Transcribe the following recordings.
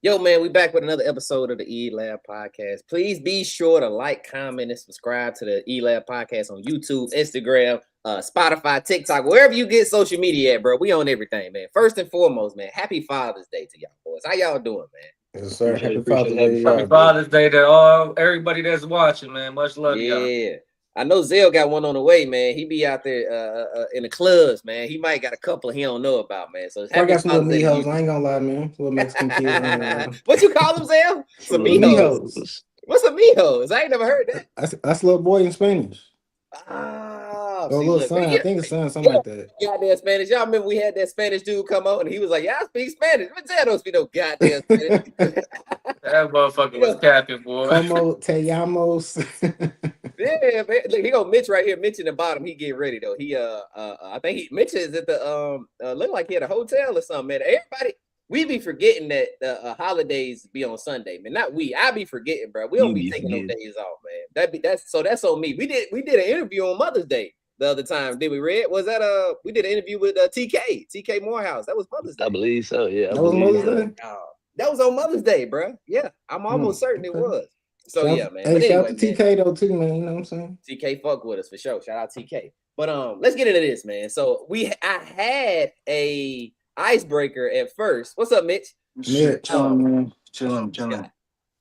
Yo, man, we back with another episode of the E-Lab Podcast. Please be sure to like, comment, and subscribe to the E-Lab Podcast on YouTube, Instagram, Spotify, TikTok, wherever you get social media at, bro. We on everything, man. First and foremost, man, happy Father's Day to y'all boys. How y'all doing, man? Yes, sir. Appreciate Happy it, appreciate Father's it. Day. Happy Father's Day to all everybody that's watching, man. Much love to y'all. Yeah. I know Zell got one on the way, man. He be out there in the clubs, man. He might got a couple he don't know about, man. So I got some little Father's Day to mijos. you. I ain't gonna lie, man. Little Mexican kids. What you call them, Zell? Some mijos. What's a mijos? I ain't never heard that. That's a little boy in Spanish. Ah, Or a little son. I think it's son, something like that. Goddamn Spanish. Y'all remember we had that Spanish dude come on and he was like, "Yeah, I speak Spanish." But Zell don't speak no goddamn Spanish. That motherfucker was capping, boy. Como te llamos. Yeah, man. Look, he go Mitch right here. Mitch in the bottom. He get ready though. He I think Mitch is at the look like he had a hotel or something, man. Everybody, we be forgetting that the holidays be on Sunday, man. Not we. I be forgetting, bro. We don't be taking no days off, man. That's on me. We did an interview on Mother's Day the other time. Did we read? Was that we did an interview with TK Morehouse. That was Mother's Day. I believe so. Yeah, That was Mother's Day. That was on Mother's Day, bro. Yeah, I'm almost certain it was. So yeah, man. Hey, shout out to TK though too, man. You know what I'm saying? TK fuck with us for sure. Shout out TK. But let's get into this, man. So I had a icebreaker at first. What's up, Mitch? Mitch, Chilling, man.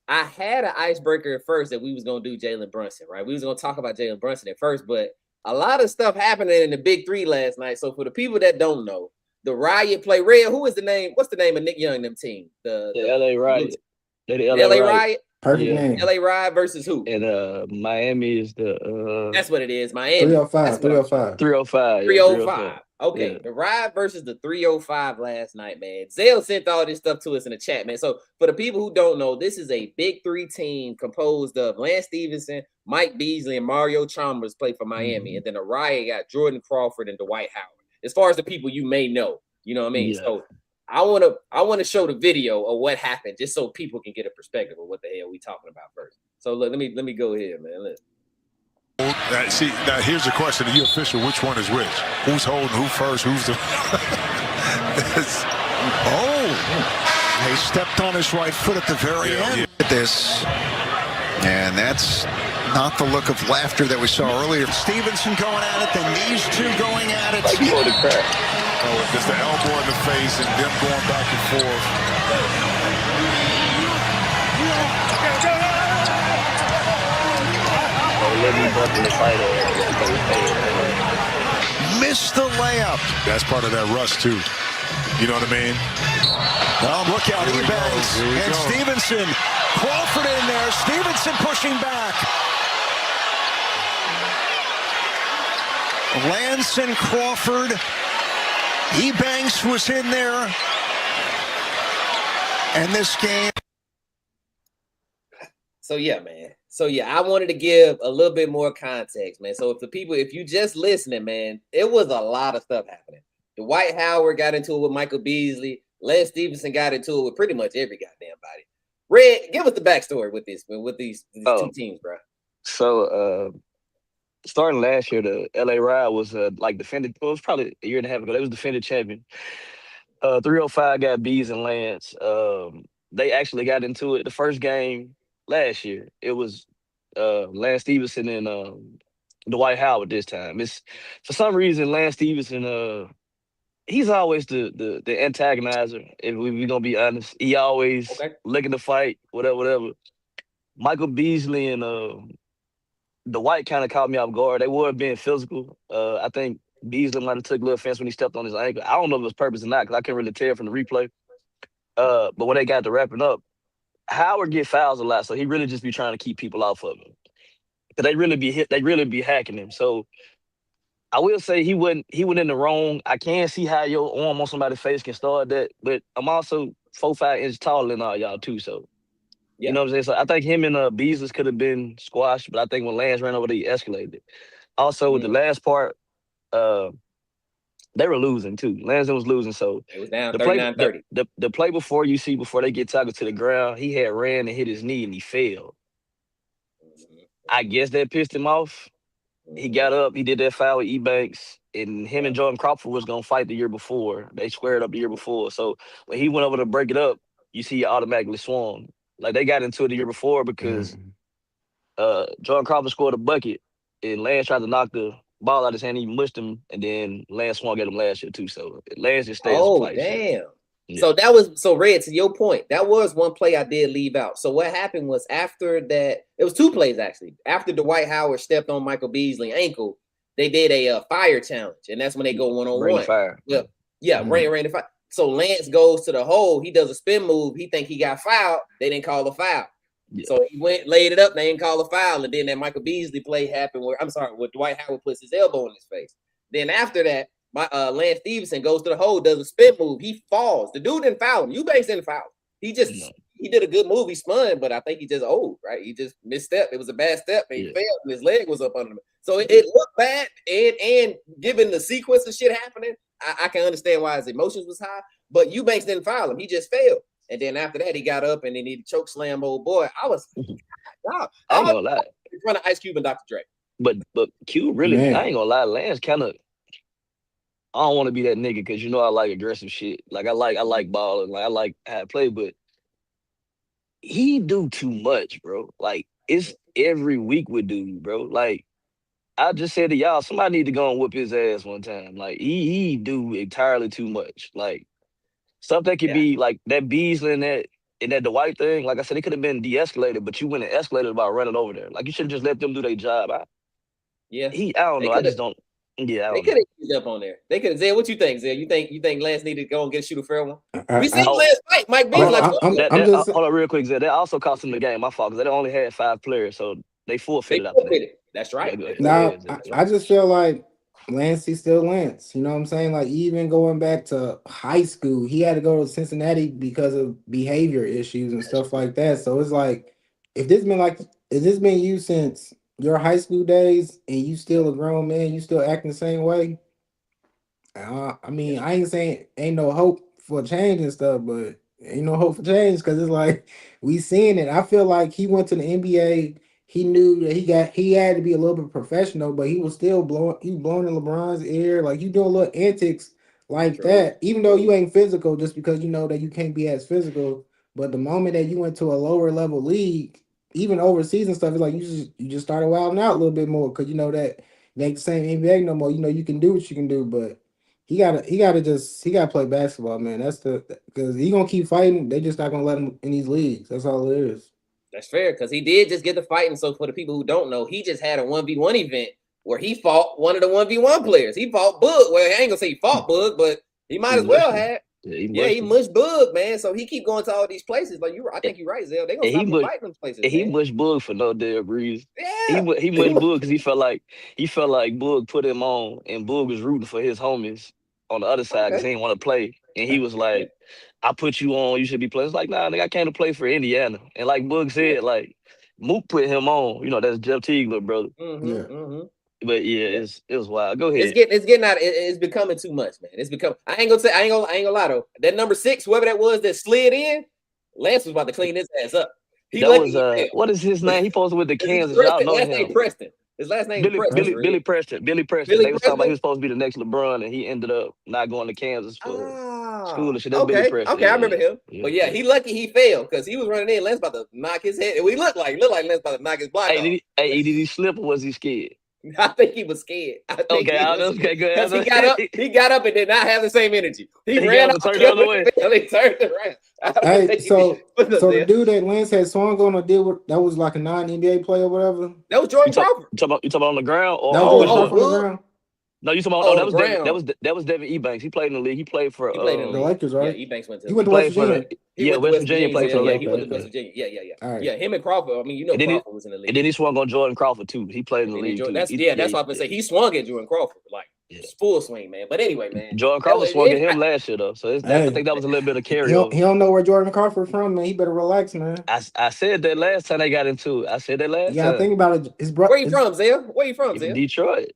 I had an icebreaker at first that we was gonna do Jalen Brunson, right? We was gonna talk about Jalen Brunson at first, but a lot of stuff happening in the Big Three last night. So for the people that don't know, the Riot play Red. Who is the name? What's the name of Nick Young and them team? The LA Riot. The LA Riot. Perfect name. LA Riot versus who? And Miami is the That's what it is. Miami. 305. 305. 305. 305. Okay, Yeah. the Riot versus the 305 last night, man. Zale sent all this stuff to us in the chat, man. So for the people who don't know, this is a Big Three team composed of Lance Stephenson, Mike Beasley, and Mario Chalmers play for Miami. And then the Riot got Jordan Crawford and Dwight Howard. As far as the people you may know, you know what I mean? Yeah. So I want to show the video of what happened just so people can get a perspective of what the hell we talking about first. So look, let me go ahead, man. Listen. See, now here's the question to you official, which one is which? Who's holding who first? Who's the He stepped on his right foot at the very end. yeah. At this, and that's not the look of laughter that we saw earlier. Stephenson going at it, then these two going at it. Like for the crack. Oh, it's the elbow in the face and them going back and forth. Let me bump in the fight Missed the layup. That's part of that rush too. You know what I mean? Well, look out, Here we Ebanks go, here we and go. Stephenson. Crawford in there. Stephenson pushing back. Lance and Crawford. Ebanks was in there. And this game. So yeah, man. So yeah, I wanted to give a little bit more context, man. So if you just listening, man, it was a lot of stuff happening. Dwight Howard got into it with Michael Beasley. Lance Stephenson got into it with pretty much every goddamn body. Red, give us the backstory with these two teams, bro. So starting last year, the LA Riot was like defended. Well, it was probably a year and a half ago. They was defended champion. 305 got Bees and Lance. They actually got into it the first game last year. It was Lance Stephenson and Dwight Howard this time. It's for some reason Lance Stephenson. He's always the antagonizer. If we're gonna be honest, he always looking to fight, whatever. Michael Beasley and Dwight kind of caught me off guard. They were being physical. I think Beasley might have took a little offense when he stepped on his ankle. I don't know if it was purpose or not because I couldn't really tell from the replay. But when they got to wrapping up, Howard get fouls a lot, so he really just be trying to keep people off of him. Because they really be hacking him. So I will say he went in the wrong. I can see how your arm on somebody's face can start that, but I'm also 4-5 inches taller than all y'all too. So you know what I'm saying? So I think him and Beasley could have been squashed, but I think when Lance ran over there, he escalated. Also with the last part, they were losing too. Lansing was losing, so it was down 39-30. The play before they get tackled to the ground, he had ran and hit his knee and he fell. I guess that pissed him off. He got up, he did that foul with Ebanks, and him and Jordan Crawford was gonna fight the year before. They squared up the year before. So when he went over to break it up, you see you automatically swung. Like they got into it the year before because Jordan Crawford scored a bucket and Lance tried to knock the ball out of his hand. He mushed him, and then Lance swung at him last year too. So Lance just stays in place. Damn. Yeah. So that was Red, to your point. That was one play I did leave out. So what happened was after that, it was 2 plays actually. After Dwight Howard stepped on Michael Beasley ankle, they did a fire challenge, and that's when they go 1-on-1. Fire. Rain the fire. So Lance goes to the hole. He does a spin move. He think he got fouled. They didn't call a foul. Yeah. So he went, laid it up. They didn't call a foul, and then that Michael Beasley play happened where Dwight Howard puts his elbow in his face. Then after that, Lance Stephenson goes to the hole, does a spin move. He falls. The dude didn't foul him. Eubanks didn't foul him. He just he did a good move. He spun, but I think he just old, right? He just misstepped. It was a bad step, and he fell, and his leg was up under him. So it looked bad, and given the sequence of shit happening, I can understand why his emotions was high. But Eubanks didn't foul him. He just failed. And then after that, he got up and then he choke slam old boy. I was wow. I ain't gonna lie. In front of Ice Cube and Dr. Dre. But Q really, I ain't gonna lie, Lance kind of. I don't want to be that nigga because I like aggressive shit. Like I like balling, like I like how I play, but he do too much, bro. Like it's every week with dude, bro. Like I just said to y'all, somebody need to go and whoop his ass one time. Like he do entirely too much. Like stuff that could be like that Beasley and that Dwight thing. Like I said, it could have been de-escalated, but you went and escalated by running over there. Like you should just let them do their job. I don't know. I just don't. Yeah, they could have used up on there. They could have. Zed, what you think, Zed? You think Lance needed to go and shoot a fair one? We seen Lance fight Mike Beasley. Hold on real quick, Zed. That also cost them the game. My fault, because they only had 5 players, so they forfeited after that. That's right. Now, I just feel like Lance, he's still Lance. You know what I'm saying? Like even going back to high school, he had to go to Cincinnati because of behavior issues and stuff like that. So it's like, if this been you since your high school days and you still a grown man, you still acting the same way? I mean, I ain't saying ain't no hope for change and stuff, but ain't no hope for change because it's like we seeing it. I feel like he went to the NBA. He knew that he had to be a little bit professional, but he was still blowing in LeBron's ear. Like you doing little antics like that, even though you ain't physical, just because you know that you can't be as physical. But the moment that you went to a lower level league, even overseas and stuff, it's like you just started wilding out a little bit more because you know that it ain't the same NBA no more. You know you can do what you can do, but he gotta play basketball, man. That's because he gonna keep fighting. They just not gonna let him in these leagues. That's all it is. That's fair because he did just get the fighting. So for the people who don't know, he just had a 1v1 event where he fought one of the 1v1 players. He fought Boog. Well, I ain't gonna say he fought Boog, but he might as well have. He mushed Boog, man. So he keep going to all these places. Like I think you're right, Zell. They gonna stop fighting them places. And he mushed Boog for no damn reason. Yeah, he mushed Boog because he felt like Boog put him on, and Boog was rooting for his homies on the other side because he didn't want to play, and he was like, I put you on, you should be playing. It's like, nah, nigga, I came to play for Indiana. And like Boog said, like, Mook put him on. You know, that's Jeff Teague's brother. But it was wild. Go ahead. It's getting out. It's becoming too much, man. It's become. I ain't gonna lie though. That number 6, whoever that was that slid in, Lance was about to clean his ass up. What is his name? He posted with the Kansas. Y'all know him. Preston. His last name Billy Preston. They was talking about he was supposed to be the next LeBron, and he ended up not going to Kansas for school and shit. That's Billy Preston. Okay, I remember him. But he lucky he failed because he was running in. Lance about to knock his head. We looked like Lance about to knock his block off. Did he slip or was he scared? I think he was scared. Go ahead. He got up and did not have the same energy. He ran up, turned the other way. He turned around. Hey, so the dude that Lance had swung on a deal with, that was like a non-NBA player or whatever? That was Jordan Crawford. You talking about on the ground? Or that was on the ground? No, you talking about that was Devin Ebanks. He played in the league. He played for the Lakers, right? Yeah, Ebanks went to. He went to West Virginia. West Virginia played for the Lakers. He went to West Virginia. Yeah. Yeah, him and Crawford. I mean, Crawford was in the league. And then he swung on Jordan Crawford too. He played in the league. That's what I'm gonna say. He swung at Jordan Crawford like full swing, man. But anyway, man, Jordan Crawford swung at him last year though. So I think that was a little bit of carryover. He don't know where Jordan Crawford from, man. He better relax, man. I said that last time they got into it. I said that last time. Yeah, think about it. His brother. Where you from, Zell? Where you from, Zell? Detroit.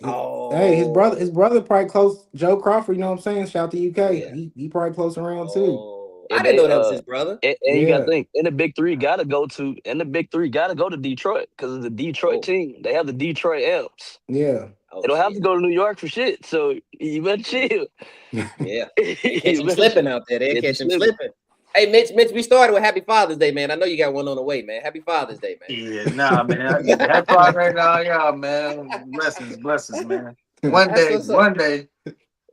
Oh, hey, his brother probably close. Joe Crawford, you know what I'm saying? Shout out to UK. Yeah. He probably close around too. I didn't know that was his brother. And you gotta think, and the big three gotta go to Detroit because it's the Detroit team. They have the Detroit Amps. Yeah. They don't have to go to New York for shit. So you better chill. Yeah. Catch him slipping out there. They catch him slipping. Hey, Mitch, we started with Happy Father's Day, man. I know you got one on the way, man. Happy Father's Day, man. Yeah, nah, man. Happy Father's Day, y'all, man. Blessings, man. One day.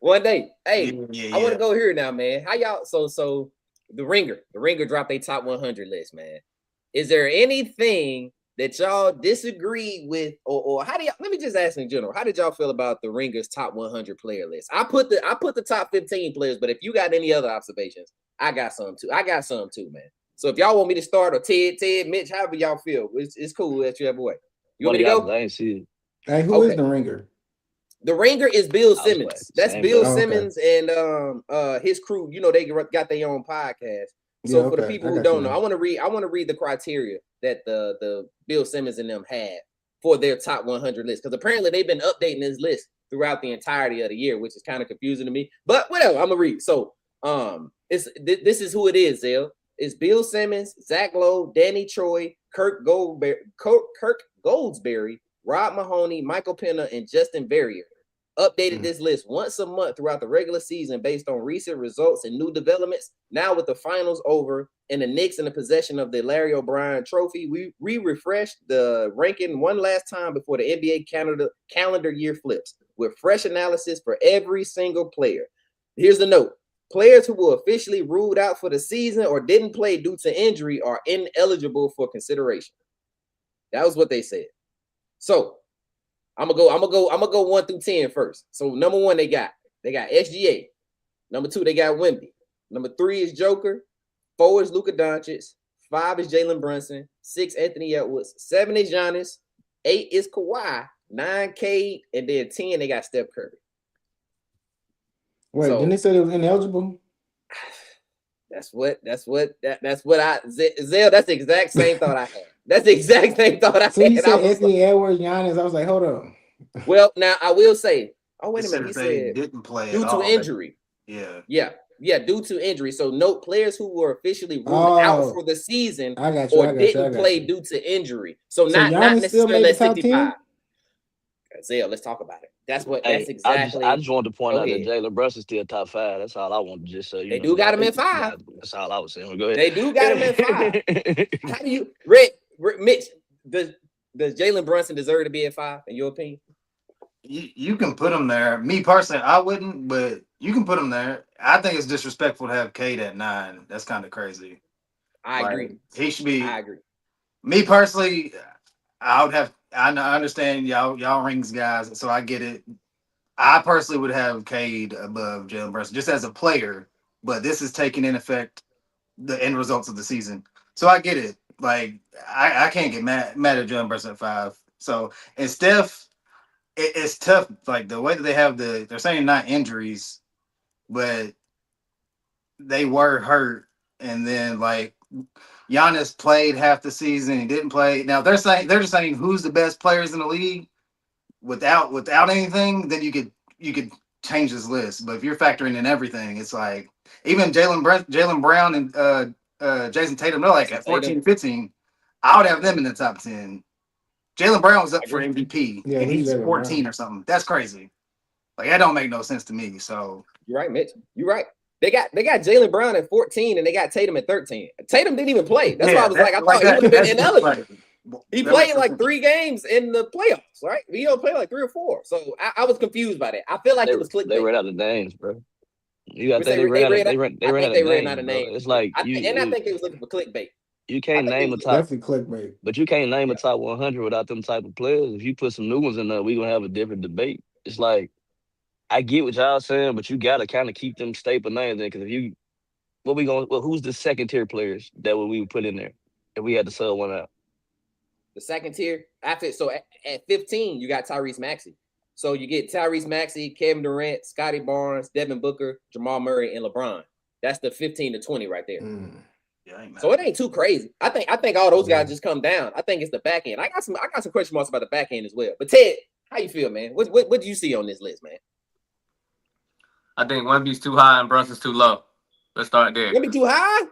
One day. Hey, Yeah. I want to go here now, man. How y'all? So the Ringer dropped a top 100 list, man. Is there anything that y'all disagree with, or how do y'all? Let me just ask in general. How did y'all feel about the Ringer's top 100 player list? I put the top 15 players, but if you got any other observations, I got some too. Man. So if y'all want me to start, or Ted, Mitch, however y'all feel, it's cool that you have a way. You want me to go? I ain't see it. Hey, who is the Ringer? The Ringer is Bill Simmons. That's Bill Simmons and his crew. You know, they got their own podcast. So for the people who don't know, I want to read the criteria that the Bill Simmons and them had for their top 100 list, because apparently they've been updating this list throughout the entirety of the year, which is kind of confusing to me. But whatever, I'm gonna read. So this is who it is. Zell. It's Bill Simmons, Zach Lowe, Danny Troy, Kirk Goldsberry, Rob Mahoney, Michael Penna, and Justin Verrier. Updated this list once a month throughout the regular season based on recent results and new developments. Now with the finals over and the Knicks in the possession of the Larry O'Brien trophy, we refreshed the ranking one last time before the NBA calendar year flips with fresh analysis for every single player. Here's the note. Players who were officially ruled out for the season or didn't play due to injury are ineligible for consideration. That was what they said. So I'm gonna go 1 through 10 first. So number 1, they got SGA. Number 2, they got Wemby. Number 3 is Joker. 4 is Luka Doncic. 5 is Jalen Brunson. 6 Anthony Edwards. 7 is Giannis. 8 is Kawhi. 9 Cade, and then 10 they got Steph Curry. Wait, didn't they say it was ineligible? That's what I Zell. That's the exact same thought I had. That's the exact same thought I had. So you said Anthony Edwards, Giannis. I was like, hold on. Well, now I will say. Oh, wait a minute. He said didn't play due to injury. Yeah, due to injury. So note players who were officially ruled out for the season didn't play due to injury. So not necessarily at 65. Zell, let's talk about it. That's exactly. I just wanted to point out that Jalen Brunson's still top 5. That's all I wanted to just say. They do got him in 5. That's all I was saying. Go ahead. They do got him in 5. How do you, Mitch? Does Jalen Brunson deserve to be at 5 in your opinion? You can put him there. Me personally, I wouldn't, but you can put him there. I think it's disrespectful to have Cade at 9. That's kind of crazy. I agree. He should be. I agree. Me personally, I would have. I understand y'all rings guys, so I get it. I personally would have Cade above Jalen Brunson just as a player, but this is taking in effect the end results of the season. So I get it. Like I can't get mad at Jalen Brunson at 5. So and Steph, it's tough. Like the way that they have they're saying not injuries, but they were hurt, and then like Giannis played half the season. He didn't play. Now they're just saying who's the best players in the league without anything. Then you could change this list. But if you're factoring in everything, it's like even Jalen Brown and Jason Tatum, they're like at 14, 15. I would have them in the top 10. Jalen Brown was up for MVP, and he's 14 or something. That's crazy. Like that don't make no sense to me. So you're right, Mitch. You're right. They got Jalen Brown at 14 and they got Tatum at 13. Tatum didn't even play. That's why I was like, I thought he would have been ineligible. He played like 3 games in the playoffs, right? He don't play like 3 or 4. So I was confused by that. I feel like it was clickbait. They ran out of names, bro. You got to think they ran out of names. It's like I think they was looking for clickbait. You can't name a top. Definitely clickbait. But you can't name a top 100 without them type of players. If you put some new ones in there, we're gonna have a different debate. It's like I get what y'all saying, but you gotta kind of keep them staple names in. Because who's the second tier players that we would put in there if we had to sell one out? The second tier at 15, you got Tyrese Maxey. So you get Tyrese Maxey, Kevin Durant, Scotty Barnes, Devin Booker, Jamal Murray, and LeBron. That's the 15 to 20 right there. So it ain't too crazy. I think all those guys just come down. I think it's the back end. I got some question marks about the back end as well. But Ted, how you feel, man? What do you see on this list, man? I think Wemby's too high and Brunson's too low. Let's start there. Wemby too high?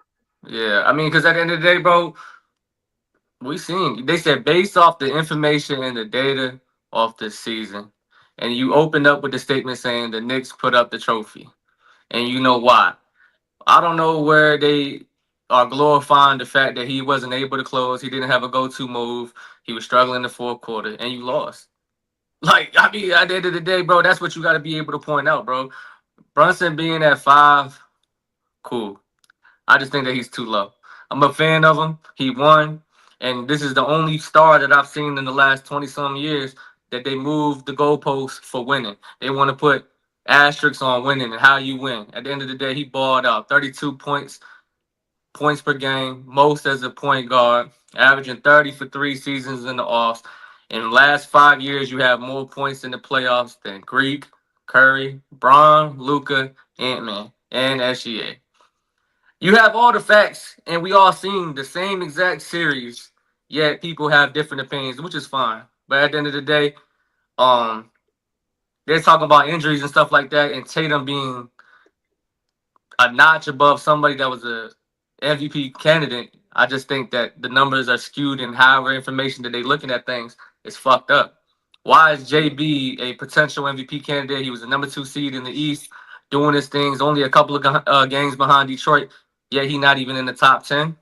Yeah, I mean, because at the end of the day, bro, they said based off the information and the data off the season, and you opened up with the statement saying the Knicks put up the trophy, and you know why. I don't know where they are glorifying the fact that he wasn't able to close. He didn't have a go-to move. He was struggling in the fourth quarter, and you lost. Like, I mean, at the end of the day, bro, that's what you got to be able to point out, bro. Brunson being at 5, cool. I just think that he's too low. I'm a fan of him. He won, and this is the only star that I've seen in the last 20-some years that they moved the goalposts for winning. They want to put asterisks on winning and how you win. At the end of the day, he balled out 32 points per game, most as a point guard, averaging 30 for 3 seasons in the offs. In the last 5 years, you have more points in the playoffs than Greek, Curry, Braun, Luka, Ant-Man, and SGA. You have all the facts, and we all seen the same exact series, yet people have different opinions, which is fine. But at the end of the day, they're talking about injuries and stuff like that, and Tatum being a notch above somebody that was a MVP candidate. I just think that the numbers are skewed, and however information that they're looking at things is fucked up. Why is JB a potential MVP candidate? He was the number 2 seed in the East, doing his things, only a couple of games behind Detroit, yet he not even in the top 10.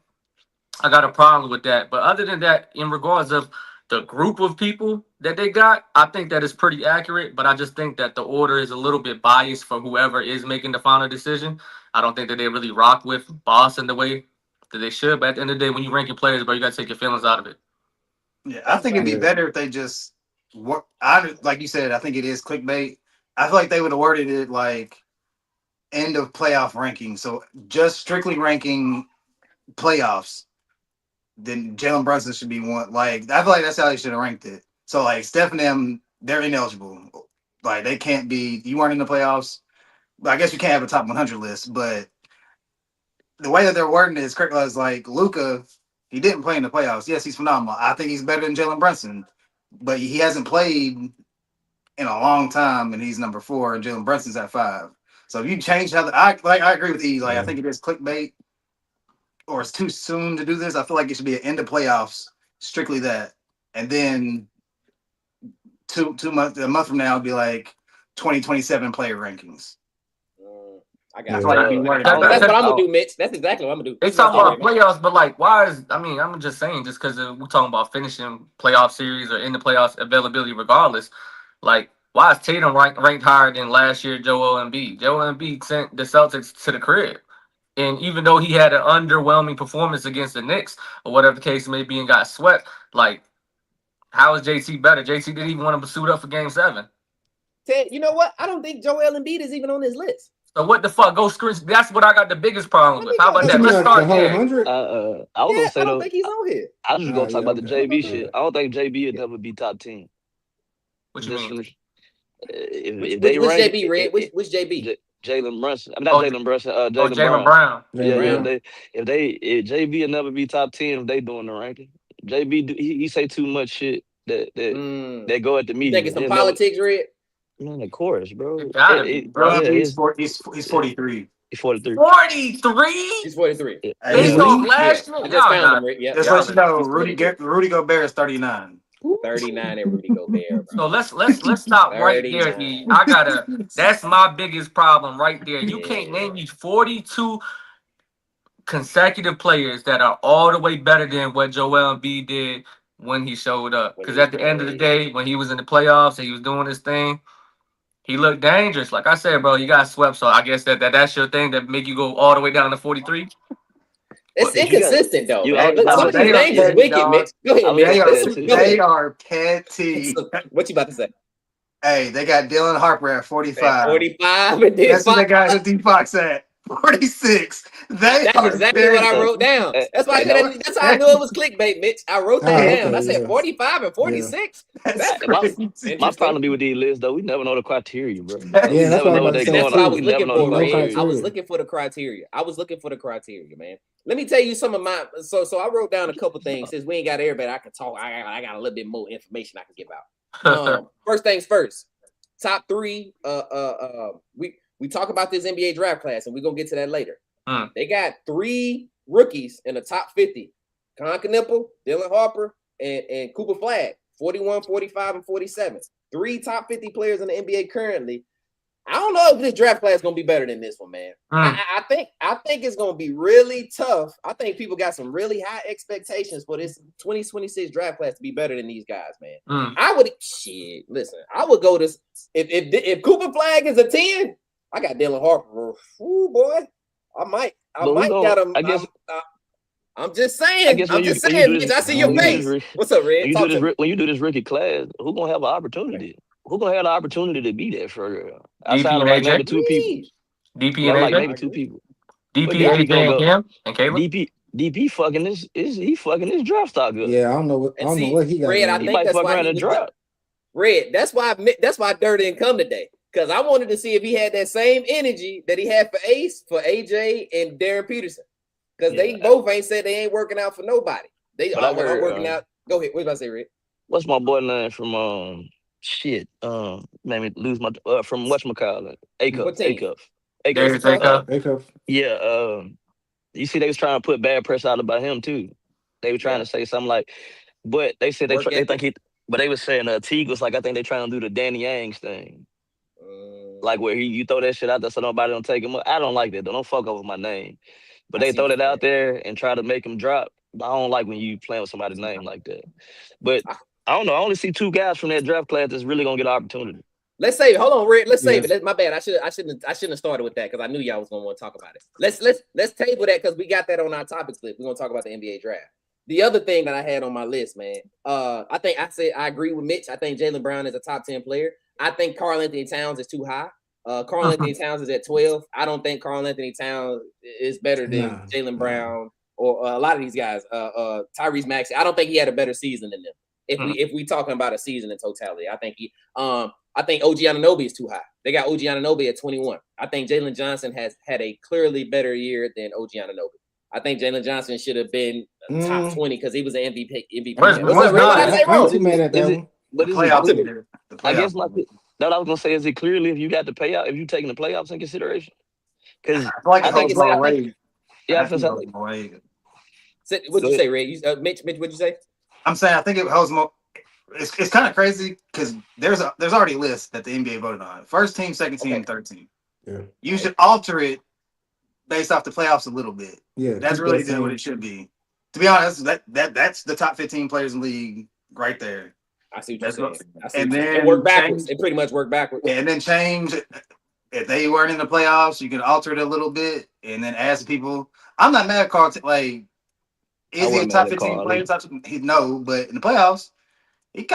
I got a problem with that. But other than that, in regards of the group of people that they got, I think that is pretty accurate. But I just think that the order is a little bit biased for whoever is making the final decision. I don't think that they really rock with Boston the way that they should. But at the end of the day, when you rank your players, bro, you got to take your feelings out of it. Yeah, I think it'd be better if they just work. Like you said, I think it is clickbait. I feel like they would have worded it like end of playoff ranking. So just strictly ranking playoffs, then Jalen Brunson should be one. Like, I feel like that's how they should have ranked it. So like Steph and them, they're ineligible. Like, they can't be. You weren't in the playoffs. I guess you can't have a top 100 list, but the way that they're wording it is correct. Is like Luka, he didn't play in the playoffs. Yes, he's phenomenal. I think he's better than Jalen Brunson, but he hasn't played in a long time, and he's number 4, and Jalen Brunson's at 5. So if you change how I agree with E. Like, I think it is clickbait, or it's too soon to do this. I feel like it should be an end of playoffs, strictly that, and then a month from now, it'll be like 2027 player rankings. I got feel like I'd be worried about That's that. what I'm gonna do, Mitch. That's exactly what I'm gonna do. They talking about playoffs, but like, why is? I mean, I'm just saying, just because we're talking about finishing playoff series or in the playoffs availability, regardless. Like, why is Tatum ranked higher than last year Joel Embiid? Joel Embiid sent the Celtics to the crib, and even though he had an underwhelming performance against the Knicks or whatever the case may be and got swept, like, how is JT better? JT didn't even want to suit up for Game 7. Ted, you know what? I don't think Joel Embiid is even on this list. So what the fuck? Go screen. That's what I got the biggest problem with. How about What that? you mean, Let's like start the whole there. 100? I was gonna say I don't though, think he's on here. I was just gonna talk about the JB okay. shit. I don't think JB would never be top 10. What you mean? If Which they rank JB, Red? Which JB? Jalen Brunson. I mean, not Jalen Brunson. Jalen Brown. Yeah. If JB will never be top 10 if they doing the ranking. JB he say too much shit that go at the media. Thinking some politics, Red? Man, of course, bro. It gotta be, bro. He's 43. He's 43. 43? He's 43. Yeah. Based off last year? I just found him, Red. Yeah. Just let you know, Rudy Gobert is 39. 39 and Rudy Gobert. So let's stop right there, 39. E. That's my biggest problem right there. You can't name me 42 consecutive players that are all the way better than what Joel Embiid did when he showed up. Because at the end of the day, when he was in the playoffs and he was doing his thing, he looked dangerous. Like I said, bro, you got swept. So I guess that's your thing that make you go all the way down to 43. It's inconsistent, though. Some of these names is wicked, Mitch. Go ahead, Mitch. They are petty. What you about to say? Hey, they got Dylan Harper at 45. 45, and then that's what they got D Fox at 46. That's exactly what I wrote down. That's why that's how I knew it was clickbait, Mitch. I wrote that down. I said 45 and 46. Yeah. My problem be with these lists, though. We never know the criteria, bro. Yeah, that's what I was looking for. I was looking for the criteria. Man. Let me tell you some of my. So I wrote down a couple things. Since we ain't got everybody, I can talk. I got a little bit more information I can give out. First things first. Top 3. We talk about this NBA draft class, and we're gonna get to that later. They got 3 rookies in the top 50: Convo, Dylan Harper, and Cooper Flagg. 41, 45, and 47. 3 top 50 players in the NBA currently. I don't know if this draft class is gonna be better than this one, man. I think it's gonna be really tough. I think people got some really high expectations for this 2026 draft class to be better than these guys, man. I would listen. I would go to if Cooper Flag is a 10. I got Dylan Harper. Ooh, boy, I might got him. I'm just saying. I see your face. What's up, Red? When you do this rookie class, who gonna have an opportunity? Who gonna have the opportunity to be there for outside of like maybe two people? DP and AJ? Like maybe two people. DP, AJ, and Caleb? DP fucking he fucking his draft stock up. Yeah, I don't know what he got. Red, I he think might that's fuck why around and drop. Red, that's why Dirt didn't come today. Because I wanted to see if he had that same energy that he had for Ace, for AJ, and Darren Peterson. Because they both ain't said they ain't working out for nobody. They are working out. Go ahead. What about to say, Red? What's my boy name from made me lose my from whatchamacallit? Acuff. Yeah, you see they was trying to put bad press out about him too. They were trying to say something like, but they said they think he, but they was saying Teague was like, I think they trying to do the Danny Ainge thing. Like where you throw that shit out there so nobody don't take him up. I don't like that. Don't fuck over my name. But they throw that out there and try to make him drop. I don't like when you playing with somebody's name like that. But I don't know. I only see two guys from that draft class that's really gonna get an opportunity. Let's save it. Hold on, Red. Let's save it. That's my bad. I shouldn't have started with that because I knew y'all was gonna want to talk about it. Let's table that because we got that on our topics list. We're gonna talk about the NBA draft. The other thing that I had on my list, man, I agree with Mitch. I think Jaylen Brown is a top 10 player. I think Karl-Anthony Towns is too high. Karl-Anthony Towns is at 12. I don't think Karl-Anthony Towns is better than Jaylen Brown or a lot of these guys. Tyrese Maxey. I don't think he had a better season than them. If we talking about a season in totality, I think I think OG Anunoby is too high. They got OG Anunoby at 21. I think Jalen Johnson has had a clearly better year than OG Anunoby. I think Jalen Johnson should have been top 20 because he was an MVP. What's up, Red? I guess that I was gonna say is it clearly if you got the payout, if you taking the playoffs in consideration? Because I think it's like what'd you say, Ray? Mitch, what'd you say? I'm saying I think it holds more. It's kind of crazy because there's already a list that the NBA voted on. First team, second team, third team. Yeah. You should alter it based off the playoffs a little bit. Yeah, that's really what it should be. To be honest, that's the top 15 players in the league right there. I see what you're saying. And then work backwards. It pretty much worked backwards. Yeah, and then change. If they weren't in the playoffs, you can alter it a little bit and then ask people. I'm not mad at Carl. Like, is he a top 15 player? No, but in the playoffs, he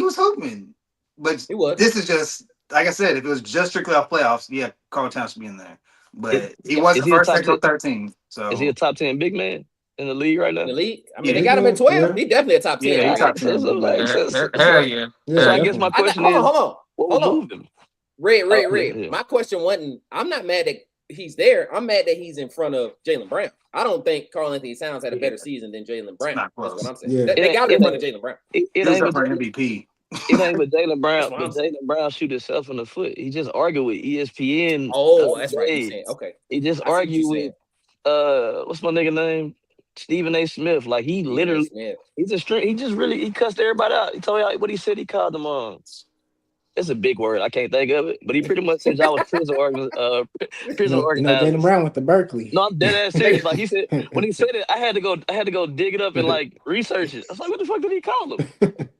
was hooping. But he was. This is just like I said. If it was just strictly off playoffs, yeah, Karl Towns should be in there. But he wasn't first, second, or 13. So is he a top 10 big man in the league right now? In the league, I mean, they got him at 12. Yeah. He definitely a top 10. Yeah, he's top 10. Hell yeah. So I guess my question is, hold on. Red. My question wasn't. I'm not mad that he's there. I'm mad that he's in front of Jaylen Brown. I don't think Karl-Anthony Towns had a better season than Jaylen Brown. That's what I'm saying. Yeah. They got him in front of Jaylen Brown. It ain't for MVP. It ain't with Jaylen Brown, but Jaylen Brown shoot himself in the foot. He just argued with ESPN. Oh, that's right. You're saying. Okay. He just argued with what's my nigga name? Stephen A. Smith. Like he literally, he cussed everybody out. He told y'all what he said. He called them it's a big word. I can't think of it, but he pretty much said y'all was prison organizers. Jaylen Brown went to Berkeley. No, I'm dead ass serious. Like he said, when he said it, I had to go dig it up and like research it. I was like, what the fuck did he call him?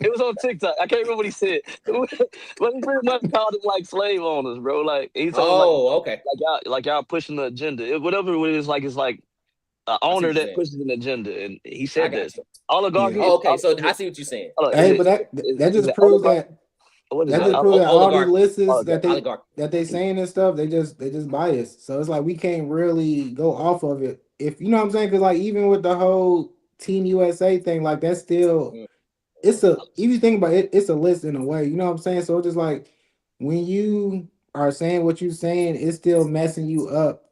It was on TikTok. I can't remember what he said. But he pretty much called him like slave owners, bro. Like he told him, like y'all pushing the agenda. Whatever it is, like it's like an owner that pushes an agenda, and he said that. Oligarchy. Yeah. Okay, so I see what you're saying. Hey, but that just proves that. That just proves that all these lists that they saying and stuff, they just biased. So it's like we can't really go off of it. If you know what I'm saying, because like even with the whole Team USA thing, like that's still if you think about it, it's a list in a way. You know what I'm saying? So it's just like when you are saying what you're saying, it's still messing you up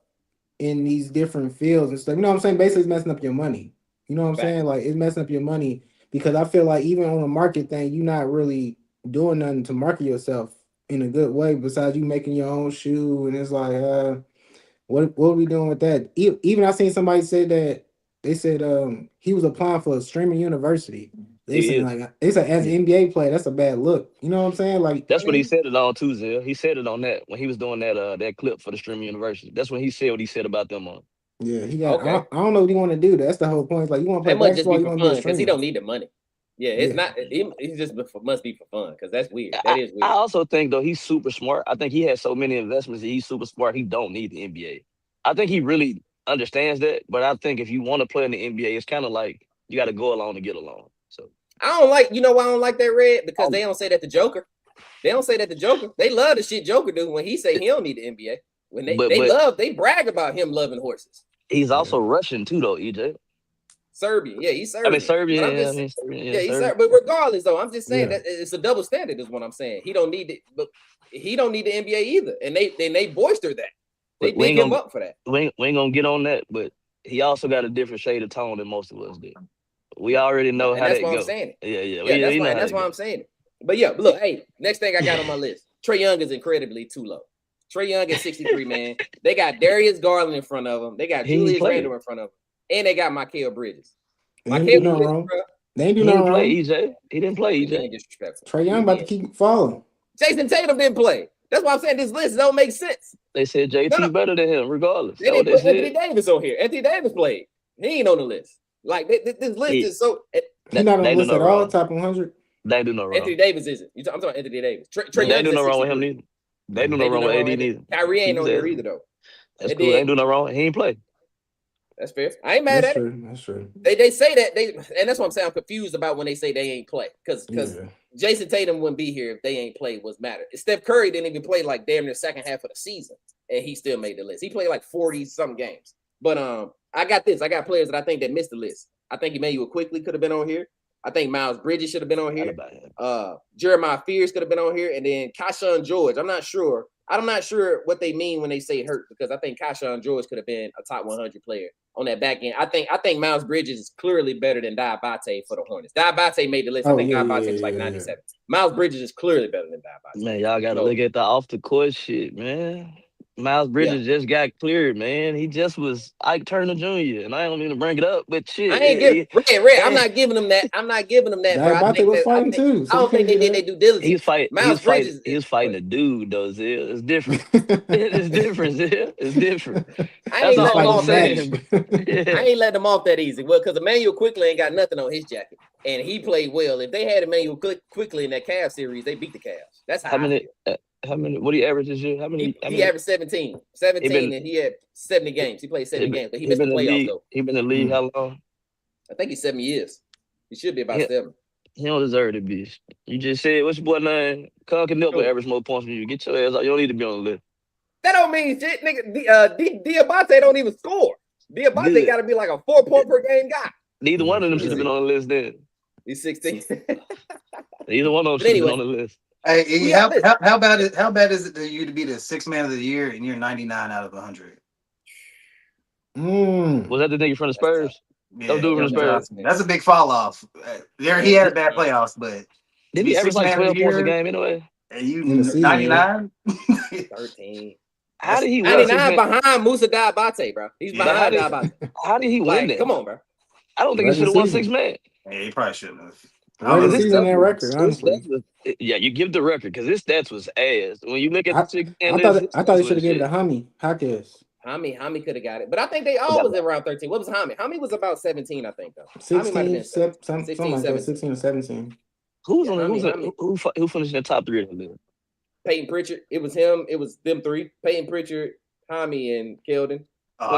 in these different fields and stuff. You know what I'm saying? Basically, it's messing up your money. You know what I'm saying? Like it's messing up your money because I feel like even on a market thing, you're not really doing nothing to market yourself in a good way besides you making your own shoe. And it's like, what are we doing with that? Even I seen somebody say that they said he was applying for a streaming university. They say like they say as an NBA player, that's a bad look. You know what I'm saying? Like That's what he said it on too, Zell. He said it on that when he was doing that clip for the Stream University. That's when he said what he said about them on. yeah, he got. Okay. I don't know what he want to do. That's the whole point. It's like you want to play That must just basketball, be you for want to be a fun because he streamer. don't need the money. Yeah, it's not. He just must be for fun because that's weird. That is weird. I also think though he's super smart. I think he has so many investments that he's super smart. He don't need the NBA. I think he really understands that. But I think if you want to play in the NBA, it's kind of like you got to go along to get along. So I don't like. You know why I don't like that, Red? Because they don't say that the Joker. They don't say that the Joker. They love the shit Joker do when he say he don't need the NBA. When they brag about him loving horses. He's also Russian too, though, EJ. Serbian, yeah, he's Serbian. I mean, Serbian. He's Serbian. Serbian. But regardless, though, I'm just saying that it's a double standard, is what I'm saying. He don't need it, but he don't need the NBA either, and they boister that. They big him up for that. We ain't gonna get on that, but he also got a different shade of tone than most of us did. We already know how that goes. I'm saying it. Yeah. That's why I'm saying it. But yeah, look, hey, next thing I got on my list, Trae Young is incredibly too low. Trae Young at 63, man. They got Darius Garland in front of him. They got Julius Randle in front of him. And they got Mikal Bridges. They ain't do nothing wrong. They ain't do nothing wrong. EJ. He didn't play, EJ. Trae Young about to keep falling. Jason Tatum didn't play. That's why I'm saying this list don't make sense. They said JT better than him, regardless. They didn't put Anthony Davis on here. Anthony Davis played. He ain't on the list. Like, this list is so... He's not on the list at all, top 100. They do no wrong. Anthony Davis isn't. I'm talking Anthony Davis. They do no wrong with him neither. They do no wrong with AD neither. Kyrie ain't on here either, though. That's cool. They ain't do no wrong. He ain't play. That's fair. I ain't mad at it. That's true. They say that and that's what I'm saying. I'm confused about when they say they ain't play because Jason Tatum wouldn't be here if they ain't play was matter. Steph Curry didn't even play like damn near second half of the season, and he still made the list. He played like 40 some games. But I got this. I got players that I think that missed the list. I think Emmanuel Quickly could have been on here. I think Miles Bridges should have been on here. Jeremiah Fears could have been on here, and then Kashawn George. I'm not sure what they mean when they say hurt, because I think Kashawn George could have been a top 100 player on that back end. I think Miles Bridges is clearly better than Diabate for the Hornets. Diabate made the list. I think Diabate was like 97. Miles Bridges is clearly better than Diabate. Man, y'all got to look at the off the court shit, man. Miles Bridges just got cleared, man. He just was Ike Turner Jr. And I don't mean to bring it up, but shit. I ain't giving Red. I'm not giving them that. I'm not giving them that. Diabate was fighting too. I don't think they did their due diligence. He was fighting a dude, though, Zell. It's different. It's different, Zell. It's different. I ain't letting them off that easy. I ain't letting them off that easy. Well, because Emmanuel Quickly ain't got nothing on his jacket, and he played well. If they had Emmanuel Quickly in that Cavs series, they beat the Cavs. That's how How many? What do you average this year? How many? He averaged 17, and he had 70 games. He played 70 games, but he missed the playoffs though. He been in the league how long? I think he's 7 years. He should be about 7. He don't deserve to be. You just said, what's your boy name? Kyle can never average more points than you. Get your ass out. You don't need to be on the list. That don't mean shit, nigga. Diabate don't even score. Diabate got to be like a 4-point per game guy. Neither one of them should have been on the list then. He's 16. Neither one of them should have been on the list. Hey, how bad is it to you to be the 6th man of the year and you're 99 out of 100? Was that the nigga from the Spurs? Yeah, that's a big fall off. There, he had a bad playoffs, but did he average like 12 points a game anyway? And you 99? 13. How did he win? 99 behind Musa Diabate, bro. He's behind Diabate. How did he win that? Come on, bro. I don't think he should have won 6 man. Yeah, he probably shouldn't have. That record, honestly. Yeah, you give the record because his stats was ass. When you look at the 6 man, I thought he should have given it to Hami Hawkins. Hami could have got it, but I think they all was around 13. What was Hami? Hami was about 17, I think, though. 16, something like that, 16 or 17. Who finished in the top 3 of the list? Peyton Pritchard. It was him. It was them 3. Peyton Pritchard, Hami, and Keldon.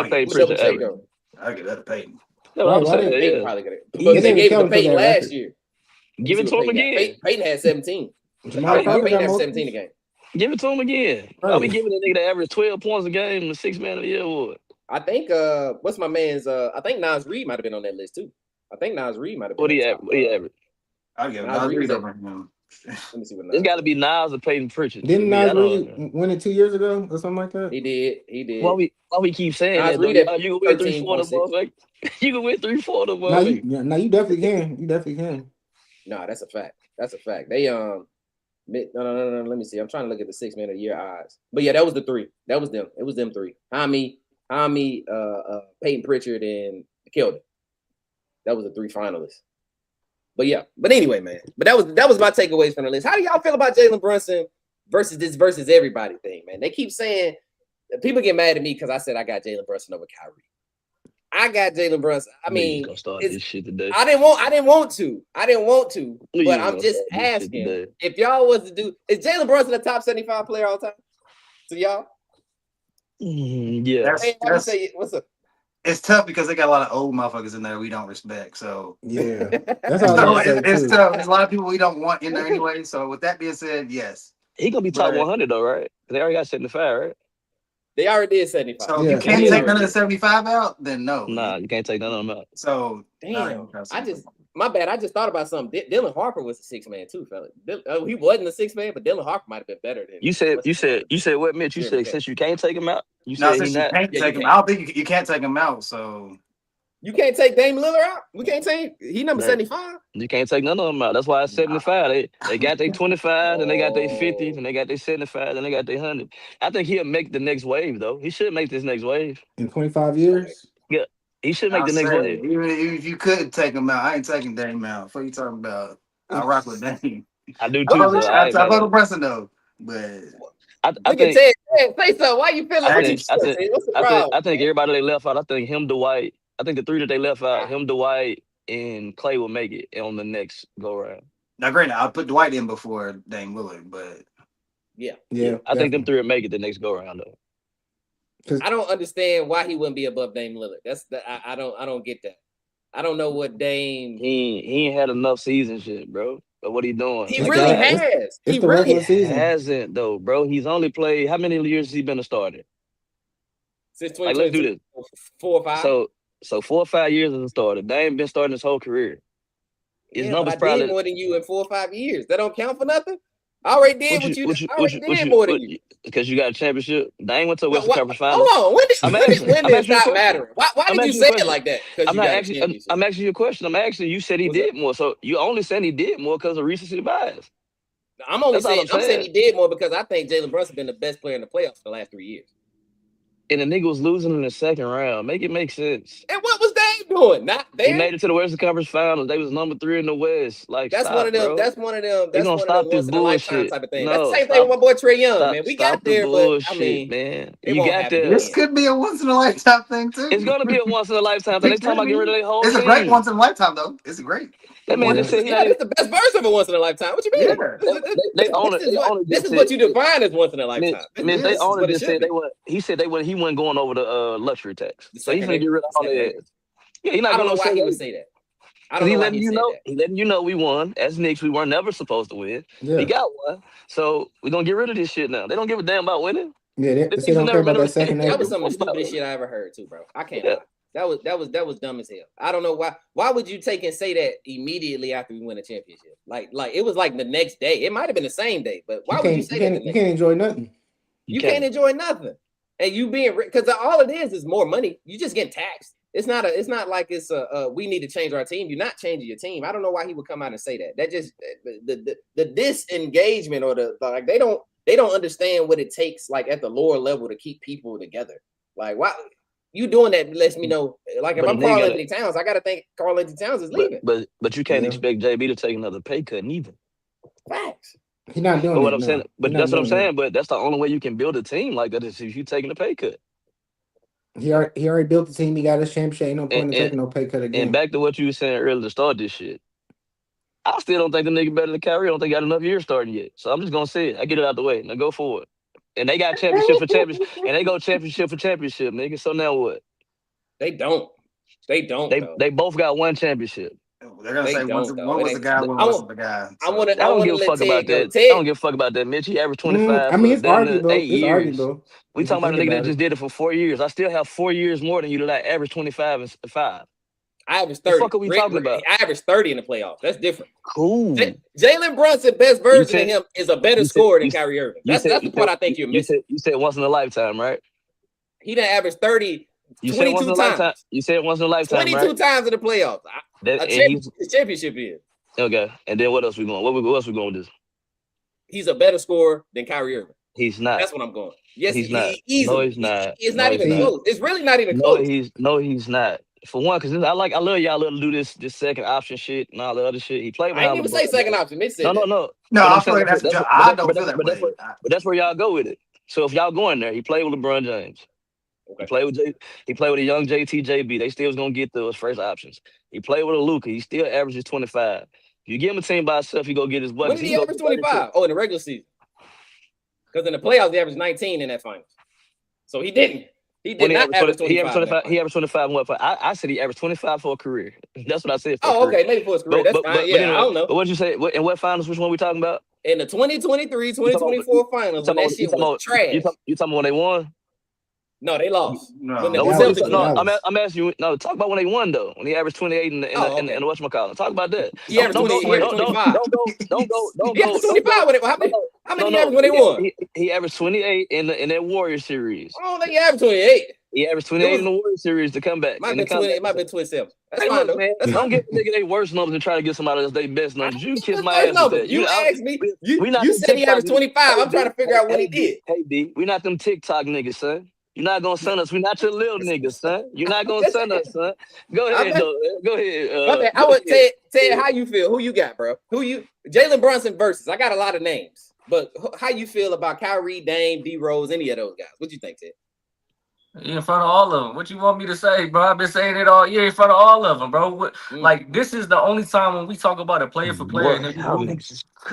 Peyton Pritchard. I get that to Peyton. Peyton probably got it. Because they gave it to Peyton last year. Give it to him again. Peyton had 17. Peyton had 17 again. Give it to him again. I'll be giving a nigga that average 12 points a game the 6 man of the year award. I think what's my man's I think Nas Reed might have been on that list too. I think Nas Reed might have been. What he average? I'll give Nas Reed over him. Let me see what it's got to be Nas or Peyton Pritchard. Didn't Nas Reed win it 2 years ago or something like that? He did. Why we keep saying Nas that? Reed You can win 3-4 of them. You can win 3-4 of them. No, you definitely can. You definitely can. No, that's a fact. That's a fact. They no. Let me see. I'm trying to look at the 6 man of the year odds. But yeah, that was the 3. That was them. It was them 3. Hami, Peyton Pritchard, and Keldon. That was the 3 finalists. But yeah, but anyway, man. But that was my takeaways from the list. How do y'all feel about Jalen Brunson versus everybody thing, man? They keep saying people get mad at me because I said I got Jalen Brunson over Kyrie. I got Jalen Brunson. I mean, gonna start this shit today. I didn't want to, but I'm just asking if y'all was to do. Is Jalen Brunson a top 75 player all time? To y'all? Yeah. What's up? It's tough because they got a lot of old motherfuckers in there we don't respect. So yeah, that's all. It's tough. There's a lot of people we don't want in there anyway. So with that being said, yes, he gonna be top 100 though, right? They already got 75, right? They already did 75. So if you can't take none of the 75 out, then no. Nah, you can't take none of them out. So damn, my bad. I just thought about something. Dylan Harper was a 6 man too, fella. He wasn't a 6 man, but Dylan Harper might have been better than you said what, Mitch? You said since you can't take him out, you no, said since he's you not. can't take him. I don't think you can't take him out. So you can't take Dame Lillard out. We can't take. He number 75. You can't take none of them out. That's why it's 75. They got their 25, and they got their 50, and they got their 75, and they got their 100. I think he'll make the next wave though. He should make this next wave in 25 years. Yeah, he should make the next wave. Even if you couldn't take him out, I ain't taking Dame out. What are you talking about? I rock with Dame. I do too. I vote with Brunson though, but I think say something. Why you feeling? What's the problem? I think everybody they left out. I think him, Dwight. I think the three that they left out, him, Dwight, and Clay will make it on the next go round. Now, granted, I'll put Dwight in before Dame Lillard, but yeah. I think them three will make it the next go round though. I don't understand why he wouldn't be above Dame Lillard. I don't get that. I don't know what Dame. He ain't had enough seasons yet, bro. But what he doing? He really has. He really hasn't though, bro. He's only played how many years has he been a starter? Since 2022. Like, let's do this. 4 or 5. So 4 or 5 years as a starter. Dame been starting his whole career. His numbers probably more than you in 4 or 5 years. That don't count for nothing. I already did what you did more than you. Because you got a championship. Dame went to the Western Conference Finals. Hold on. When did it stop mattering? Why did you say it like that? I'm asking you a question. I'm asking you said he did more. So you only saying he did more because of recency bias. I'm saying he did more because I think Jalen Brunson been the best player in the playoffs for the last 3 years. And the nigga was losing in the second round. Make it make sense. And what was Dame doing? Not there. He made it to the Western Conference Finals. They was number 3 in the West. Like that's one of them. Bro. That's one of them. That's one of them once in a lifetime type of thing. No, that's the same thing with my boy Trae Young, man. We got there, but I mean, man, you got there. This could be a once in a lifetime thing too. It's gonna be a once in a lifetime thing. They talking about getting rid of their whole. It's a great once in a lifetime though. It's great. That man just said it's the best version of a once in a lifetime. What you mean? Yeah. This is what you define as once in a lifetime. They only just said they were. He said he wasn't going over the luxury tax. So he's gonna get rid of all that. Yeah, he's not gonna why he would say that. I don't know. He letting you know we won. As Knicks, we weren't never supposed to win. Yeah. We got one. So we're gonna get rid of this shit now. They don't give a damn about winning. Yeah, they don't care about that second. That was some of the stupidest shit I ever heard too, bro. I can't lie. That was dumb as hell. I don't know why. Why would you take and say that immediately after we win a championship? Like it was like the next day. It might have been the same day, but why would you say that? You can't enjoy nothing. You can't enjoy nothing, and you being because all it is more money. You just getting taxed. It's not like it's we need to change our team. You're not changing your team. I don't know why he would come out and say that. That just the disengagement or the like they don't understand what it takes like at the lower level to keep people together. Like why you doing that lets me know. Like if I'm Karl Anthony Towns, I gotta think Karl Anthony Towns is leaving. But you can't expect JB to take another pay cut neither. Facts. He's not doing what I'm saying. But that's what I'm saying. But that's the only way you can build a team like that is if you taking a pay cut. He already built the team. He got his championship. Ain't no point in taking no pay cut again. And back to what you were saying earlier to start this shit. I still don't think the nigga better than Kyrie. I don't think he got enough years starting yet. So I'm just gonna say it. I get it out the way. Now go forward. And they got championship for championship. And they go championship for championship, nigga. So now what? They don't. They both got one championship. They're gonna say one was the guy, one wasn't the guy. So. I don't give a fuck about that. I don't give a fuck about that, Mitch. He averaged 25. I mean, it's arguable. 8 years. Arguable. We talking about a nigga that just did it for 4 years. I still have 4 years more than you that average 25 and 5. I averaged 30. The fuck are we talking about? I averaged 30 in the playoffs. That's different. Cool. Jalen Brunson, best version of him, is a better scorer than Kyrie Irving. That's the part I think you're missing. You said once in a lifetime, right? He done averaged 30 22 times. You said once in a lifetime, 22 times in the playoffs. The championship is. Okay. And then what else we going? What else we going with this? He's a better scorer than Kyrie Irving. He's not. That's what I'm going. Yes, he's not. No, he's not. It's not even close. It's really not even close. No, he's not. For one, because I love y'all little do this second option shit and all the other shit. He played I ain't behind even say second option. Mitch said that. No. No, But I'm I feel saying like that's. I don't feel that way. but that's where y'all go with it. So if y'all going there, he played with LeBron James. Okay. He played with a young JB. They still was gonna get those first options. He played with a Luka. He still averages 25. If you give him a team by himself, he go get his When buckets. did he average 25? Oh, in the regular season. Because in the playoffs, he averaged 19 in that finals. So he didn't. He did not average 25. He averaged 25. He averaged 25. And what? I said he averaged 25 for a career. That's what I said. Oh, okay, maybe for his career. That's fine. Yeah, anyway, I don't know. But what you say? In what finals? Which one we talking about? In the 2023-2024 finals, when that shit was trash. You talking about when they won? No, they lost. No. When the That Celtics was- I'm asking you. No, talk about when they won though. When he averaged 28 in the whatchamacallit. Talk about that. He averaged 25. Don't go. He averaged 25 when it. How many he averaged when they won? He averaged 28 in that Warrior series. I don't think he averaged 28. He averaged 28 in the Warrior series to come back. Might have been 20. It might have been 27. That's Hey, fine, look, though. man, That's don't fine. get the nigga they worst numbers and try to get somebody that's their best numbers. You kiss my That's ass number. with that. You asked me. we not You them said he TikTok averaged 25. I'm trying to figure out what he did. Hey, D, we not them TikTok niggas, son. You're not gonna send us. We're not your little niggas, son. You're not gonna send us, son. Go ahead, though. Go ahead. I would Ted, how you feel? Who you got, bro? Jalen Brunson versus. I got a lot of names, but how you feel about Kyrie, Dame, D Rose, any of those guys? What you think, Ted? In front of all of them. What you want me to say, bro? I've been saying it all year in front of all of them, bro. Like, this is the only time when we talk about a player for player and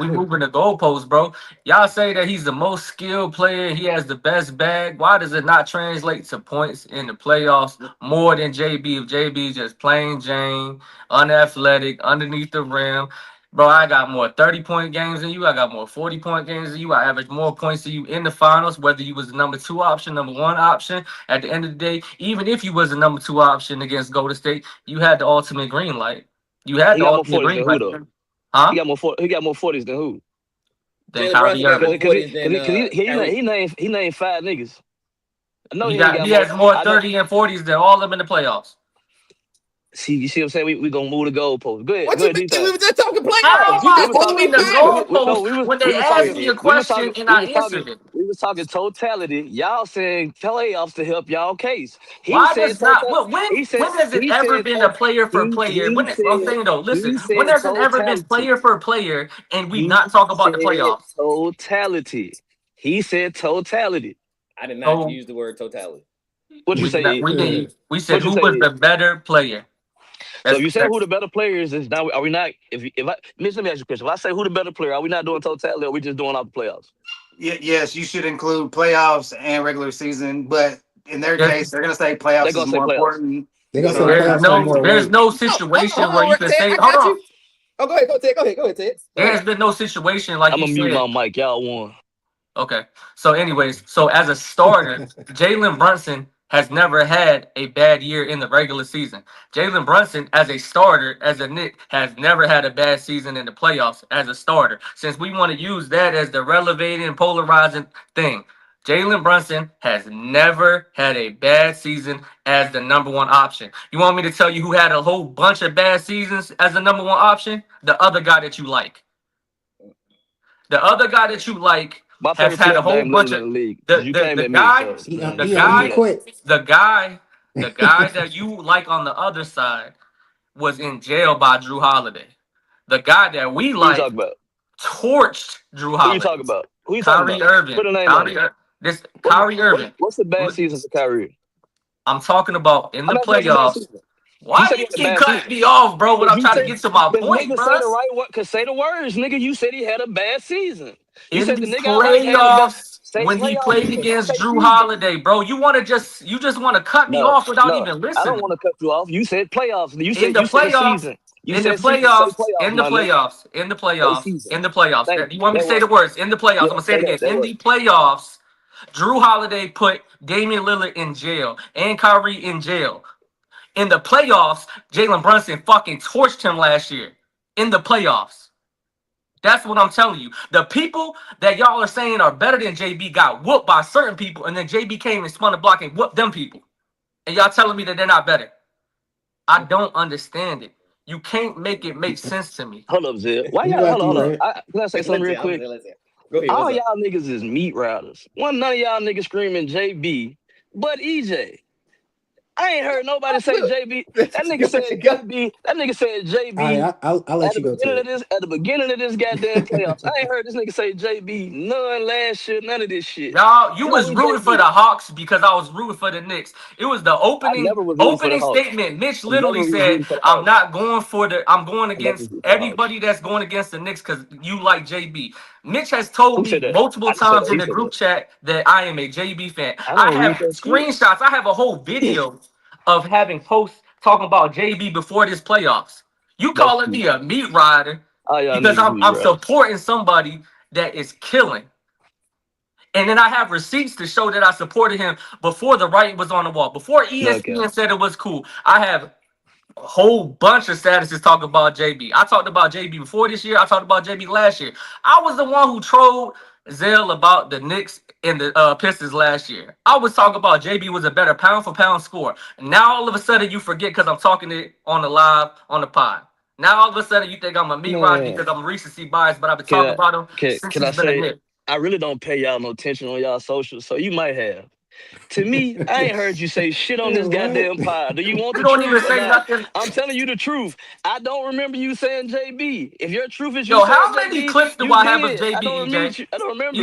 we moving the goalposts, bro. Y'all say that he's the most skilled player. He has the best bag. Why does it not translate to points in the playoffs more than JB? If JB just plain Jane, unathletic, underneath the rim. Bro, I got more 30-point games than you. I got more 40-point games than you. I average more points than you in the finals, whether you was the number 2 option, number 1 option. At the end of the day, even if you was the number 2 option against Golden State, you had the ultimate green light. You had the ultimate green light. Huh? He got more 40s than who? Than Kyrie Irving. He named 5 niggas. I know he has more 30 and 40s than all of them in the playoffs. See, you see what I'm saying? We gonna move the goalpost. Good. What you mean? We were just talking playoffs. How You just told me the goalpost when they asked me a question and I answered it. We was talking totality. Y'all saying playoffs to help y'all case. Why does not? When has it ever been a player for player? I'm saying though, listen. When has it ever been player for player and we not talk about the playoffs? Totality. He said totality. I did not use the word totality. What you say? We said who was the better player. So you say who the better player is now? Are we not? Let me ask you a question. If I say who the better player, are we not doing totality? Or are we just doing off the playoffs? Yes, you should include playoffs and regular season, but in their case, they're gonna say playoffs is more important. There's no situation where you can say. Hold on. Oh, go ahead, Ted. There has been no situation like I'm gonna mute said. my mic. Y'all won. Okay. So, anyways, as a starter, Jalen Brunson has never had a bad year in the regular season. Jalen Brunson, as a starter, as a Knick, has never had a bad season in the playoffs as a starter. Since we want to use that as the relevating, polarizing thing, Jalen Brunson has never had a bad season as the number 1 option. You want me to tell you who had a whole bunch of bad seasons as the number 1 option? The other guy that you like. The other guy that you like has had a whole bunch of the guy that you like on the other side was in jail by Drew Holiday. The guy that we like torched Drew Holiday. Who you talking about? Kyrie Irving. Put a name on it. Kyrie Irving. What's the bad season for Kyrie? I'm talking about in the playoffs. Why you keep cutting me off, bro, when I'm trying to get to my point, bro? Say the words, nigga. You said he had a bad season. In the playoffs, when he played against Drew Holiday, bro, you just want to cut me off without even listening. I don't want to cut you off. You said playoffs. You said in the playoffs. You want me to say the words? In the playoffs. I'm gonna say it again. In the playoffs, Drew Holiday put Damian Lillard in jail and Kyrie in jail. In the playoffs, Jalen Brunson fucking torched him last year. In the playoffs. That's what I'm telling you. The people that y'all are saying are better than JB got whooped by certain people, and then JB came and spun the block and whooped them people. And y'all telling me that they're not better. I don't understand it. You can't make it make sense to me. Hold up, Zip. Why y'all hold on? Can I say something real quick? Go ahead, all y'all niggas is meat routers. None of y'all niggas screaming JB, but EJ. I ain't heard nobody say JB. That nigga said JB. That nigga said JB. All right, I'll let you go to it. At the beginning of this goddamn playoffs, I ain't heard this nigga say JB none last year, none of this shit. Y'all, you was rooting JB. for the Hawks because I was rooting for the Knicks. It was the opening statement. Mitch literally said, "I'm not going for the. I'm going against everybody that's going against the Knicks because you like JB." Mitch has told me multiple times in the group chat that I am a JB fan. I have screenshots. I have a whole video of having posts talking about JB before this playoffs. You calling me a meat rider because I'm supporting somebody that is killing. And then I have receipts to show that I supported him before the writing was on the wall. Before ESPN said it was cool, I have a whole bunch of statuses talking about JB. I talked about JB before this year. I talked about JB last year. I was the one who trolled Zell about the Knicks and the Pistons last year. I was talking about JB was a better pound-for-pound scorer. Now all of a sudden you forget because I'm talking it on the live, on the pod. Now all of a sudden you think I'm a meat rod because I'm recency biased, but I've been talking about him since he's been a Knick. I really don't pay y'all no attention on y'all socials, so you might have. To me, I ain't heard you say shit on this goddamn pod. Do you want the truth? Even say nothing. I'm telling you the truth. I don't remember you saying JB. If your truth is how many clips do I have of JB, EJ? I don't remember.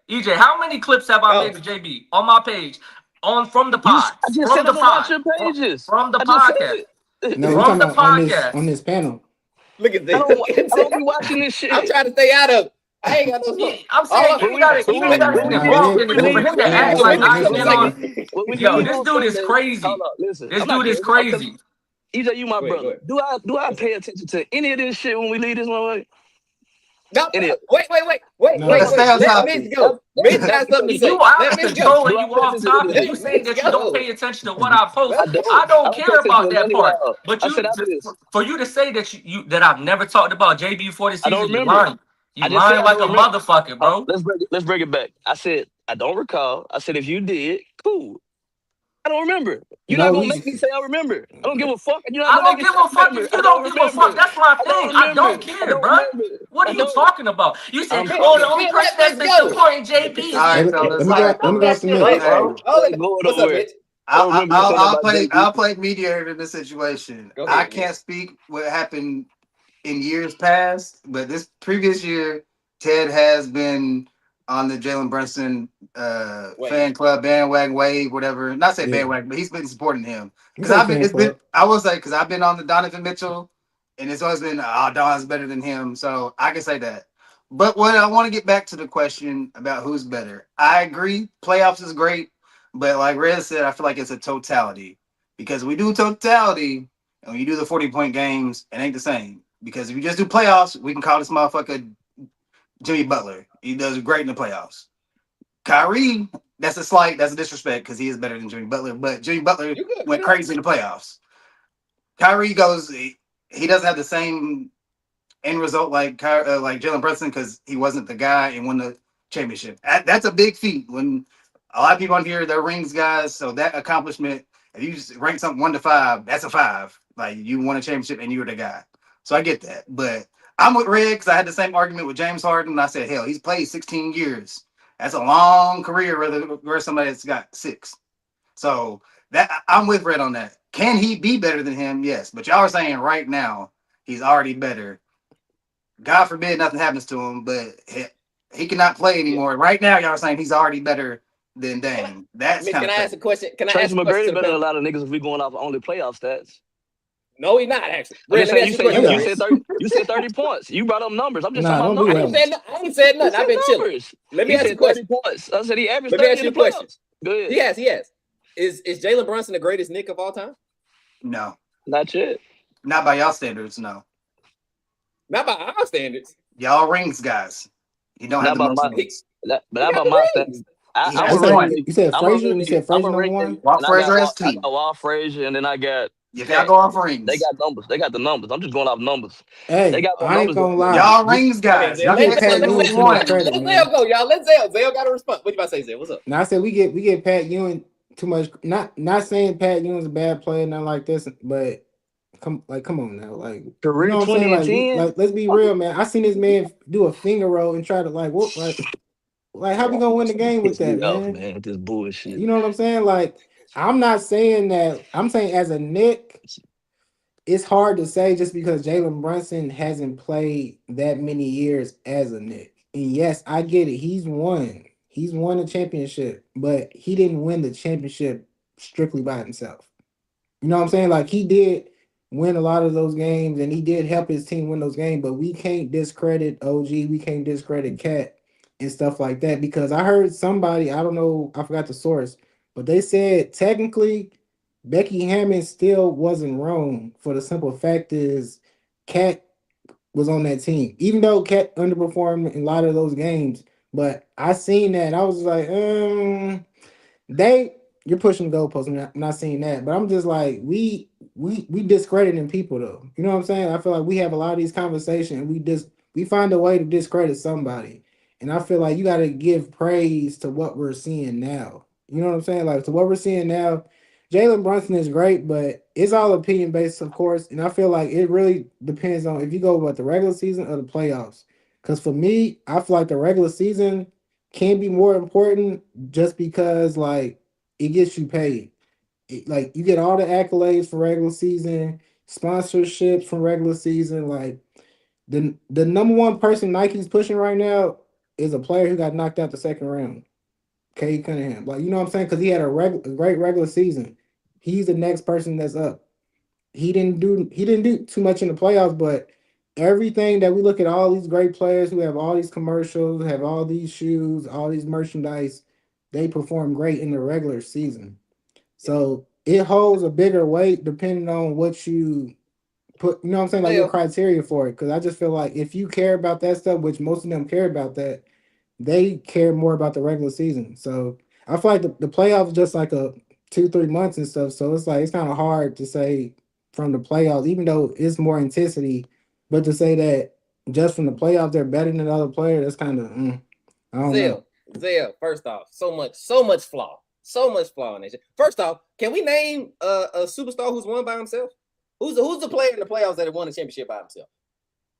EJ, how many clips have I made of JB on my page? From the pod. I just said watch your pages. From the podcast. No, from the podcast. On this panel. Look at this. I don't be watching this shit. I'm trying to stay out of it. I ain't got no smoke. I'm saying you gotta get involved in it. For him to act like I ain't been on. Yo, this dude is crazy. This dude is crazy. EJ, you my brother. Do I pay attention to any of this shit when we leave this one way? No, wait. Let Mitch go. Mitch has something to say. You out of control and you off topic. You saying that you don't pay attention to what I post. I don't care about that part. But for you to say that that I've never talked about JB before this season, you're lying. You lying like a motherfucker, bro. Let's bring it back. I said I don't recall. I said if you did, cool. I don't remember. You're not gonna make me say I remember. I don't give a fuck. I don't give a fuck if you don't give a fuck. That's my thing. I don't care, bro. What are you talking about? You said, the only person that's been supporting JB. All right, fellas. Let me go some Mitch. I'll play mediator in this situation. I can't speak what happened in years past, but this previous year, Ted has been on the Jalen Brunson fan club bandwagon wave, whatever. Not say bandwagon, but he's been supporting him. Because I've been on the Donovan Mitchell, and it's always been Don's better than him. So I can say that. But what I want to get back to the question about who's better. I agree, playoffs is great, but like Rez said, I feel like it's a totality. Because we do totality, and when you do the 40-point games, it ain't the same. Because if you just do playoffs, we can call this motherfucker Jimmy Butler. He does great in the playoffs. Kyrie, that's a disrespect because he is better than Jimmy Butler. But Jimmy Butler went crazy in the playoffs. Kyrie he doesn't have the same end result like Jalen Brunson because he wasn't the guy and won the championship. That's a big feat. When a lot of people on here, they're rings guys, so that accomplishment, if you just rank something 1 to 5, that's a 5. Like you won a championship and you were the guy. So I get that. But I'm with Red because I had the same argument with James Harden. And I said, hell, he's played 16 years. That's a long career versus somebody that's got 6. So that I'm with Red on that. Can he be better than him? Yes. But y'all are saying right now he's already better. God forbid nothing happens to him, but he cannot play anymore. Right now, y'all are saying he's already better than Dame. That's Can I ask a question? Trace McGrady better than a lot of niggas if we going off only playoff stats. No, he's not actually. You said 30 points. You brought up numbers. I'm just talking about numbers. I ain't said nothing. I've been chilling. Let me ask you a question. Points. I said he averaged 30 Let me ask you a question. Go ahead. He has. Is Jalen Brunson the greatest Knick of all time? No. Not yet. Not by y'all standards, no. Not by our standards. Y'all rings guys. You don't have the most rings. But not about my standards. You said Frazier? You said Frazier number 1? Walt Frazier has 2. I got Walt Frazier, and then I got... If y'all go off rings. They got numbers. They got the numbers. I'm just going off numbers. Hey, they got the I ain't gonna lie. Y'all rings guys. Y'all get Pat Ewing too much credit, man. Let Zell go, y'all. Let Zell. Zell got a response. What you about to say, Zell? What's up? Now I said we get Pat Ewing too much. Not saying Pat Ewing's a bad player, nothing like this, but come on now, like career 2010. Like let's be real, man. I seen this man do a finger roll and try to like how we gonna win the game with that, man? Man, this bullshit. You know what I'm saying? Like, I'm not saying that. I'm saying as a Knick, it's hard to say just because Jalen Brunson hasn't played that many years as a Knick. And yes, I get it. He's won. He's won a championship, but he didn't win the championship strictly by himself. You know what I'm saying? Like he did win a lot of those games and he did help his team win those games, but we can't discredit OG, we can't discredit Cat and stuff like that because I heard somebody, I don't know, I forgot the source, but they said technically Becky Hammond still wasn't wrong for the simple fact is Cat was on that team. Even though Cat underperformed in a lot of those games, but I seen that I was like, they you're pushing the goalposts. I'm not saying that, but I'm just like we discrediting people though. You know what I'm saying? I feel like we have a lot of these conversations. And we find a way to discredit somebody, and I feel like you got to give praise to what we're seeing now. You know what I'm saying? Like to what we're seeing now. Jalen Brunson is great, but it's all opinion based, of course. And I feel like it really depends on if you go with the regular season or the playoffs. Because for me, I feel like the regular season can be more important just because like it gets you paid. Like you get all the accolades for regular season, sponsorships from regular season. Like the number one person Nike's pushing right now is a player who got knocked out the second round. Cade Cunningham. Like you know what I'm saying? Because he had a great regular season. He's the next person that's up. He didn't do too much in the playoffs, but everything that we look at all these great players who have all these commercials, have all these shoes, all these merchandise, they perform great in the regular season. So it holds a bigger weight depending on what you put, you know what I'm saying, like your criteria for it. Because I just feel like if you care about that stuff, which most of them care about that, they care more about the regular season. So I feel like the playoffs just like a 2-3 months and stuff. So it's like it's kind of hard to say from the playoffs, even though it's more intensity, but to say that just from the playoffs they're better than other players, that's kind of I don't know. Zell, first off, so much flaw. So much flaw in it. First off, can we name a superstar who's won by himself? Who's the player in the playoffs that have won a championship by himself?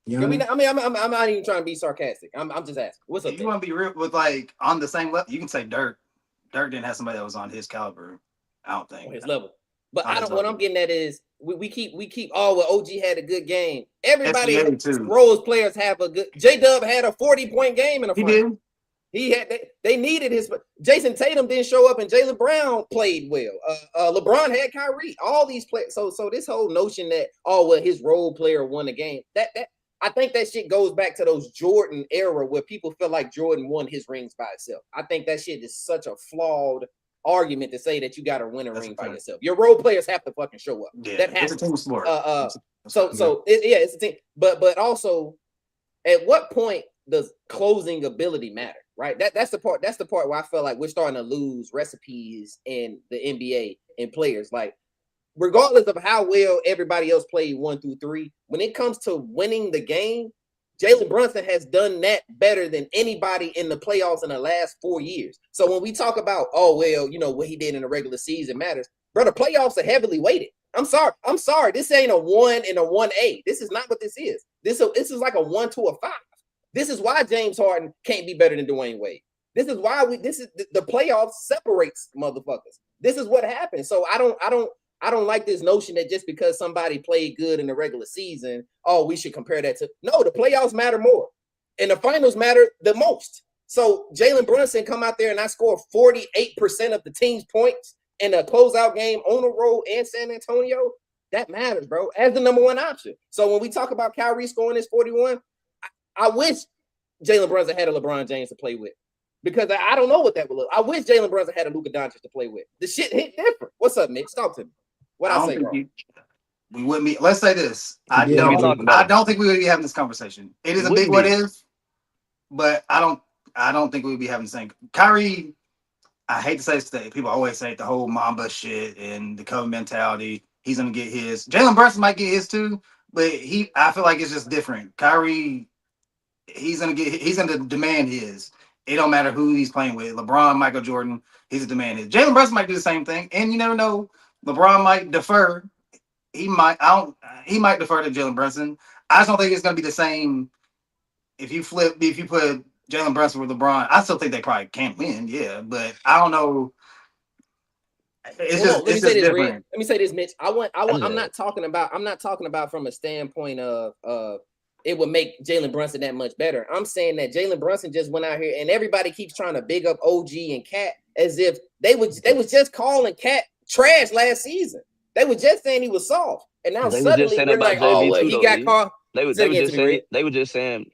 Can we? I mean, I'm not even trying to be sarcastic. I'm just asking. What's up? You want to be real with like on the same level? You can say Dirk. Dirk didn't have somebody that was on his caliber. I don't think on his level. But I don't. What I'm getting at is we keep. Oh, well, OG had a good game. Everybody, Rose players have a good. J-Dub had a 40-point game in the front. He did. He had. They needed his. Jason Tatum didn't show up, and Jaylen Brown played well. LeBron had Kyrie. All these players. So this whole notion that his role player won the game. That I think that shit goes back to those Jordan era where people feel like Jordan won his rings by himself. I think that shit is such a flawed argument to say that you got to win a ring by yourself. Your role players have to fucking show up. Yeah, that happens. It's a team sport. It's a team. But also, at what point does closing ability matter? Right. That's the part. That's the part where I feel like we're starting to lose recipes in the NBA and players. Like, regardless of how well everybody else played 1 through 3, when it comes to winning the game, Jalen Brunson has done that better than anybody in the playoffs in the last 4 years. So when we talk about, what he did in the regular season matters, bro, the playoffs are heavily weighted. I'm sorry. This ain't a 1 and a 1A. This is not what this is. This is like a 1 to a 5. This is why James Harden can't be better than Dwayne Wade. This is why the playoffs separates motherfuckers. This is what happens. So I don't like this notion that just because somebody played good in the regular season, we should compare that to. No, the playoffs matter more. And the finals matter the most. So Jalen Brunson come out there and I score 48% of the team's points in a closeout game on the road in San Antonio. That matters, bro, as the number one option. So when we talk about Kyrie scoring this 41, I wish Jalen Brunson had a LeBron James to play with. Because I don't know what that would look. I wish Jalen Brunson had a Luka Doncic to play with. The shit hit different. What's up, Mitch? Talk to me. What I say wrong? We wouldn't be. Let's say this. I don't think we would be having this conversation. It is a big what if, but I don't think we would be having the same. Kyrie, I hate to say this today. People always say the whole Mamba shit and the Kobe mentality. He's gonna get his. Jalen Brunson might get his too, but I feel like it's just different. Kyrie, he's gonna demand his. It don't matter who he's playing with. LeBron, Michael Jordan, he's a demand his. Jalen Brunson might do the same thing, and you never know. LeBron might defer. He might defer to Jalen Brunson. I just don't think it's gonna be the same. If you put Jalen Brunson with LeBron, I still think they probably can't win. Yeah, but I don't know. It's Hold on, just different. Let me say this, Mitch. I'm know. not talking about from a standpoint of it would make Jalen Brunson that much better. I'm saying that Jalen Brunson just went out here and everybody keeps trying to big up OG and Cat as if they was just calling Cat trash last season. They were just saying he was soft, and now They were just suddenly saying we're about like, oh, JB well, too, he though, got D. called. They were just saying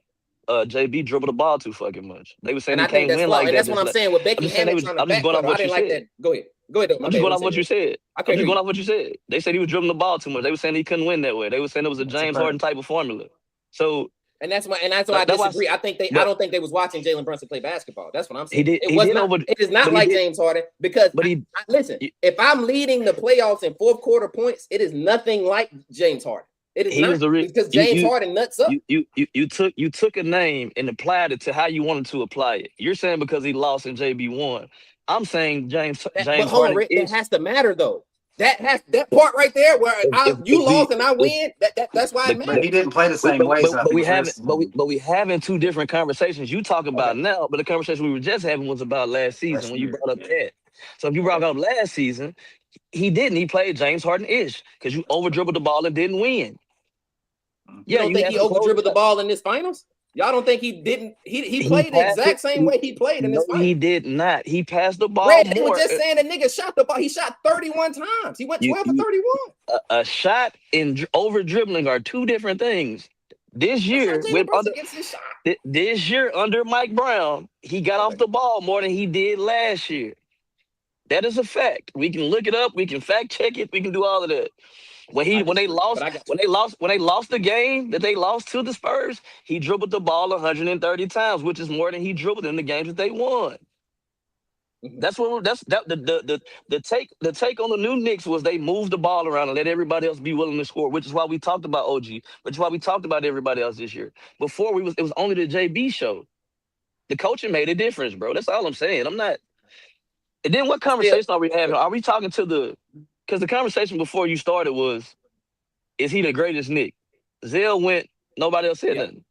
JB dribbled the ball too fucking much. They were saying And he I think can't that's win flawed. like And that. that's what I'm saying with Becky Hammond trying to I'm just going off backpedal. I what you didn't like said. that. Go ahead. I'm just going off what you said. I I'm can't just hear going you. off what you said. They said he was dribbling the ball too much. They were saying he couldn't win that way. They were saying it was a James Harden type of formula. So And that's why I disagree. I don't think they was watching Jalen Brunson play basketball. That's what I'm saying. It is not like James Harden because listen, if I'm leading the playoffs in fourth quarter points, it is nothing like James Harden. It is not because James Harden nuts up. You took a name and applied it to how you wanted to apply it. You're saying because he lost and JB won. I'm saying James Harden. Rick, that has to matter though. That part right there where you lost and I win. That's why it matters. But he didn't play the same way. But we having two different conversations. You talk about now, but the conversation we were just having was about last season when you brought up Cat. So if you brought up last season, he didn't. He played James Harden-ish because you over dribbled the ball and didn't win. You don't think he over dribbled the ball in this finals? Y'all don't think he didn't? He played the exact same way he played in this finals. He did not. He passed the ball Red, they were just saying the nigga shot the ball. He shot 31 times. He went 12 for 31. A shot and over dribbling are two different things. This year under Mike Brown, he got off the ball more than he did last year. That is a fact. We can look it up. We can fact check it. We can do all of that. When they lost the game that they lost to the Spurs, he dribbled the ball 130 times, which is more than he dribbled in the games that they won. That's the take on the new Knicks was they moved the ball around and let everybody else be willing to score, which is why we talked about OG, which is why we talked about everybody else this year. Before it was only the JB show. The coaching made a difference, bro. That's all I'm saying. I'm not. And then what conversation are we having? Are we talking to because the conversation before you started was, is he the greatest Knick? Zell went, nobody else said nothing.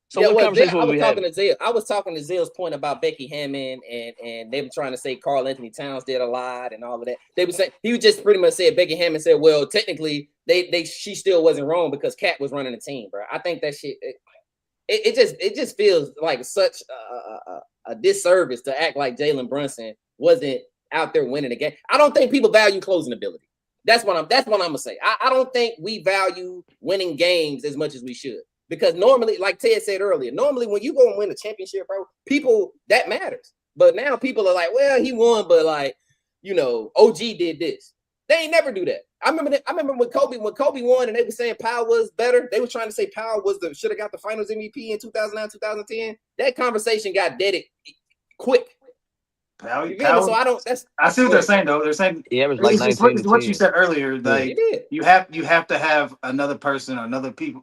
So what conversation were we having? I was talking to Zell's point about Becky Hammond and they were trying to say Karl Anthony Towns did a lot and all of that. They were saying he just pretty much said Becky Hammond said, well, technically she still wasn't wrong because Cat was running the team, bro. I think that shit it just feels like such a disservice to act like Jalen Brunson wasn't out there winning the game. I don't think people value closing ability. That's what I'm gonna say. I don't think we value winning games as much as we should. Because normally, like Ted said earlier, normally when you go and win a championship, bro, people that matters. But now people are like, well, he won, but like, OG did this. They ain't never do that. I remember when Kobe won and they were saying Powell was better. They were trying to say Powell should have got the Finals MVP in 2009, 2010. That conversation got deaded quick. Powell, so I see what they're saying though. They're saying what you said earlier. Like you have to have another person or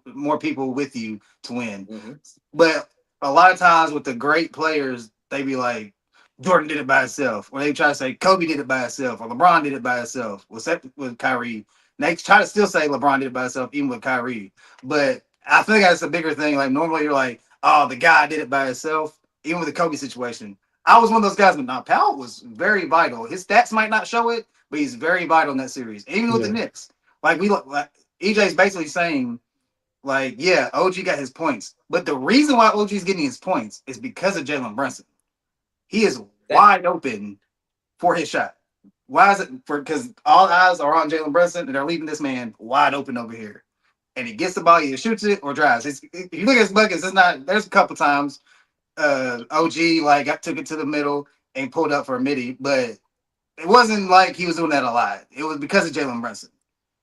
more people with you to win. Mm-hmm. But a lot of times with the great players, they be like, Jordan did it by himself. Or they try to say Kobe did it by himself or LeBron did it by himself. With Kyrie. And they try to still say LeBron did it by himself, even with Kyrie. But I think that's a bigger thing. Like normally you're like, oh, the guy did it by himself, even with the Kobe situation. I was one of those guys, but now Powell was very vital. His stats might not show it, but he's very vital in that series. Even with the Knicks. EJ's basically saying, OG got his points. But the reason why OG's getting his points is because of Jalen Brunson. He is wide open for his shot. Why is it? Because all eyes are on Jalen Brunson, and they're leaving this man wide open over here. And he gets the ball, either shoots it or drives. If you look at his buckets, there's a couple times OG took it to the middle and pulled up for a midi, but it wasn't like he was doing that a lot. It was because of Jalen Brunson.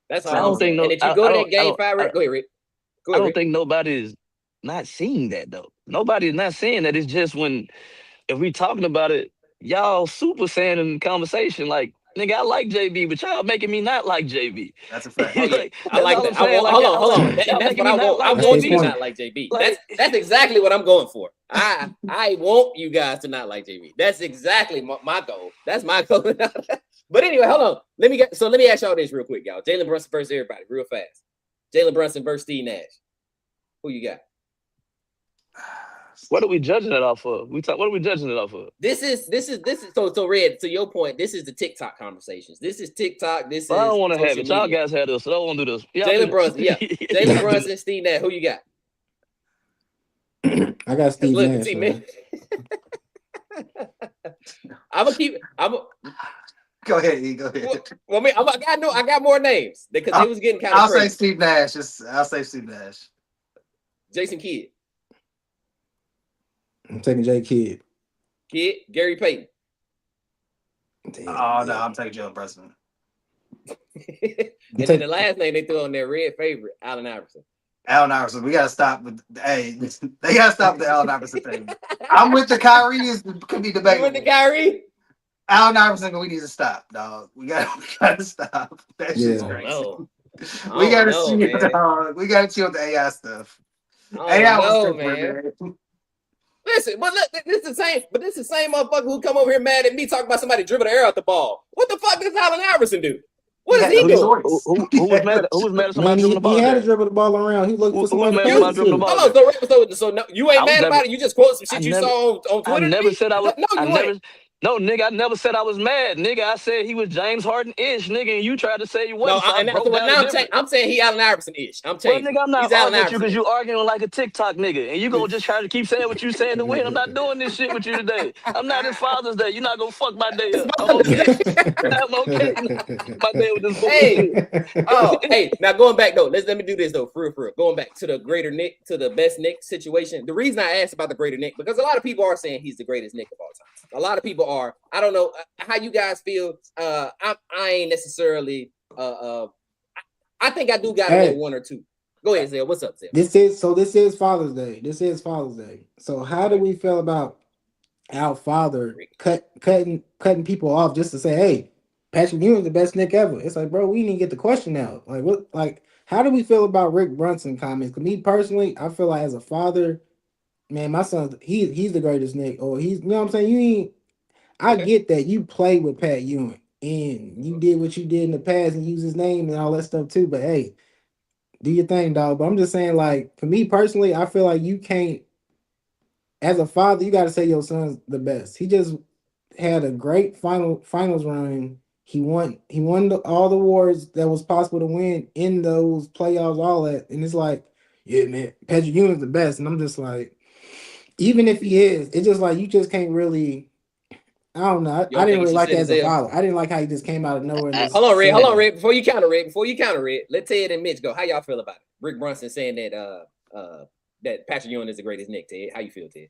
That's all. I don't think. And if you go to that game 5, Rick, go ahead, Rick. I don't think nobody's not seeing that though. Nobody's not saying that. It's just if we talking about it, y'all super saying in the conversation like, nigga, I like JB, but y'all making me not like JB. That's a fact. I like that. Hold on. That's what I want you to not like JB. That's exactly what I'm going for. I want you guys to not like JB. That's exactly my goal. That's my goal. But anyway, hold on. Let me ask y'all this real quick, y'all. Jalen Brunson versus everybody, real fast. Jalen Brunson versus Steve Nash. Who you got? What are we judging it off of? What are we judging it off of? This is so Red. To your point, this is the TikTok conversations. This is TikTok. This Well, I is don't want to have social it. Y'all media. guys had this, so I don't want to do this. Jalen Brunson, yeah. Jalen Brunson, Steve Nash. Who you got? I got Steve Look, Nash. see, Man. Go ahead, E. Go ahead. Well, I got more names because they was getting kind of I'll crazy. say Steve Nash. I'll say Steve Nash. Jason Kidd. I'm taking J. Kidd. Gary Payton. Damn, no, I'm taking Jalen Brunson. And then the last name they threw on their red favorite, Allen Iverson. Allen Iverson. We gotta stop with. Hey, they gotta stop the Allen Iverson thing. I'm with the Kyrie. Could be debatable. You with the Kyrie? Allen Iverson, we need to stop, dog. We gotta stop. That shit's crazy. We gotta chill, dog. We gotta chill with the AI stuff. AI was man. Listen, but look, this is the same motherfucker who come over here mad at me talking about somebody dribbling the air out the ball. What the fuck does Allen Iverson do? What does he do? Who was mad? Who was mad at somebody dribbling the ball? He had to dribble the ball around. He looked for somebody to dribbling the ball. So no, you ain't mad about it. You just quote some shit you saw on Twitter. I never said I was. No, nigga, I never said I was mad. Nigga, I said he was James Harden-ish, nigga, and you tried to say he wasn't. I'm saying he Allen Iverson-ish. I'm saying, nigga, I'm not arguing with you because you arguing like a TikTok nigga, and you gonna just try to keep saying what you saying to win. I'm not doing this shit with you today. I'm not in Father's Day. You're not gonna fuck my day up. I'm okay. I'm okay. My day with this bullshit. Hey, now going back though, let me do this though, for real. Going back to the greater Knick, to the best Knick situation. The reason I asked about the greater Knick, because a lot of people are saying he's the greatest Knick of all time. A lot of people are. I don't know how you guys feel. I ain't necessarily. I think I do got one or two. Go ahead, Zell. What's up, Zell? This is Father's Day. So how do we feel about our father cutting people off just to say, hey, Patrick Ewing's the best Knick ever? It's like, bro, we need to get the question out. Like, what? Like, how do we feel about Rick Brunson comments? Because me personally, I feel like as a father, man, my son, he's the greatest Knick, or he's, you know what I'm saying? I get that you play with Pat Ewing and you did what you did in the past and use his name and all that stuff too. But hey, do your thing, dog. But I'm just saying, like, for me personally, I feel like you can't, as a father, you got to say your son's the best. He just had a great finals run. He won all the awards that was possible to win in those playoffs, all that. And it's like, yeah, man, Patrick Ewing's the best. And I'm just like, even if he is, it's just like you just can't really. I don't know. I didn't really like that as a father. I didn't like how he just came out of nowhere. Hold on, Red. Before you counter Red, let Ted and Mitch go. How y'all feel about it? Rick Brunson saying that that Patrick Ewing is the greatest Knick. Ted, how you feel, Ted?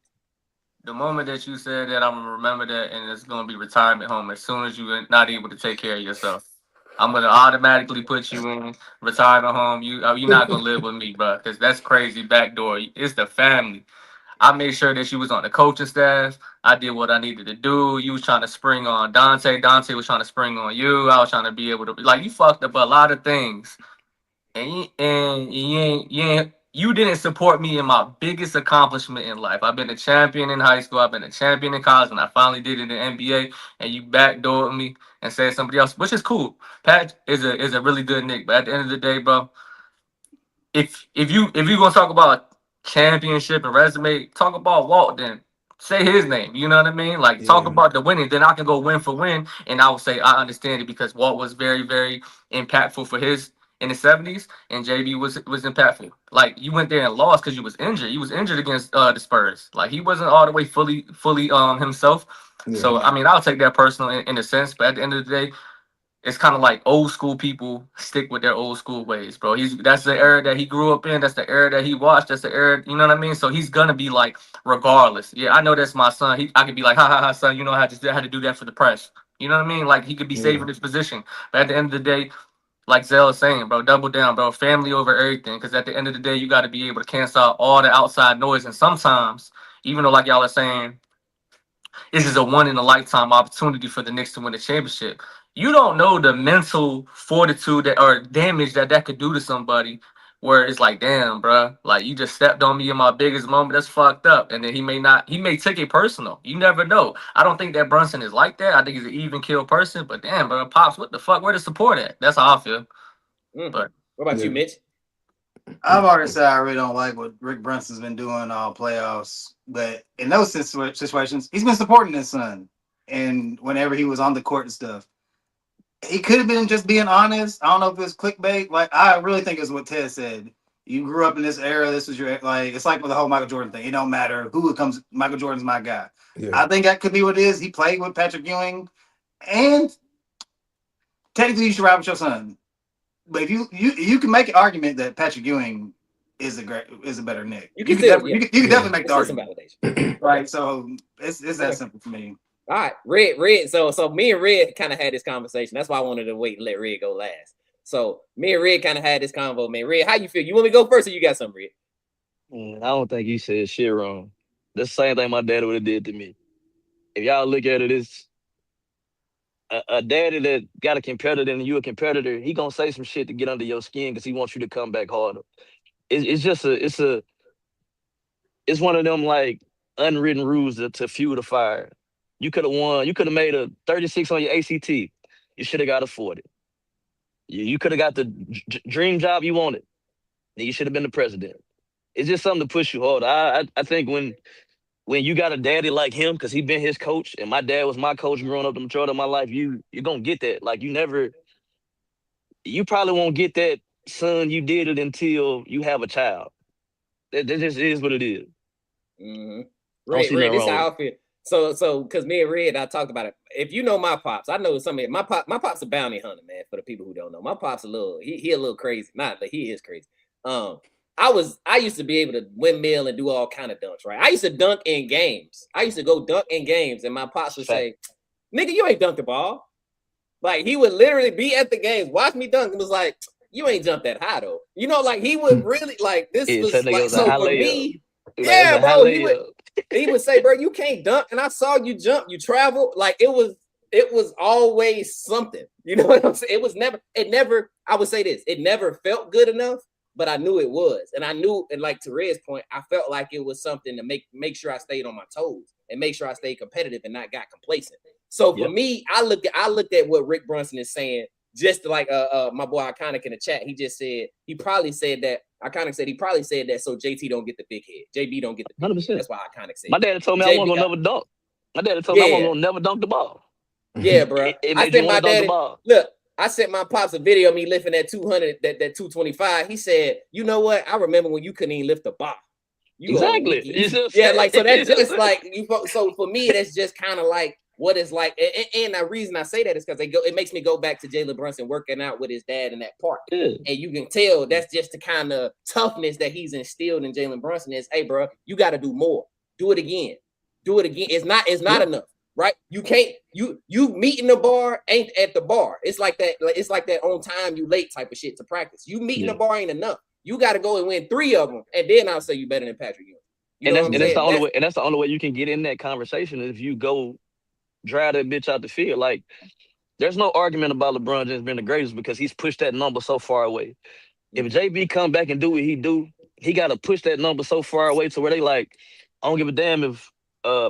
The moment that you said that, I'm gonna remember that, and it's gonna be retirement home as soon as you're not able to take care of yourself. I'm gonna automatically put you in retirement home. You're not gonna live with me, bro, because that's crazy. Backdoor. It's the family. I made sure that you was on the coaching staff. I did what I needed to do. You was trying to spring on Dante. Dante was trying to spring on you. I was trying to be able to, like, you fucked up a lot of things, and you didn't support me in my biggest accomplishment in life. I've been a champion in high school. I've been a champion in college, and I finally did it in the NBA. And you backdoored me and said somebody else, which is cool. Pat is a really good Knick, but at the end of the day, bro, if you gonna talk about championship and resume, talk about Walt, then say his name. You know what I mean? Like, talk about the winning, then I can go win for win, and I will say I understand it because Walt was very, very impactful for his in the 70s, and JB was impactful. Like, you went there and lost because you was injured. You was injured against the Spurs. Like, he wasn't all the way fully himself. So I mean, I'll take that personal in a sense, but at the end of the day, it's kind of like old school people stick with their old school ways, bro. That's the era that he grew up in. That's the era that he watched. That's the era, you know what I mean? So he's gonna be like, regardless. Yeah, I know that's my son. I could be like, ha, son, you know I had to do that for the press. You know what I mean? Like, he could be saving his position. But at the end of the day, like Zell is saying, bro, double down, bro. Family over everything. Because at the end of the day, you got to be able to cancel out all the outside noise. And sometimes, even though, like y'all are saying, this is a one-in-a-lifetime opportunity for the Knicks to win the championship, you don't know the mental fortitude that or damage that could do to somebody, where it's like, damn, bro, like, you just stepped on me in my biggest moment. That's fucked up. And then he may take it personal. You never know. I don't think that Brunson is like that. I think he's an even kill person. But damn, bro, Pops, what the fuck? Where the support at? That's how I feel. But what about you, Mitch? I've already said I really don't like what Rick Brunson's been doing all playoffs, but in those situations, he's been supporting his son. And whenever he was on the court and stuff, he could have been just being honest. I don't know if it was clickbait. Like, I really think it's what Ted said. You grew up in this era. This was your, like, it's like with the whole Michael Jordan thing. It don't matter who it comes. Michael Jordan's my guy. Yeah. I think that could be what it is. He played with Patrick Ewing, and technically you should ride with your son. But if you can make an argument that Patrick Ewing is a better Knick. You can definitely make the argument. Validation. Right. So it's that simple for me. All right, Red. So me and Red kind of had this conversation. That's why I wanted to wait and let Red go last. So me and Red kind of had this convo, man. Red, how you feel? You want me to go first, or you got something, Red? I don't think you said shit wrong. That's the same thing my daddy would have did to me. If y'all look at it, it's a daddy that got a competitor and you a competitor. He gonna say some shit to get under your skin because he wants you to come back harder. It's one of them like unwritten rules to fuel the fire. You could have won. You could have made a 36 on your ACT. You should have got a 40. You could have got the dream job you wanted. You should have been the president. It's just something to push you hard. I think when you got a daddy like him, because he been his coach, and my dad was my coach growing up the majority of my life, you're gonna get that. Like you probably won't get that, son. You did it until you have a child. That just is what it is. Mm-hmm. Red, this is how I feel. So, because me and Red, I talked about it. If you know my pops, I know some of my pop's a bounty hunter, man. For the people who don't know, my pop's a little, he a little crazy. Not that he is crazy. I used to be able to windmill and do all kind of dunks, right? I used to dunk in games. I used to go dunk in games, and my pops would say, "Nigga, you ain't dunked the ball." Like, he would literally be at the games, watch me dunk, and was like, "You ain't jumped that high though." You know, like he would really like this was like so for me. Yeah, bro. He would say, "Bro, you can't dunk," and I saw you jump. You travel. Like it was always something. You know what I'm saying? It never. I would say this. It never felt good enough. But I knew it was, and I knew, and like to Red's point, I felt like it was something to make sure I stayed on my toes and make sure I stayed competitive and not got complacent. So for me, I looked at what Rick Brunson is saying, just like my boy Iconic in the chat. He just said he probably said that so JT don't get the big head, JB don't get the big 100%. Head. That's why Iconic said. My dad told me I wasn't gonna never dunk. My dad told me I wasn't gonna never dunk the ball. Yeah, bro. I said my daddy. Look. I sent my pops a video of me lifting that 200, that 225. He said, "You know what? I remember when you couldn't even lift the bar." Exactly. Yeah, like so that's just like you. So for me, that's just kind of like what it's like. And the reason I say that is because it makes me go back to Jalen Brunson working out with his dad in that park, and you can tell that's just the kind of toughness that he's instilled in Jalen Brunson. Is, hey, bro, you got to do more. Do it again. It's not enough. Right? You can't you meeting the bar ain't at the bar. It's like that on time you late type of shit to practice. You meeting the bar ain't enough. You got to go and win 3 of them, and then I'll say you better than Patrick Ewing. That's the only way you can get in that conversation if you go drive that bitch out the field. Like, there's no argument about LeBron James being the greatest because he's pushed that number so far away. If JB come back and do what he do, he got to push that number so far away to where they like, I don't give a damn if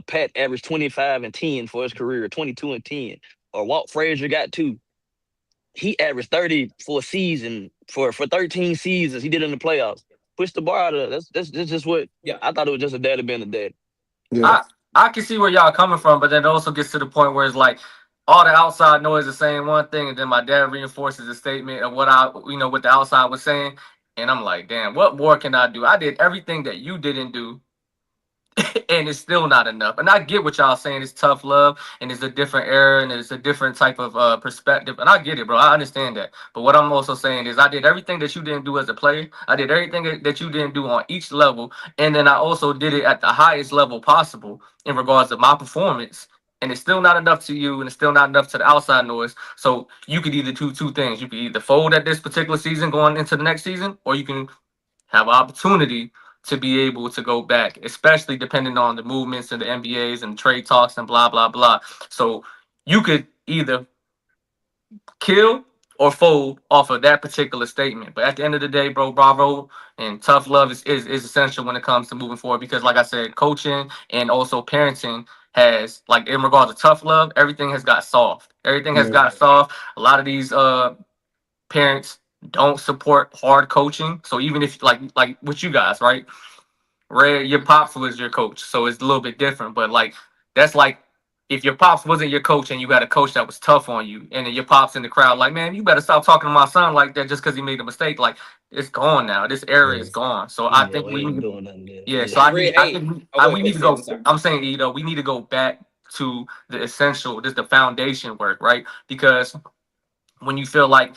Pat averaged 25 and 10 for his career, 22 and 10, or Walt Frazier got 2. He averaged 30 for a season for 13 seasons. He did in the playoffs. Push the bar out of that. That's just what. Yeah, I thought it was just a daddy being a dad. Yeah. I can see where y'all coming from, but then it also gets to the point where it's like all the outside noise is saying one thing, and then my dad reinforces a statement of what what the outside was saying, and I'm like, damn, what more can I do? I did everything that you didn't do. And it's still not enough. And I get what y'all saying. It's tough love, and it's a different era, and it's a different type of perspective. And I get it, bro. I understand that. But what I'm also saying is I did everything that you didn't do as a player. I did everything that you didn't do on each level. And then I also did it at the highest level possible in regards to my performance. And it's still not enough to you, and it's still not enough to the outside noise. So you could either do 2 things. You could either fold at this particular season going into the next season, or you can have an opportunity to be able to go back, especially depending on the movements and the NBAs and trade talks and blah, blah, blah. So you could either kill or fold off of that particular statement. But at the end of the day, bro, bravo, and tough love is essential when it comes to moving forward because, like I said, coaching and also parenting has, like, in regards to tough love, everything has got soft. Everything has got soft. A lot of these parents don't support hard coaching. So even if like with you guys, right? Red, your pops was your coach, so it's a little bit different. But like that's like if your pops wasn't your coach and you had a coach that was tough on you, and then your pops in the crowd, like, man, you better stop talking to my son like that just because he made a mistake. Like it's gone now. This era is gone. So I Yeah, think we we ain't need, doing nothing there. yeah. So Hey, I Red, need, I hey, think oh, we go need to ahead, go. I'm sorry. I'm saying, we need to go back to the essential, just the foundation work, right? Because when you feel like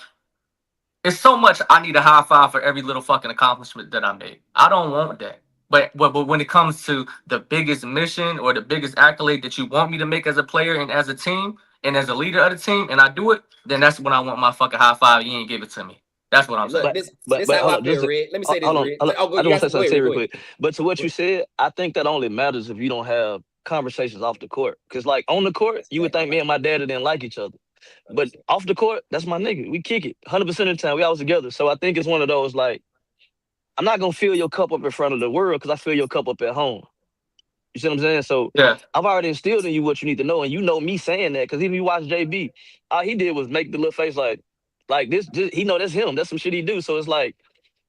it's so much, I need a high five for every little fucking accomplishment that I made. I don't want that. But when it comes to the biggest mission or the biggest accolade that you want me to make as a player and as a team and as a leader of the team, and I do it, then that's when I want my fucking high five. You ain't give it to me. That's what I'm Hey, look, saying. this how Hold I on, feel, just Red. Let me say this, hold on, Red. hold on. Oh, go, I you don't want got to say some. Go something to ahead, you Red, real go ahead. quick. But to what you said, I think that only matters if you don't have conversations off the court. Because like on the court, That's you would fact. think me and my daddy didn't like each other. But 100%. off the court, that's my nigga. We kick it 100% of the time. We always together. So I think it's one of those like I'm not gonna fill your cup up in front of the world because I fill your cup up at home. You see what I'm saying? So Yeah. I've already instilled in you what you need to know, and you know me saying that because even you watch JB, all he did was make the little face like this. He know that's him. That's some shit he do. So it's like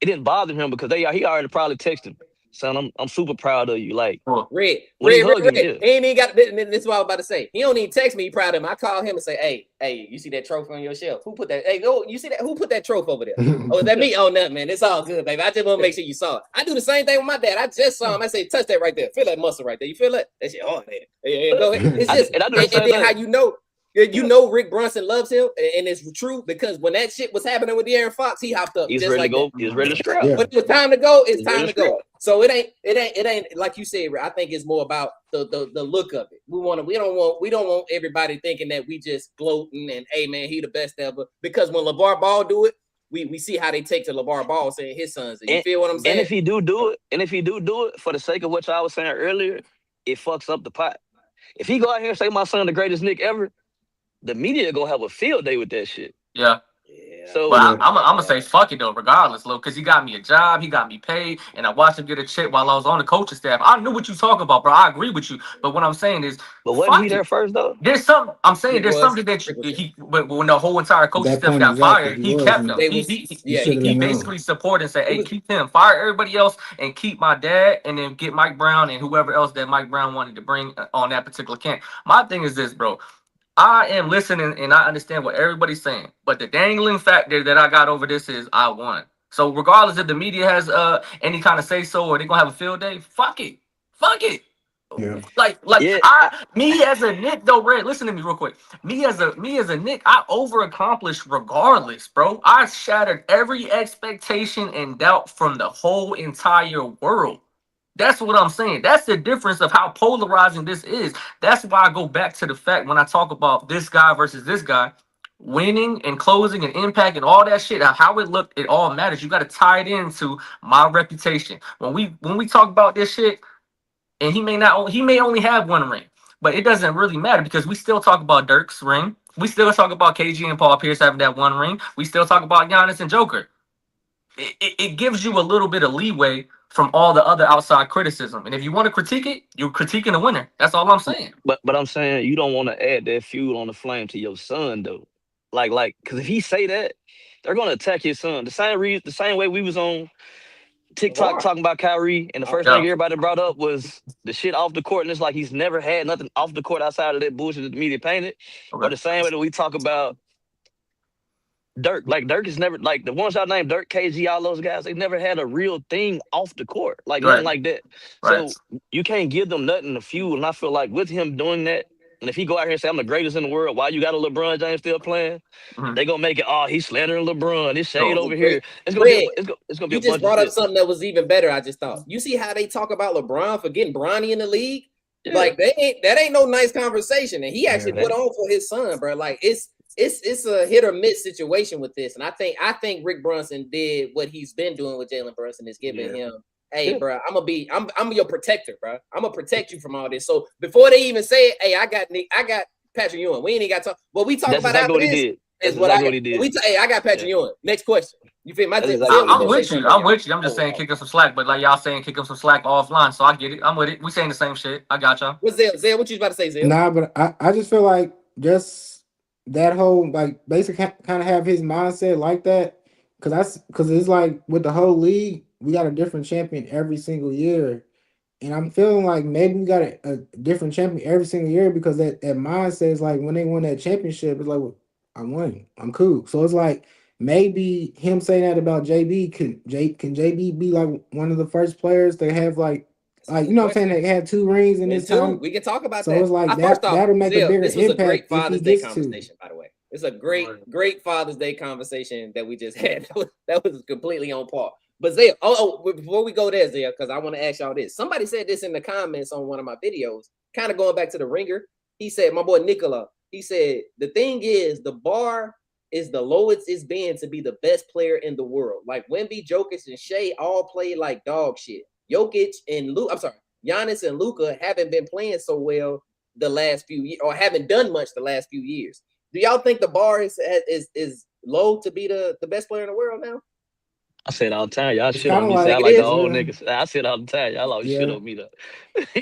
it didn't bother him because he already probably texted him, son. I'm super proud of you. Like Cool. Red, when he Red, Red, hugged him, Red. yeah, He ain't even got. This is what I was about to say. He don't even text me. He proud of him. I call him and say, "Hey, you see that trophy on your shelf? Who put that? Hey, go. You see that? Who put that trophy over there? Oh, is that me? Oh, nothing, man. It's all good, baby. I just want to make sure you saw it. I do the same thing with my dad. I just saw him. I say, touch that right there. Feel that muscle right there. You feel that? That shit hard, man. Yeah, go ahead. It's just, I do the and same then thing. how you know. You know Rick Brunson loves him, and it's true because when that shit was happening with De'Aaron Fox, he hopped up He's just ready to like that. go. He's ready to scrap. Yeah. When it was time to go, it's He's ready time to to go. scrap. So it ain't like you said. I think it's more about the look of it. We don't want everybody thinking that we just gloating and hey man, he the best ever. Because when LeVar Ball do it, we see how they take to LeVar Ball saying his sons. You feel what I'm saying? And if he do it, for the sake of what I was saying earlier, it fucks up the pot. If he go out here and say my son the greatest Knick ever, the media gonna have a field day with that shit. Yeah. Yeah. So But Yeah. I'm gonna say fuck it though, regardless, Lil, because he got me a job, he got me paid, and I watched him get a check while I was on the coaching staff. I knew what you talking about, bro. I agree with you. But what I'm saying is, but wasn't he fuck there it. first though? There's some. I'm saying Rick there's was. something that Rick was there. he. But when the whole entire At coaching that staff point, got exactly. fired, He he was. kept them. They And was you yeah. should have He been known. basically supported and said, It "Hey, was keep him, fire everybody else, and keep my dad, and then get Mike Brown and whoever else that Mike Brown wanted to bring on that particular camp." My thing is this, bro. I am listening and I understand what everybody's saying, but the dangling factor that I got over this is I won. So regardless if the media has any kind of say so or they're gonna have a field day, fuck it. Yeah. Like Yeah, me as a Knick though, Red. Listen to me real quick. Me as a Knick, I over accomplished regardless, bro. I shattered every expectation and doubt from the whole entire world. That's what I'm saying. That's the difference of how polarizing this is. That's why I go back to the fact when I talk about this guy versus this guy, winning and closing and impact and all that shit, how it looked, it all matters. You got to tie it into my reputation. When we talk about this shit, and he may only have one ring, but it doesn't really matter because we still talk about Dirk's ring. We still talk about KG and Paul Pierce having that one ring. We still talk about Giannis and Joker. It gives you a little bit of leeway from all the other outside criticism. And if you want to critique it, you're critiquing the winner. That's all I'm saying. but I'm saying you don't want to add that fuel on the flame to your son though. Like, because if he say that, they're gonna attack his son. The same way we was on TikTok LeVar. talking about Kyrie, and the first Yeah. thing everybody brought up was the shit off the court, and it's like he's never had nothing off the court outside of that bullshit that the media painted. Or Okay. the same way that we talk about Dirk. Like Dirk is never like the ones y'all named Dirk, KG, all those guys, they never had a real thing off the court. Like nothing Right. like that. Right. So you can't give them nothing to fuel. And I feel like with him doing that, and if he go out here and say I'm the greatest in the world, why you got a LeBron James still playing? Mhm. They gonna make it, oh, he's slandering LeBron. It's shade So, over here. It's gonna Red, be it's gonna be you a just bunch of brought up shit. something that was even better. I just thought. You see how they talk about LeBron for getting Bronny in the league? Yeah. Like that ain't no nice conversation. And he actually Yeah. put on for his son, bro. Like it's a hit or miss situation with this. And I think Rick Brunson did what he's been doing with Jalen Brunson is giving him, hey, Yeah. bro, I'm your protector, bro. I'm gonna protect you from all this. So before they even say it, hey, I got Patrick Ewing. We ain't even got to talk. What we talk That's about exactly after what he this did. is That's what exactly what he did. hey, I got Patrick Yeah. Ewing. Next question. You feel my That's Zell exactly what was he I'm gonna did. say with you. something. I'm with you. I'm just saying kick him some slack. But like y'all saying kick him some slack offline. So I get it. I'm with it. We saying the same shit. I got y'all. What's Zell? What you about to say, Zell? Nah, but I just feel like just that whole like basically kind of have his mindset like that. because it's like with the whole league, we got a different champion every single year. And I'm feeling like maybe we got a different champion every single year because that mindset is like when they won that championship, it's like, well, I won. I'm cool. So it's like maybe him saying that about JB, can JB be like one of the first players to have like you know what I'm saying, they had 2 rings in this time. We can talk about So that. it's like First off, that'll make a bigger this was a great impact if he Father's Day gets to. conversation, by the way. It's a great Father's Day conversation that we just had. That was completely on par. But Zaya, before we go there, Zaya, because I want to ask y'all this. Somebody said this in the comments on one of my videos, kind of going back to the ringer. He said, my boy Nicola, he said, the thing is, the bar is the lowest it's been to be the best player in the world. Like Wemby, Jokic, and Shea all played like dog shit. Giannis and Luka haven't been playing so well the last few years, or haven't done much the last few years. Do y'all think the bar is low to be the best player in the world now? I say it all the time. Y'all It's shit on me. kinda Say I like like it the is, old yeah. niggas. I say it all the time. Y'all always shit on me though.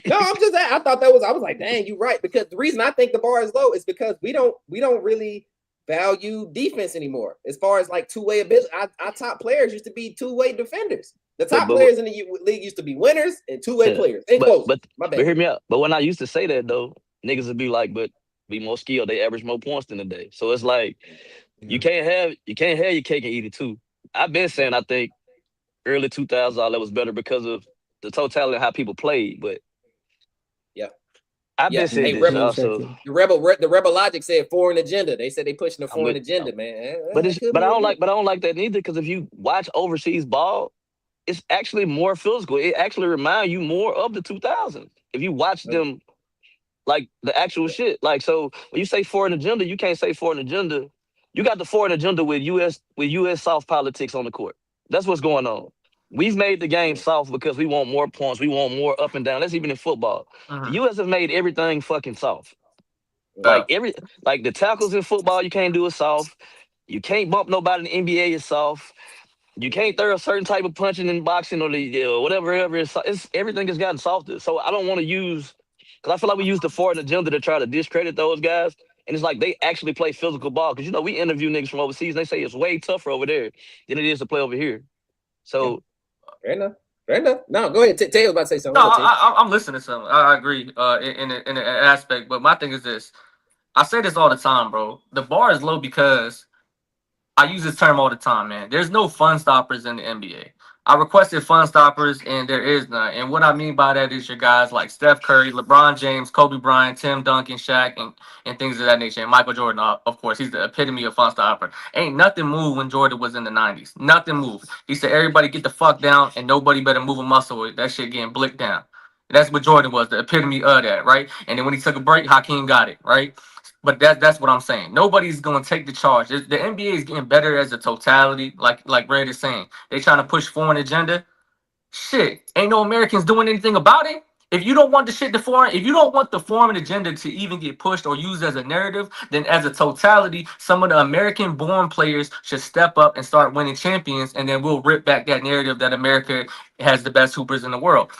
No, I'm just saying. I thought that was. I was like, dang, you right. Because the reason I think the bar is low is because we don't really value defense anymore. As far as like two-way ability, our top players used to be two-way defenders. The top players in the league used to be winners and two-way players. But My bad. hear me out. But when I used to say that though, niggas would be like, but be more skilled. They average more points than a day. So it's like you can't have your cake and eat it too. I've been saying I think early 2000s all that was better because of the totality of how people played. But yeah, I've been saying hey, this, y'all. So the rebel logic said foreign agenda. They said they pushing the foreign agenda, man. But I don't like that neither, because if you watch overseas ball, it's actually more physical. It actually reminds you more of the 2000s. If you watch them, like the actual shit. Like, so when you say foreign agenda, you can't say foreign agenda. You got the foreign agenda with US soft politics on the court. That's what's going on. We've made the game soft because we want more points. We want more up and down. That's even in football. The US has made everything fucking soft. Like the tackles in football, you can't do it soft. You can't bump nobody in the NBA, it's soft. You can't throw a certain type of punching in boxing or whatever. It's everything has gotten softer. So I don't want to use, because I feel like we use the foreign agenda to try to discredit those guys. And it's like they actually play physical ball. Because, we interview niggas from overseas, and they say it's way tougher over there than it is to play over here. So. Fair enough. No, go ahead. Tay was about to say something. No, I'm listening to something. I agree in an aspect. But my thing is this. I say this all the time, bro. The bar is low because I use this term all the time, man. There's no fun stoppers in the NBA. I requested fun stoppers, and there is none. And what I mean by that is your guys like Steph Curry, LeBron James, Kobe Bryant, Tim Duncan, Shaq, and things of that nature. And Michael Jordan, of course, he's the epitome of fun stopper. Ain't nothing moved when Jordan was in the 90s. Nothing moved. He said, everybody get the fuck down, and nobody better move a muscle with that shit getting blicked down. That's what Jordan was, the epitome of that, right? And then when he took a break, Hakeem got it, right? But that's what I'm saying. Nobody's gonna take the charge. The NBA is getting better as a totality, like Red is saying. They trying to push foreign agenda. Shit, ain't no Americans doing anything about it. If you don't want the shit if you don't want the foreign agenda to even get pushed or used as a narrative, then as a totality, some of the American-born players should step up and start winning champions, and then we'll rip back that narrative that America has the best hoopers in the world.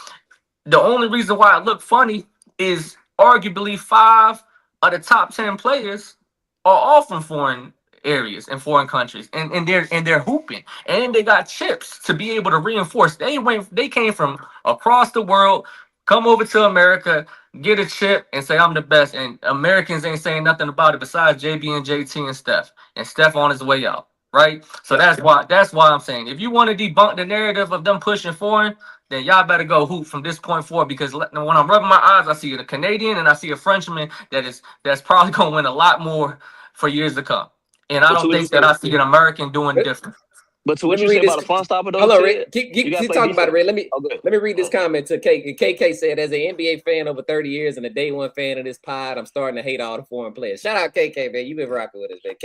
The only reason why it looked funny is arguably 5 of the top 10 players are all from foreign areas and foreign countries, and they're hooping, and they got chips to be able to reinforce. They came from across the world, come over to America, get a chip, and say I'm the best. And Americans ain't saying nothing about it besides JB and JT and Steph on his way out, right? So that's why I'm saying if you want to debunk the narrative of them pushing foreign, then y'all better go hoop from this point forward, because when I'm rubbing my eyes, I see a Canadian and I see a Frenchman that's probably going to win a lot more for years to come. And I don't think that I see an American doing different. But to what you say about a fun stopper, though, hold on, Red. Keep talking about it, Red. Let me read this comment to KK. KK said, as an NBA fan over 30 years and a day one fan of this pod, I'm starting to hate all the foreign players. Shout out KK, man. You've been rocking with us, man.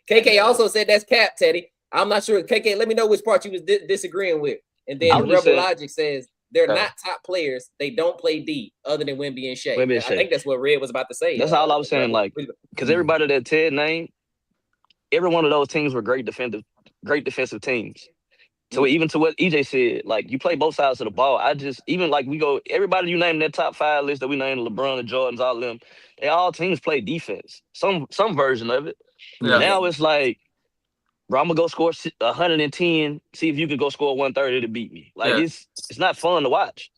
KK also said that's cap, Teddy. I'm not sure. KK, let me know which part you was disagreeing with. And then Rebel Logic says they're not top players. They don't play D other than Wemby and Shea. I think that's what Red was about to say. That's all I was saying. Like, because everybody that Ted named, every one of those teams were great defensive teams. So even to what EJ said, like, you play both sides of the ball. Everybody you name in that top 5 list that we named, LeBron and Jordans, all of them, they all teams play defense. Some version of it. Yeah. Now it's like bro, I'm gonna go score 110. See if you can go score 130 to beat me. Like Yeah. it's not fun to watch.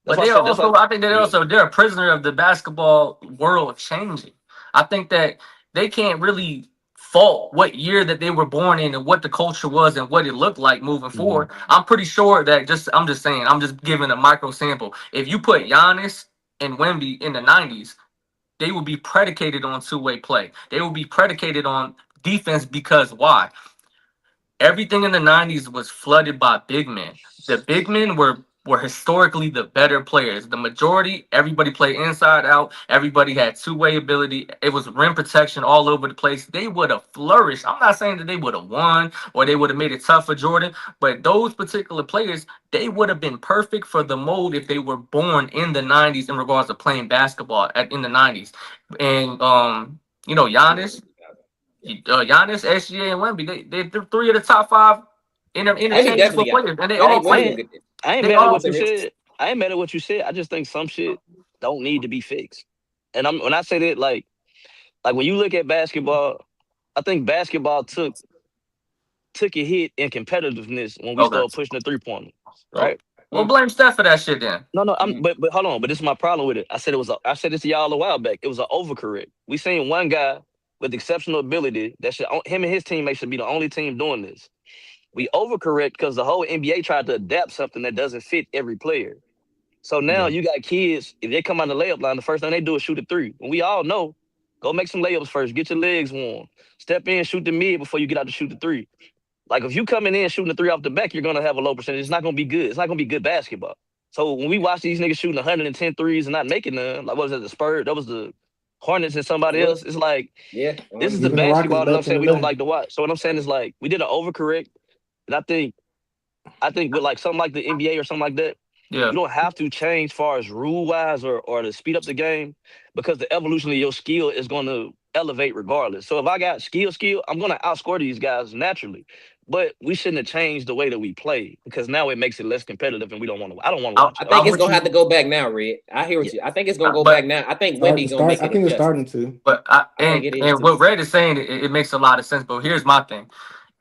That's But why I they are said that's why. also, I think Yeah. they're a prisoner of the basketball world changing. I think that they can't really fault what year that they were born in and what the culture was and what it looked like moving forward. I'm pretty sure that I'm just saying, I'm just giving a micro sample. If you put Giannis and Wemby in the 90s, they will be predicated on two-way play. They will be predicated on defense because why? Everything in the 90s was flooded by big men. The big men were historically the better players. The majority, everybody played inside out. Everybody had two-way ability. It was rim protection all over the place. They would have flourished. I'm not saying that they would have won or they would have made it tough for Jordan, but those particular players, they would have been perfect for the mold if they were born in the 90s in regards to playing basketball in the 90s. And Giannis, SGA, and Wemby, they're three of the top five And he interchangeable definitely got. players, and they Yeah, they all Wemby I gonna play. ain't get this. I ain't They mad at all. what you said. I ain't mad at what you said. I just think some shit don't need to be fixed. And when I say that, like when you look at basketball, I think basketball took a hit in competitiveness when we Okay. started pushing the 3-pointer, Oh, right? well, blame Steph for that shit then. No, Mhm. but hold on, but this is my problem with it. I said this to y'all a while back. It was an overcorrect. We seen one guy with exceptional ability him and his teammates should be the only team doing this. We overcorrect because the whole NBA tried to adapt something that doesn't fit every player. So now you got kids, if they come on the layup line, the first thing they do is shoot a three. And we all know, go make some layups first, get your legs warm. Step in, shoot the mid before you get out to shoot the three. Like if you coming in shooting the three off the back, you're gonna have a low percentage. It's not gonna be good. It's not gonna be good basketball. So when we watch these niggas shooting 110 threes and not making none, like what was that, the Spurs? That was the Hornets and somebody else. It's like Yeah. this is the Even the Rockets basketball that I'm back in saying the we don't day. like to watch. So what I'm saying is like we did an overcorrect, and I think with like something like the NBA or something like that, Yeah. you don't have to change far as rule wise or to speed up the game because the evolution of your skill is going to elevate regardless. So if I got skill, I'm going to outscore these guys naturally. But we shouldn't have changed the way that we play because now it makes it less competitive and we don't want to. I don't want to watch I it. think I'm it's with gonna have to you, go back now, Red. I hear what Yeah, you. I think it's gonna go back but now. I think Wemby gonna Start. make I an think it's adjustment. starting to. but I think it is and too. what Red is saying, it makes a lot of sense. But here's my thing.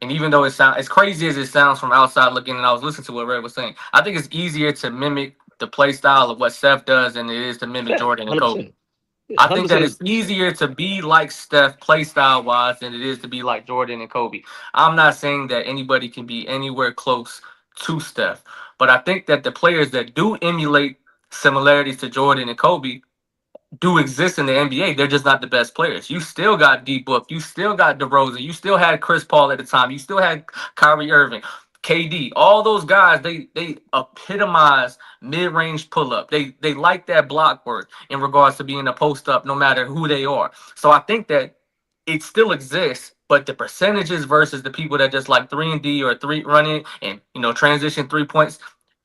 And even though it sounds as crazy as it sounds from outside looking, and I was listening to what Red was saying, I think it's easier to mimic the play style of what Steph does than it is to mimic yeah, Jordan and Kobe. 100%. Yeah, I think that 100%. it's easier to be like Steph play style wise than it is to be like Jordan and Kobe. I'm not saying that anybody can be anywhere close to Steph, but I think that the players that do emulate similarities to Jordan and Kobe do exist in the NBA. They're just not the best players. You still got D Book, you still got DeRozan, you still had Chris Paul at the time, you still had Kyrie Irving, KD. All those guys, they epitomize mid-range pull-up. They like that block work in regards to being a post-up, no matter who they are. So I think that it still exists, but the percentages versus the people that just like 3 and D or three running and transition 3 points,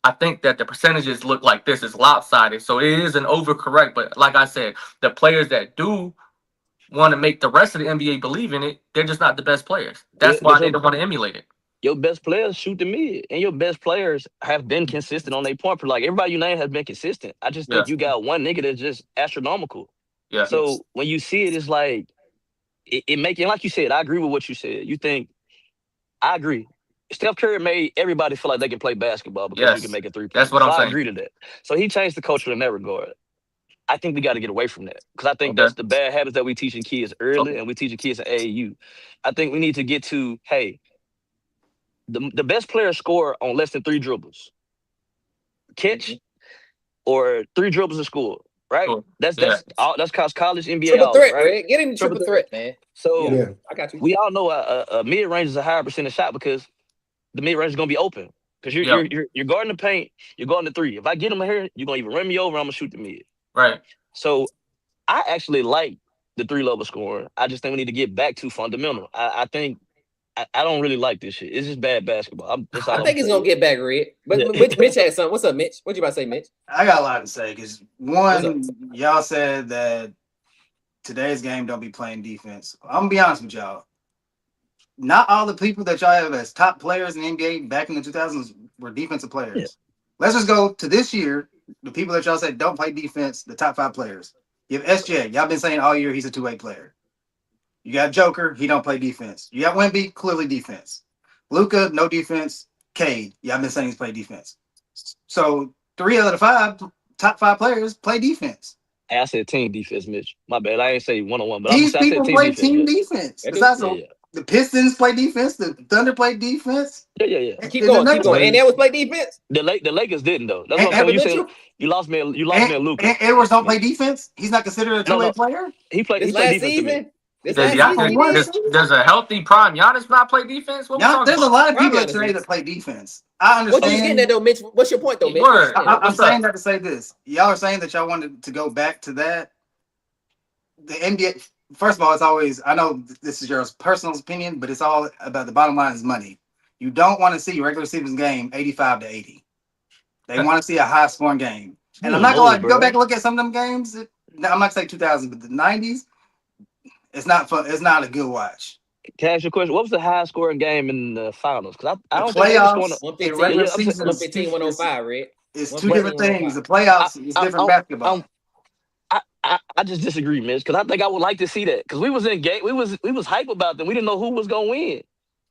I think that the percentages look like this is lopsided. So it is an overcorrect. But like I said, the players that do want to make the rest of the NBA believe in it, they're just not the best players. Yeah, That's but why they don't want to emulate it. your best players shoot the mid, and your best players have been consistent on their point. Like everybody you name has been consistent. I just Yeah. think you got one nigga that's just astronomical. Yeah. So when you see it, it's like it making like you said. I agree with what you said. You think I agree. Steph Curry made everybody feel like they can play basketball because you can Yes. make a three That's pointer. what So I'm I saying. agree to that. So he changed the culture in that regard. I think we got to get away from that because I think Okay. that's the bad habits that we teaching kids early and we teaching kids at AAU. I think we need to get to hey, the best players score on less than 3 dribbles, catch or 3 dribbles to score. Right? Cool. That's Yeah. that's all. That's college NBA Triple all that. threat, Right? Red. Get him the Triple triple threat. threat, man. Yeah, So Yeah. I got you. we all know a mid range is a higher percentage shot because the mid range is gonna be open because you're Yep. you're you're you're guarding the paint, you're guarding the three. If I get him here, you're gonna either run me over, or I'm gonna shoot the mid. Right. So I actually like the 3 level scoring. I just think we need to get back to fundamental. I think I don't really like this shit. It's just bad basketball. That's I all I'm think gonna it's say. gonna get back, Red. But Yeah. Mitch had something. What's up, Mitch? What you about to say, Mitch? I got a lot to say because What's up? one, y'all said that today's game don't be playing defense. I'm gonna be honest with y'all. Not all the people that y'all have as top players in the NBA back in the 2000s were defensive Yeah. players. Let's just go to this year. The people that y'all said don't play defense, the top 5 players. You have SJ. Y'all been saying all year he's a two-way player. You got Joker, he don't play defense. You got Wemby, clearly defense. Luka, no defense. Cade, y'all been saying he's play defense. So 3 out of the top 5 players play defense. Hey, I said team defense, Mitch. My bad. I ain't say 1-on-1, but These I said people team play defense. team defense. Besides the Pistons play defense, the Thunder play defense. Yeah. Keep going. And Edwards play defense. The Lakers didn't though. That's what I'm saying. You said you lost me at Luka. And Edwards don't play defense. He's not considered a two-way player. He played last defense season. Does a healthy prime Giannis not play defense? There's a lot of people today that play defense. I understand. What you getting at though, Mitch? What's your point though, Mitch? I'm saying that to say this. Y'all are saying that y'all wanted to go back to that. The NBA, first of all, it's always, I know this is your personal opinion, but it's all about the bottom line is money. You don't want to see regular season game 85-80. They want to see a high scoring game. And I'm not going to go back and look at some of them games. I'm not going to say 2000, but the 90s, it's not fun. It's not a good watch. Can I ask you a question? What was the highest scoring game in the finals? Because I don't playoffs, think the regular season 115-105, right? It's 2 different things. The playoffs is different basketball. I just disagree, Mitch, because I think I would like to see that. Because we was in game, we was hype about them. We didn't know who was gonna win.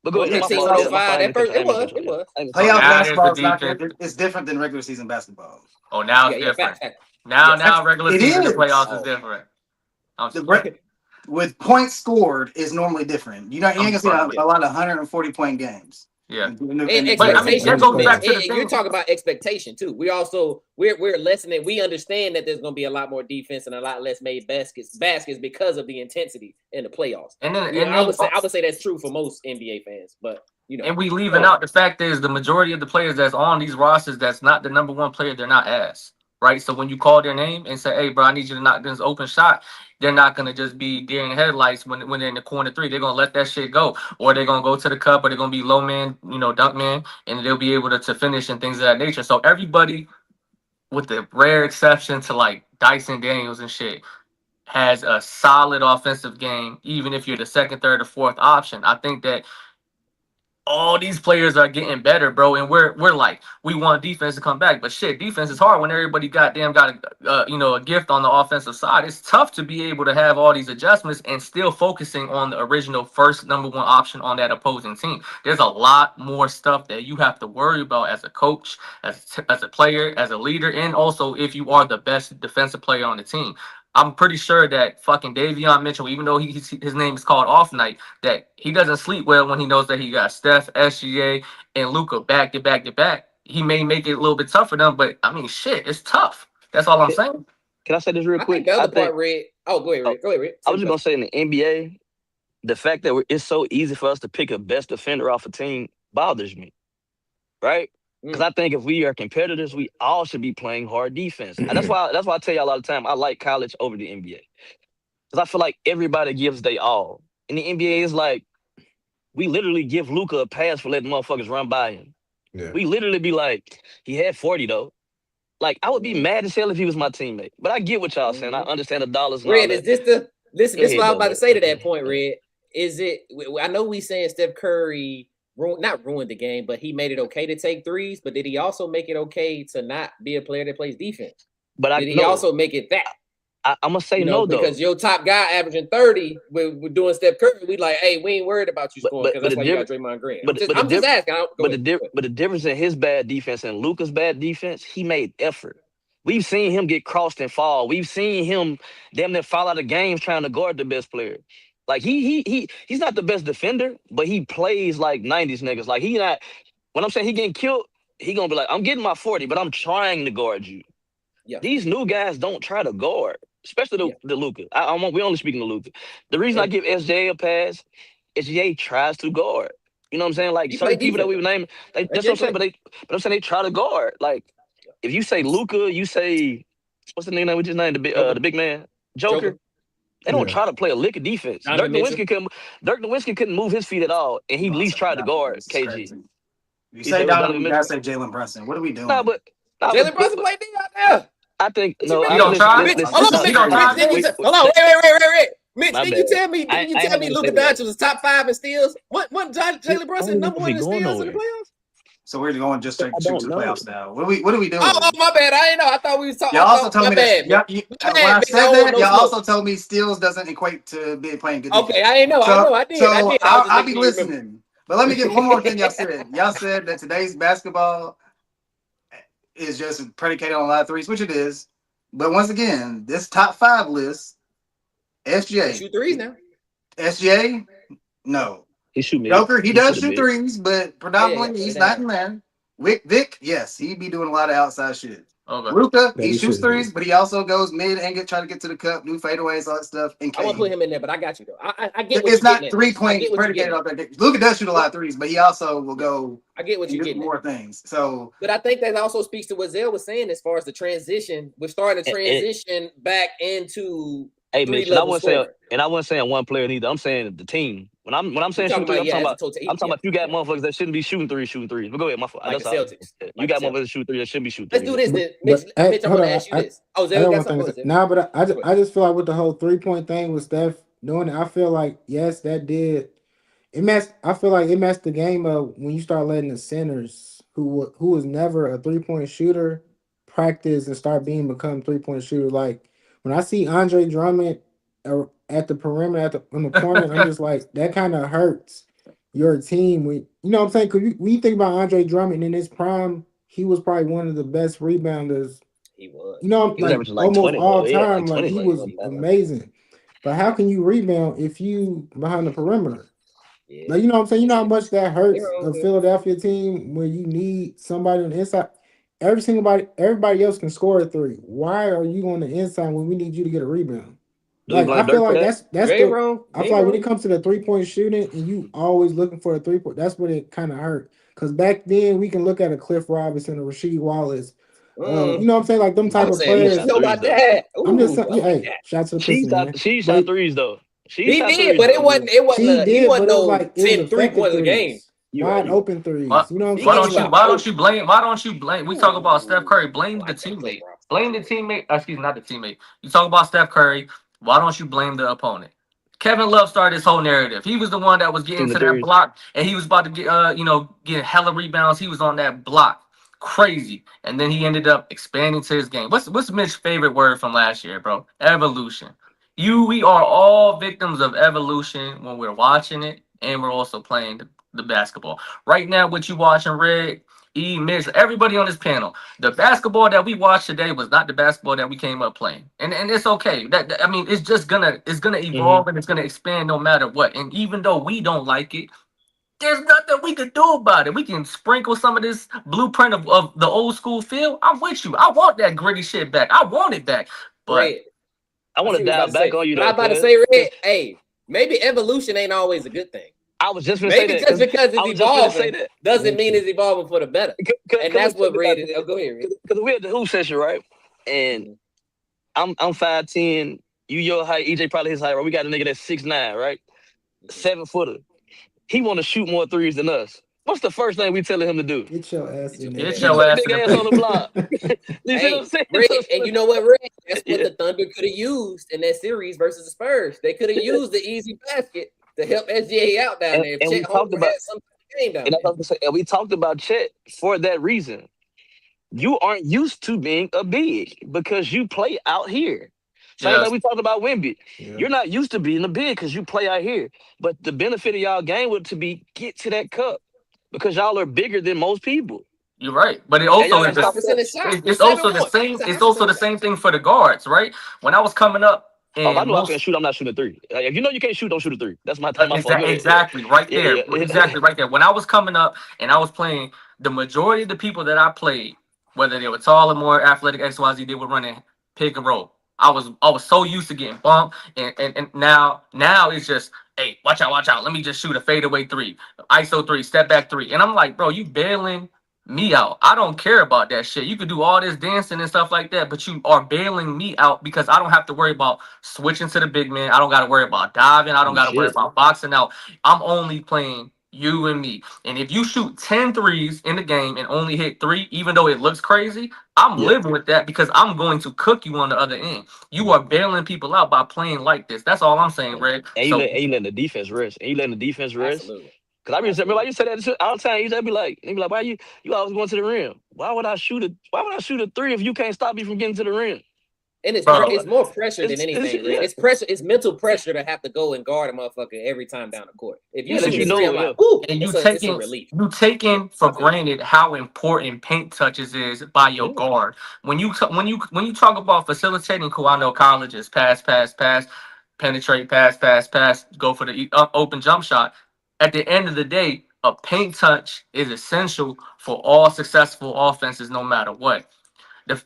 But go ahead. 115-105. It was. Playoff basketball is not good. It's different than regular season basketball. Oh, now it's different. Now regular season playoffs is different. With points scored is normally different. You ain't gonna see a lot of 140-point games. Yeah, and expectation. You're talking about expectation too. We're lessening. We understand that there's going to be a lot more defense and a lot less made baskets because of the intensity in the playoffs. And I would say that's true for most NBA fans. But and we leaving out the fact is the majority of the players that's on these rosters that's not the number one player, they're not ass. Right, so when you call their name and say, "Hey, bro, I need you to knock this open shot," they're not gonna just be deer in headlights when they're in the corner 3. They're gonna let that shit go, or they're gonna go to the cup, or they're gonna be low man, dunk man, and they'll be able to finish and things of that nature. So everybody, with the rare exception to like Dyson Daniels and shit, has a solid offensive game, even if you're the second, third, or fourth option. I think that all these players are getting better, bro, and we're like, we want defense to come back, but shit, defense is hard when everybody goddamn got a gift on the offensive side. It's tough to be able to have all these adjustments and still focusing on the original first number one option on that opposing team. There's a lot more stuff that you have to worry about as a coach, as a player, as a leader, and also if you are the best defensive player on the team. I'm pretty sure that fucking Davion Mitchell, even though his name is called Off Night, that he doesn't sleep well when he knows that he got Steph, SGA, and Luka back to back to back. He may make it a little bit tough for them, but I mean, shit, it's tough. That's all I'm saying. Can I say this real quick? The other part, Red. Oh, go ahead, Red. Go ahead, Red. I was just gonna say in the NBA, the fact that it's so easy for us to pick a best defender off a team bothers me, right? Because I think if we are competitors, we all should be playing hard defense. And that's why I tell y'all all the time, I like college over the NBA. Because I feel like everybody gives they all. And the NBA is like, we literally give Luka a pass for letting motherfuckers run by him. Yeah. We literally be like, he had 40 though. Like, I would be mad as hell if he was my teammate. But I get what y'all saying. I understand the dollars. Red, is this this is what I was about to say to that point, Red. Is it, I know we saying Steph Curry not ruined the game, but he made it okay to take threes. But did he also make it okay to not be a player that plays defense? But did he also make it that? I'm gonna say no though, because your top guy averaging 30, we're doing Steph Curry. We like, hey, we ain't worried about you scoring because that's why you got Draymond Green. I'm just asking. But the difference in his bad defense and Luka's bad defense, he made effort. We've seen him get crossed and fall. We've seen him damn near fall out of games trying to guard the best player. Like he's not the best defender, but he plays like 90s niggas. Like he not, when I'm saying he getting killed, he gonna be like, I'm getting my 40, but I'm trying to guard you. Yeah. These new guys don't try to guard, especially the Luka. We only speaking to Luka. The reason I give SJ a pass, SJ tries to guard. You know what I'm saying? Like certain people that we name, that's what I'm saying. But I'm saying they try to guard. Like if you say Luka, you say what's the name we just named the big man Joker. They don't try to play a lick of defense. Dirk Nowitzki couldn't move his feet at all, and he at least tried to guard KG. You say Donovan, you gotta say Jalen Brunson. What are we doing? Jalen Brunson played D out there. I think no. He don't try. Hold on, wait. Mitch, did you tell me Luka Doncic was top 5 in steals? What Jalen Brunson number 1 in steals in the playoffs? So we're going just straight I shoot don't to the know. playoffs now. What are we doing? Oh, my bad. I didn't know. I thought we was talking. Y'all also told me that. My When bad, I bitch, said I don't that, want no y'all smoke. also told me steals doesn't equate to playing good defense. Okay, I didn't know. I did. So I was just I'll be making sure you remember. listening. But let me get one more thing y'all said. Y'all said that today's basketball is just predicated on a lot of threes, which it is. But once again, this top 5 list, SGA. Shoot threes now. SGA, no. He shoot me. Joker, he does shoot shoot me. threes, but predominantly he's not in there. Vic, yes, he be doing a lot of outside shit. Okay. Luka, That he he shoots shouldn't threes, do. but he also goes mid and try to get to the cup, do fadeaways, all that stuff. And I won't put KD. him in there, but I got you though. I get what It's you're not getting at. 3 I get points what you're predicated getting on that. Luka does shoot a lot of threes, but he also will go I get what and you're do getting more at. things. So, But I think that also speaks to what Zell was saying as far as the transition. We're starting to transition back into Hey, Mitch, and I level wasn't saying, scoring. one player neither. I'm saying the team. When I'm You're saying talking shoot three, about I'm as a talking total. about you got motherfuckers that shouldn't be shooting threes. But go ahead, my fault. Like That's the all. Celtics. You Like got the motherfuckers Celtics. that shoot three that shouldn't be shooting Let's threes. do this then. But hey, Mitch, I'm hold going to on. ask you this. Oh, I Zell, got got one something. thing Go to ahead, say. Zell. Nah, but I just feel like with the whole 3-point thing with Steph doing it, I feel like yes, that did it messed. I feel like it messed the game up when you start letting the centers who was never a 3-point shooter practice and start become 3-point shooter. Like when I see Andre Drummond at the perimeter on the corner, I'm just like that kind of hurts your team. When you know what I'm saying? Because when you think about Andre Drummond in his prime, he was probably one of the best rebounders. He was. You know, He was like averaging like almost 20, all though. Yeah, time, like like 20. he Like, was amazing. But how can you rebound if you behind the perimeter? Yeah. Like you know what I'm saying? You know how much that hurts They're a on, Philadelphia team where you need somebody on the inside. Everybody else can score a 3. Why are you on the inside when we need you to get a rebound? do we Like I blame feel Dirk for like that? that's You ain't the wrong. I feel like when it comes to the 3-point shooting and you always looking for a 3-point, that's what it kind of hurt. Because back then we can look at a Cliff Robinson or Rasheed Wallace. You know what I'm saying? Like them type I'm of saying, She what you players. shot know threes, about though. that? I'm just Ooh, saying, I like hey, that. shout out to the Pistons, man. She shot But threes, though. He did, but it wasn't. he He did, wasn't but it was no like it was 10 effective pointers a game. threes. Wide open threes. Why, You know what I'm He why saying? gave don't you you Like about why don't 40. you blame why don't you blame we talk about Steph Curry, blame the I can't play, teammate. bro. Blame the teammate, excuse me, not the teammate. You talk about Steph Curry, why don't you blame the opponent? Kevin Love started this whole narrative. He was the one that was getting shooting the to that threes. block and he was about to get hella rebounds. He was on that block. Crazy. And then he ended up expanding to his game. What's Mitch's favorite word from last year, bro? Evolution. We are all victims of evolution when we're watching it and we're also playing the basketball. Right now, what you watching, Red, Mitch, everybody on this panel, the basketball that we watched today was not the basketball that we came up playing. And it's okay. I mean, it's just gonna evolve and it's gonna expand no matter what. And even though we don't like it, there's nothing we can do about it. We can sprinkle some of this blueprint of the old school feel. I'm with you. I want that gritty shit back. I want it back. But Red. I want to see what you dial about to back say. on you, But I though, was about to cuz. say, Red, hey, maybe evolution ain't always a good thing. I was just going to say Maybe that. just because I it's was just going to say evolving that. doesn't mean it's evolving for the better. And that's what Red is. Oh, go ahead, Red. Because we had the hoop session, right? And I'm 5'10". You your height, EJ probably his height, right? We got a nigga that's 6'9", right? 7-footer. He want to shoot more threes than us. What's the first thing we telling him to do? get your ass in there. Get Get your your ass big in ass on the block. the You see what I'm saying? Red, and you know what, Red? That's what Yeah. the Thunder could have used in that series versus the Spurs. They could have used the easy basket to help SGA out down there. If And we Chet talked Holmgren about had some game down and, there. and we talked about Chet for that reason. You aren't used to being a big because you play out here. Same Yes. thing we talked about Wemby. Yeah. You're not used to being a big because you play out here. But the benefit of y'all game would to be get to that cup because y'all are bigger than most people. You're right. But it And also y'all is gotta stop Percent that. of shot. it's 7 also the points. same. It's a It's high also the percent same thing for the guards, right? When I was coming up If I and know I can't shoot, I'm not shooting a three. Like, if you know you can't shoot, don't shoot a three. That's my fault. Go ahead. Exactly, right Yeah, there. yeah. Exactly, right there. When I was coming up and I was playing, the majority of the people that I played, whether they were tall or more athletic, XYZ, they were running pick and roll. I was so used to getting bumped, and now it's just, hey, watch out. Let me just shoot a fadeaway three, ISO three, step back three, and I'm like, bro, you bailing me out. I don't care about that shit. You could do all this dancing and stuff like that, but you are bailing me out because I don't have to worry about switching to the big man. I don't got to worry about diving. I don't got to worry about boxing out. I'm only playing you and me. And if you shoot 10 threes in the game and only hit 3, even though it looks crazy, I'm living with that because I'm going to cook you on the other end. You are bailing people out by playing like this. That's all I'm saying, Red. And you letting the defense rest. Absolutely. Cause I remember I used to say that shit all the time. He used to be like, why you always going to the rim? Why would I shoot a three if you can't stop me from getting to the rim? And it's Bro, it's more pressure than anything. yeah. It's pressure. It's mental pressure to have to go and guard a motherfucker every time down the court. If you Yeah, shoot that you a know, three, I'm yeah. like, whoo, and it's a relief. you taking for granted how important paint touches is by your guard. When you talk about facilitating, cool, I know college is pass, penetrate, pass, go for the open jump shot. At the end of the day, a paint touch is essential for all successful offenses, no matter what.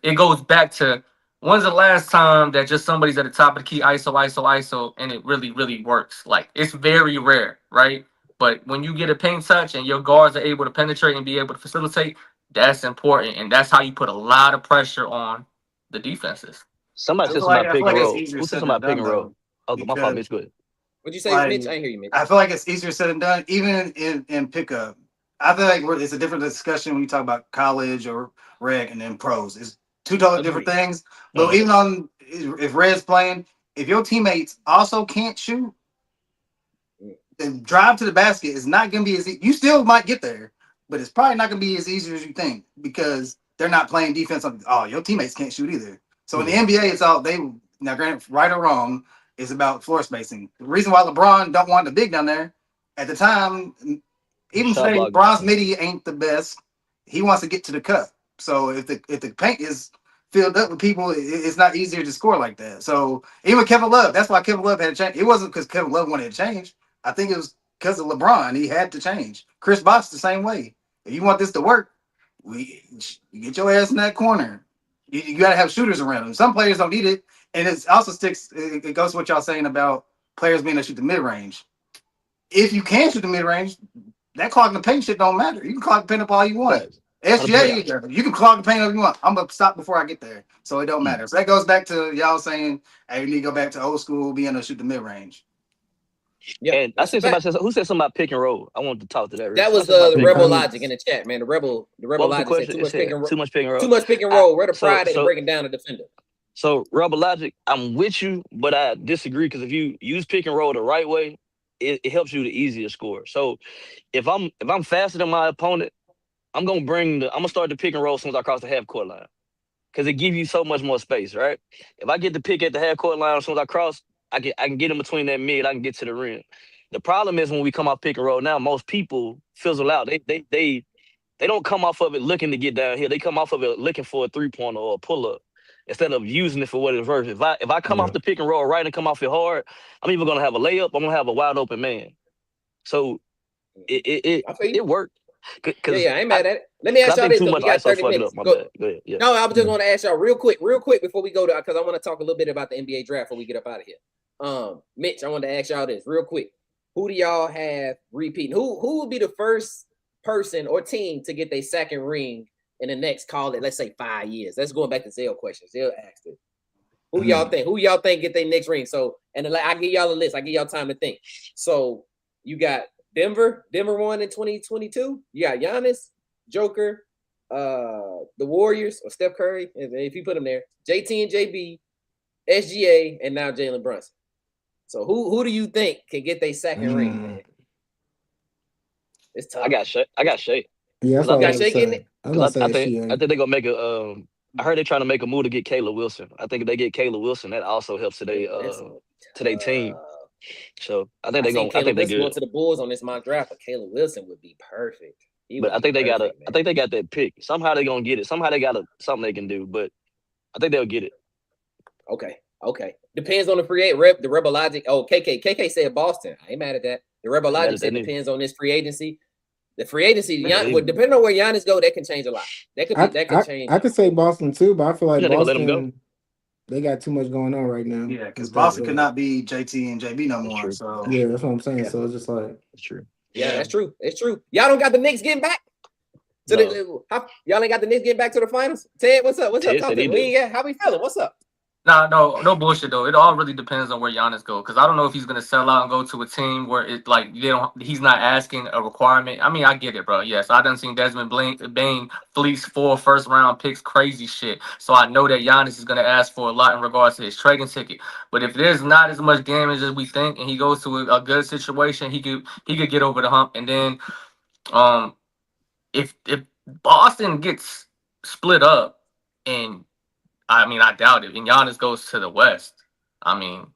It goes back to when's the last time that just somebody's at the top of the key, ISO, and it really, really works. Like, it's very rare, right? But when you get a paint touch and your guards are able to penetrate and be able to facilitate, that's important. And that's how you put a lot of pressure on the defenses. Somebody I said feel something like- about I pick feel and like it's roll. easier Who said said something about than pick and done, roll? though, Oh, my because- fault, Mitch. Good. What'd you say, Like, Mitch? I didn't hear you, Mitch. I feel like it's easier said than done, even in pickup. I feel like it's a different discussion when you talk about college or reg and then pros. It's two totally different Agreed. things. But even on if red's playing, if your teammates also can't shoot, the drive to the basket is not going to be as you still might get there, but it's probably not going to be as easy as you think because they're not playing defense. Your teammates can't shoot either. So in the NBA, it's all now. Granted, right or wrong, is about floor spacing. The reason why LeBron don't want the big down there at the time, even Shot today, blocking. Bron's midi ain't the best. He wants to get to the cup. So if the paint is filled up with people, it's not easier to score like that. So even Kevin Love, that's why Kevin Love had to change. It wasn't because Kevin Love wanted to change. I think it was because of LeBron. He had to change. Chris Bosh the same way. If you want this to work, you get your ass in that corner. You got to have shooters around them. Some players don't need it, and it also sticks. It goes to what y'all saying about players being able to shoot the mid range. If you can shoot the mid range, that clogging the paint shit don't matter. You can clog the paint up all you want. SGA, you can clog the paint up you want. I'm gonna stop before I get there, so it don't matter. So that goes back to y'all saying, "Hey, you need to go back to old school, being able to shoot the mid range." Yeah, And I said somebody said, who said something about pick and roll? I wanted to talk to that. that was the the Rebel Logic in the chat, man. The Rebel What was the Logic said question? too It much said pick and roll. too much pick and roll. Too much pick and roll. Where the so- pride and so- breaking down the defender. So Rebel Logic, I'm with you, but I disagree because if you use pick and roll the right way, it helps you to easier score. So if I'm faster than my opponent, I'm gonna start the pick and roll as soon as I cross the half court line. Because it gives you so much more space, right? If I get the pick at the half court line as soon as I cross, I can get in between that mid, I can get to the rim. The problem is when we come off pick and roll now, most people fizzle out. They don't come off of it looking to get down here. They come off of it looking for a 3-pointer or a pull-up instead of using it for what it's worth. If I come off the pick and roll right and come off it hard, I'm either gonna have a layup, I'm gonna have a wide open man. So it worked. Yeah, I ain't mad at it. Let me ask y'all this, because we got 30 minutes. Go ahead. Yeah. No, I just want to ask y'all real quick before we go to, because I want to talk a little bit about the NBA draft before we get up out of here. Mitch, I want to ask y'all this real quick. Who do y'all have repeating? Who will be the first person or team to get their second ring in the next, call it, let's say 5 years? That's going back to Zell question. Zell asked it. Who y'all think? Who y'all think get their next ring? So, and I give y'all a list. I give y'all time to think. So you got Denver won in 2022. You got Giannis, Joker, the Warriors, or Steph Curry, if you put them there, JT and JB, SGA, and now Jalen Brunson. So who do you think can get their second ring, man? It's tough. I got Shea. Yeah, You got Shea getting it? I was I gonna say think they're gonna make a. I heard they're trying to make a move to get Caleb Wilson. I think if they get Caleb Wilson, that also helps to their team. So I think they're going. I think they're good. Going to the Bulls on this mock draft, but Caleb Wilson would be perfect. But I think they got I think they got that pick. Somehow they're gonna get it. Somehow they got something they can do. But I think they'll get it. Okay. Depends on the Rebel Logic. Oh, KK said Boston. I ain't mad at that. The Rebel Logic said depends on this free agency. The free agency, depending on where Giannis go, that can change a lot. That could change. I could say Boston too, but I feel like They gonna let him Boston, they got too much going on right now. Yeah, because Boston could not be JT and JB no more. So yeah, that's what I'm saying. So it's just like it's true. Yeah, that's true. It's true. Y'all don't got the Knicks getting back. Y'all ain't got the Knicks getting back to the finals. Ted, what's up? What's up? Talk to me. How we feeling? What's up? Nah, no bullshit though. It all really depends on where Giannis go. Because I don't know if he's gonna sell out and go to a team where it like he's not asking a requirement. I mean, I get it, bro. Yes, I done seen Desmond Bain fleece 4 first-round picks, crazy shit. So I know that Giannis is gonna ask for a lot in regards to his trading ticket. But if there's not as much damage as we think, and he goes to a good situation, he could get over the hump. And then, if Boston gets split up and I mean, I doubt it. And Giannis goes to the West. I mean,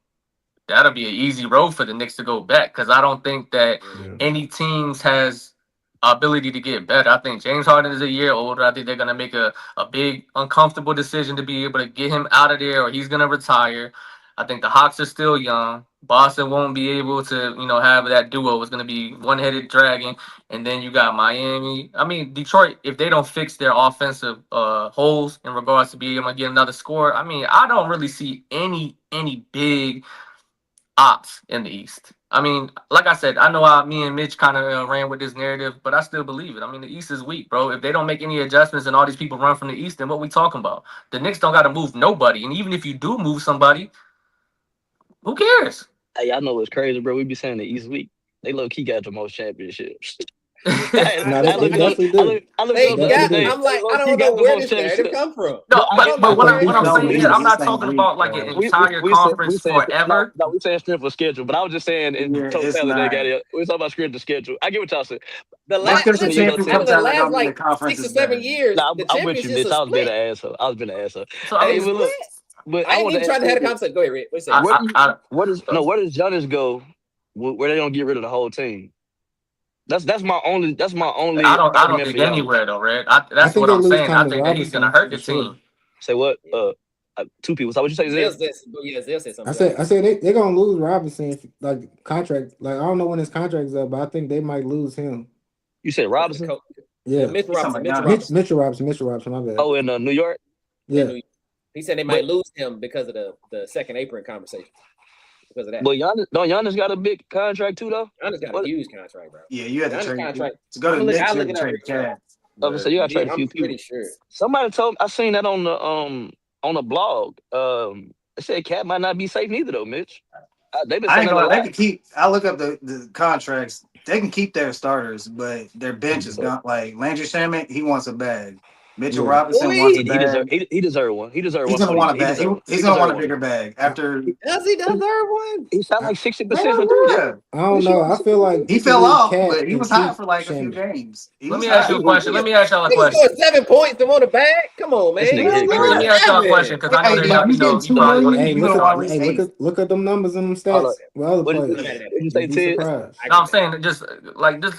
that'll be an easy road for the Knicks to go back because I don't think that any teams has ability to get better. I think James Harden is a year older. I think they're going to make a big, uncomfortable decision to be able to get him out of there or he's going to retire. I think the Hawks are still young. Boston won't be able to, have that duo. It's going to be one-headed dragon. And then you got Miami. I mean, Detroit, if they don't fix their offensive holes in regards to being able to get another score, I mean, I don't really see any big ops in the East. I mean, like I said, I know me and Mitch kind of ran with this narrative, but I still believe it. I mean, the East is weak, bro. If they don't make any adjustments and all these people run from the East, then what we talking about? The Knicks don't got to move nobody. And even if you do move somebody, who cares? Hey, y'all know what's crazy, bro? We be saying the East week. They low-key got the most championships. No, they definitely do. I'm like, I don't know where this narrative come from. No, but what I'm saying is, I'm not talking about like an entire conference forever. No, we saying strength of schedule, but I was just saying in totality they got it. We talking about strength of schedule. I get what y'all saying. The last like 6 or 7 years, the I'm with you, championships bitch. I are was being split. an asshole. I was being an asshole. So I mean, look, but I ain't even trying to have a conversation. Go ahead, Rick. Where does Giannis go? Where they don't get rid of the whole team? That's my only. I don't think anywhere though, Red. That's what I'm saying. I think that he's gonna hurt the team. Say what? Two people. So what you say? Zell said something. I said they're gonna lose Robinson like contract. Like I don't know when his contract is up, but I think they might lose him. You said Robinson? Yeah, Mitchell Robinson. My bad. Oh, in New York. Yeah. He said they might lose him because of the second apron conversation. Because of that. But Giannis got a big contract too, though. Giannis got a huge contract, bro. Yeah, you had to trade contract. To go to Knicks, you had to trade cash. So you got to trade a few people. I'm pretty sure. Somebody told me, I seen that on the blog. They said Cat might not be safe neither, though, Mitch. They've been saying they can keep. I look up the contracts. They can keep their starters, but their bench is gone. Like Landry Shamet, he wants a bag. Mitchell Robinson wants a bag. He deserved one. He's gonna want a bag. He's gonna want a bigger bag after. Does he deserve one? He shot like 60% from three. Yeah. I don't know. I feel like he fell off, but he was hot for like a few games. Let me ask you a question. Let me ask y'all a question. He scored 7 points to want a bag. Come on, man. Let me ask y'all a question because I know that look at them numbers and them stats. Well, what did you say, Ted? No, I'm saying just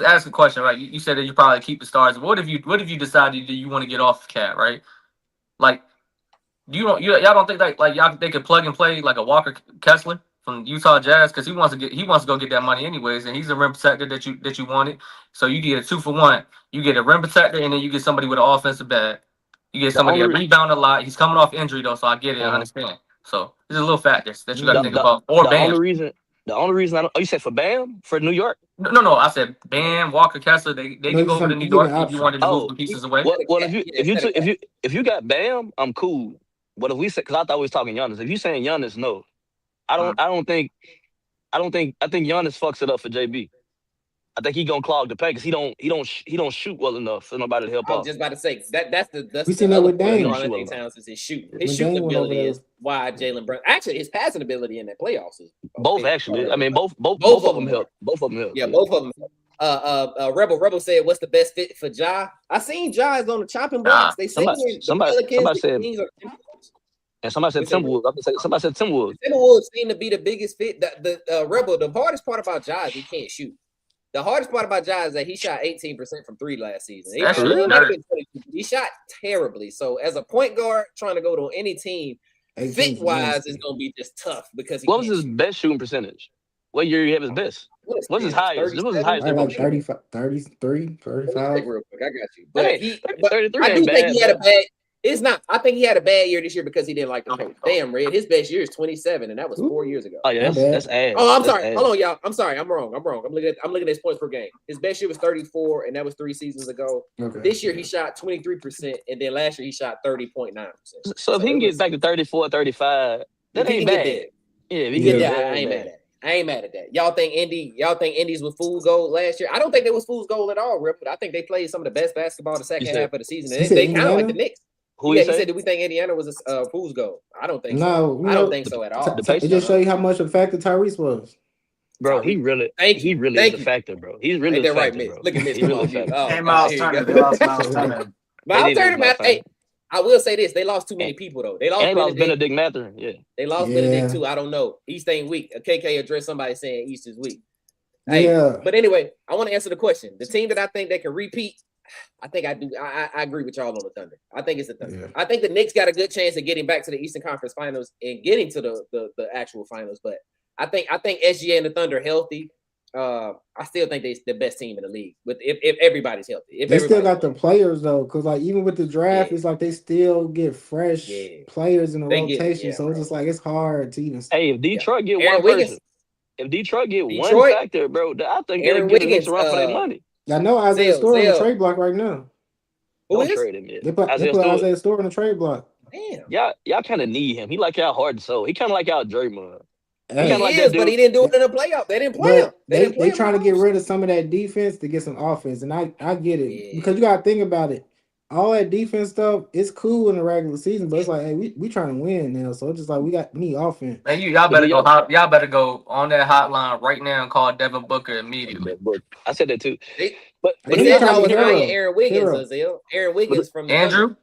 ask a question, right? You said that you probably keep the stars. What if you decided that you want to get off Cat, right? Like, y'all don't think they could plug and play like a Walker Kessler from Utah Jazz because he wants to go get that money anyways, and he's a rim protector that you wanted. So you get a 2-for-1. You get a rim protector, and then you get somebody with an offensive bag. You get somebody that rebound a lot. He's coming off injury though, so I get it. I understand. So there's a little factors that you got to think about. Or Bam. The only reason I don't. Oh, you said for Bam for New York? No. I said Bam, Walker Kessler. They can go over to New York if you wanted to move the pieces away. Well, if you got Bam, I'm cool. But if we said, because I thought we was talking Giannis. If you saying Giannis, no, I think Giannis fucks it up for JB. I think he gonna clog the paint because he don't shoot well enough for nobody to help out. I was just about to say that's we seen that with Dame. Anthony Towns is his shooting. His shooting ability is why Jalen Brunson. Actually, his passing ability in the playoffs is both. Actually, I mean both of them help. Both of them help. Yeah, both of them. Rebel said, "What's the best fit for Ja?" I seen Ja is on the chopping blocks. They say somebody said. And somebody said Timberwolves. Somebody said Timberwolves. Timberwolves seem to be the biggest fit. The Rebel. The hardest part about Ja is he can't shoot. The hardest part about Ja is that he shot 18% from 3 last season. He shot terribly. So as a point guard trying to go to any team, fit wise is going to be just tough because what was his best shooting percentage? What year you have his best? What's his highest? This was his highest. Like 35, 33, 35. Real quick, I got you. But, hey, I do think he had a bag. It's not. I think he had a bad year this year because he didn't like the coach. Damn, Red. His best year is 27, and that was 4 years ago. Oh yeah, that's ass. Oh, I'm That's sorry. ass. Hold on, y'all. I'm sorry. I'm wrong. I'm looking at his points per game. His best year was 34, and that was 3 seasons ago. Okay. This year he shot 23%, and then last year he shot 30.9%. So if he can get back to 34, 35, that ain't bad. Yeah, if he Yeah, get I there, ain't mad at it. I ain't mad at that. Y'all think Indies was fool's gold last year? I don't think they was fool's gold at all, Rip. But I think they played some of the best basketball the second half of the season. And they kind of like the Knicks. Who he said, "Do we think Indiana was a fool's gold?" I don't think so. No, I don't think so at all. It just show you how much of a factor Tyrese was. Bro, he really is a factor, bro. He's really a factor, bro. Look at Mitch. He's really a factor. And Miles Turner. They lost Miles Turner. Miles Turner, hey, I will say this: they lost too many people though. They lost Benedict Mathurin. Yeah, they lost Benedict too. I don't know. East ain't weak. A KK addressed somebody saying East is weak. Hey, but anyway, I want to answer the question. The team that I think they can repeat, I think I do. I agree with y'all on the Thunder. I think it's the Thunder. Yeah. I think the Knicks got a good chance of getting back to the Eastern Conference Finals and getting to the actual finals. But I think SGA and the Thunder are healthy. I still think they're the best team in the league. With if everybody's healthy, they still got the players though, because like even with the draft, it's like they still get fresh players in the rotation. So it's just like it's hard to even. Hey, if Detroit get one person, if Detroit get one factor, bro, I think they'll get the Knicks around for their money. I know Isaiah Store on the trade block right now. Don't trade him yet. They put Isaiah Store on the trade block. Damn. Y'all kind of need him. He like y'all heart and soul. He kind of like y'all Draymond. He is, but he didn't do it in the playoff. They didn't play him. They trying to get rid of some of that defense to get some offense, and I get it because you got to think about it. All that defense stuff, it's cool in the regular season, but it's like, hey, we trying to win now, so it's just like we need offense. Man, y'all better go on that hotline right now and call Devin Booker immediately. I said that too. But they said y'all was buying Aaron Wiggins, Azale. Aaron Wiggins from the Andrew.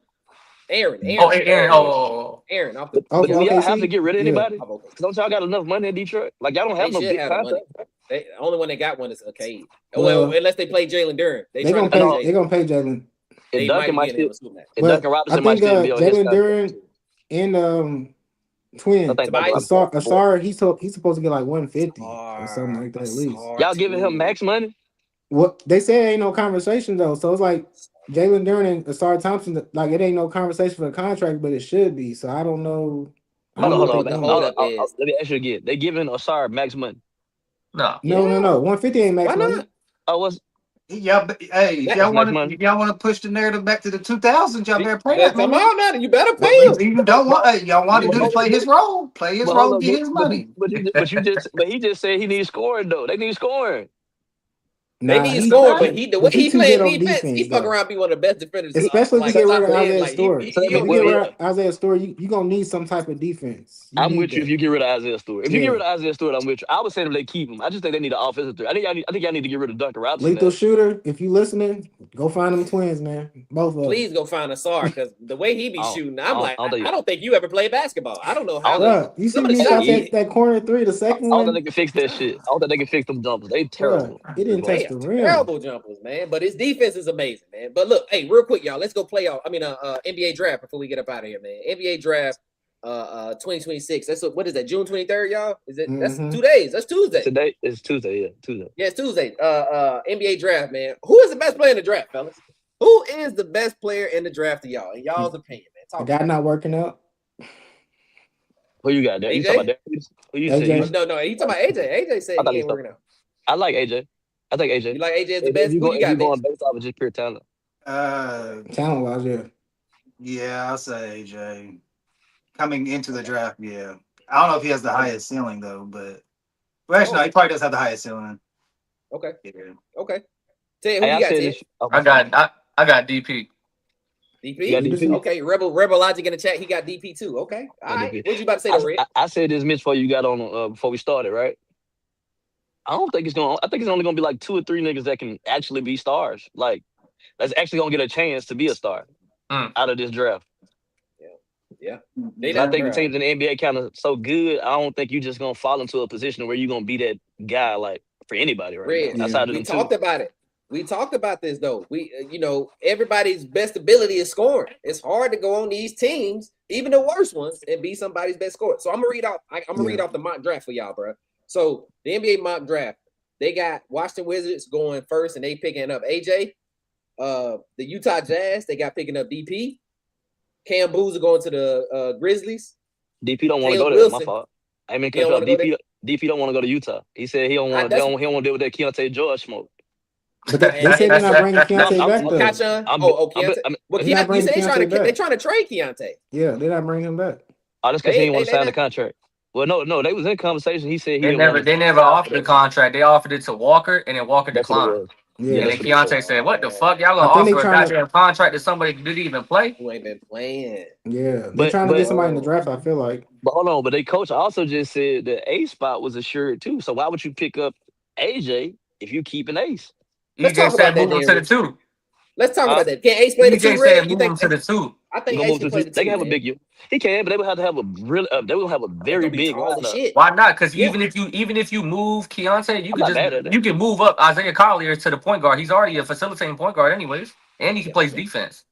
Aaron. Aaron. Aaron. But do y'all have to get rid of anybody? Don't y'all got enough money in Detroit? Like y'all don't have no big contract. The only one they got one is Cade. Well, unless they play Jalen Duren. They're gonna pay Jalen. And Duncan might still. And Duncan Robinson might still be on his Jalen Duren and Twin. Asar, he's supposed to get like 150 or something like that at least. Y'all giving him max money? What they say ain't no conversation though, so it's like Jalen Duren and Asar Thompson, like it ain't no conversation for the contract, but it should be. So I don't know. Hold on. Let me ask you again. They giving Asar max money? No. 150 ain't max money. Oh, what's? Yeah, but hey, if y'all want to push the narrative back to the 2000s, y'all better pay that. Come on now, you better pay him. You don't want y'all want to do play his role, get his money. But he just said he needs scoring though. They need scoring. They need scoring, but the way he playing defense, he fuck around be one of the best defenders. Especially to get rid of Isaiah Store. If you get rid of Isaiah Store, you gonna need some type of defense. I'm with you if you get rid of Isaiah Store. If you get rid of Isaiah Store, I'm with you. I was saying if they keep him, I just think they need an offensive threat. I think y'all need to get rid of Duncan Robinson. Lethal shooter, if you listening, go find them twins, man. Both of them. Please go find Asar because the way he be shooting, I'm like, I don't think you ever played basketball. I don't know how. You see me shot that corner three, the second one. I don't think they can fix that shit. I don't think they can fix them jumpers. They terrible. He didn't touch the rim. Terrible jumpers, man. But his defense is amazing, man. But look, hey, real quick, y'all, let's go NBA draft before we get up out of here, man. NBA draft 2026. That's what is that? June 23rd, y'all? Is it that's 2 days? That's Tuesday. Today is Tuesday, yeah. Tuesday. Yeah, it's Tuesday. NBA draft, man. Who is the best player in the draft, fellas? Who is the best player in the draft to y'all? In y'all's opinion, man. The guy not working out. Who you got there? You talking about that? Who you AJ? No, he talking about AJ. AJ said he ain't working out. I like AJ. I think AJ. You like AJ as the best? Who you got? Going based off of just pure talent. Talent wise, yeah. Yeah, I'll say AJ. Coming into the draft, yeah. I don't know if he has the highest ceiling though, but actually, no, he probably does have the highest ceiling. Okay. Yeah. Okay. Tell you who you got, Ted? I got DP. DP? Okay. Rebel Logic in the chat. He got DP too. Okay. All right. What you about to say, Red? I said this, Mitch, before you got on before we started, right? I think it's only gonna be like 2 or 3 niggas that can actually be stars. Like that's actually gonna get a chance to be a star out of this draft. Yeah. I think the teams in the NBA kind of so good. I don't think you're just gonna fall into a position where you're gonna be that guy like for anybody right now. Outside of them talked about it. We talked about this though. We everybody's best ability is scoring. It's hard to go on these teams, even the worst ones, and be somebody's best scorer. So I'm gonna read off the mock draft for y'all, bro. So the NBA mock draft, they got Washington Wizards going first, and they picking up AJ. The Utah Jazz, they got picking up DP. Cam Boozer going to the Grizzlies. DP don't want to Caleb go there. My Wilson. fault. I mean, He don't wanna go there? DP don't want to go to Utah. He said he don't want that's- to deal with that Keontae George smoke. But they said they're not bringing Keontae back though. Katshan. Keontae. Well, They're not you said bringing they're trying to trade Keontae. Yeah, they're not bringing him back. Oh, that's because he didn't want to sign the contract. Well, no, they was in conversation. He said they never offered the contract. They offered it to Walker, and then Walker declined. Yeah, and then Keontae said, "What the fuck? Y'all gonna offer a goddamn contract to somebody who didn't even play? Who ain't been playing?" Yeah, they're trying to get somebody in the draft. I feel like. But hold on, but they coach also just said the A spot was assured too. So why would you pick up AJ if you keep an ace? EJ said move him to the 2. Let's talk about that. Can Ace play the 2? said move him to the 2. I think Ace can play the 2. They can have a big year. He can, but they would have to have a really. They will have a very big lineup. Why not? Because even if you move Keontae, you can move up Isaiah Collier to the point guard. He's already a facilitating point guard, anyways, and he plays defense.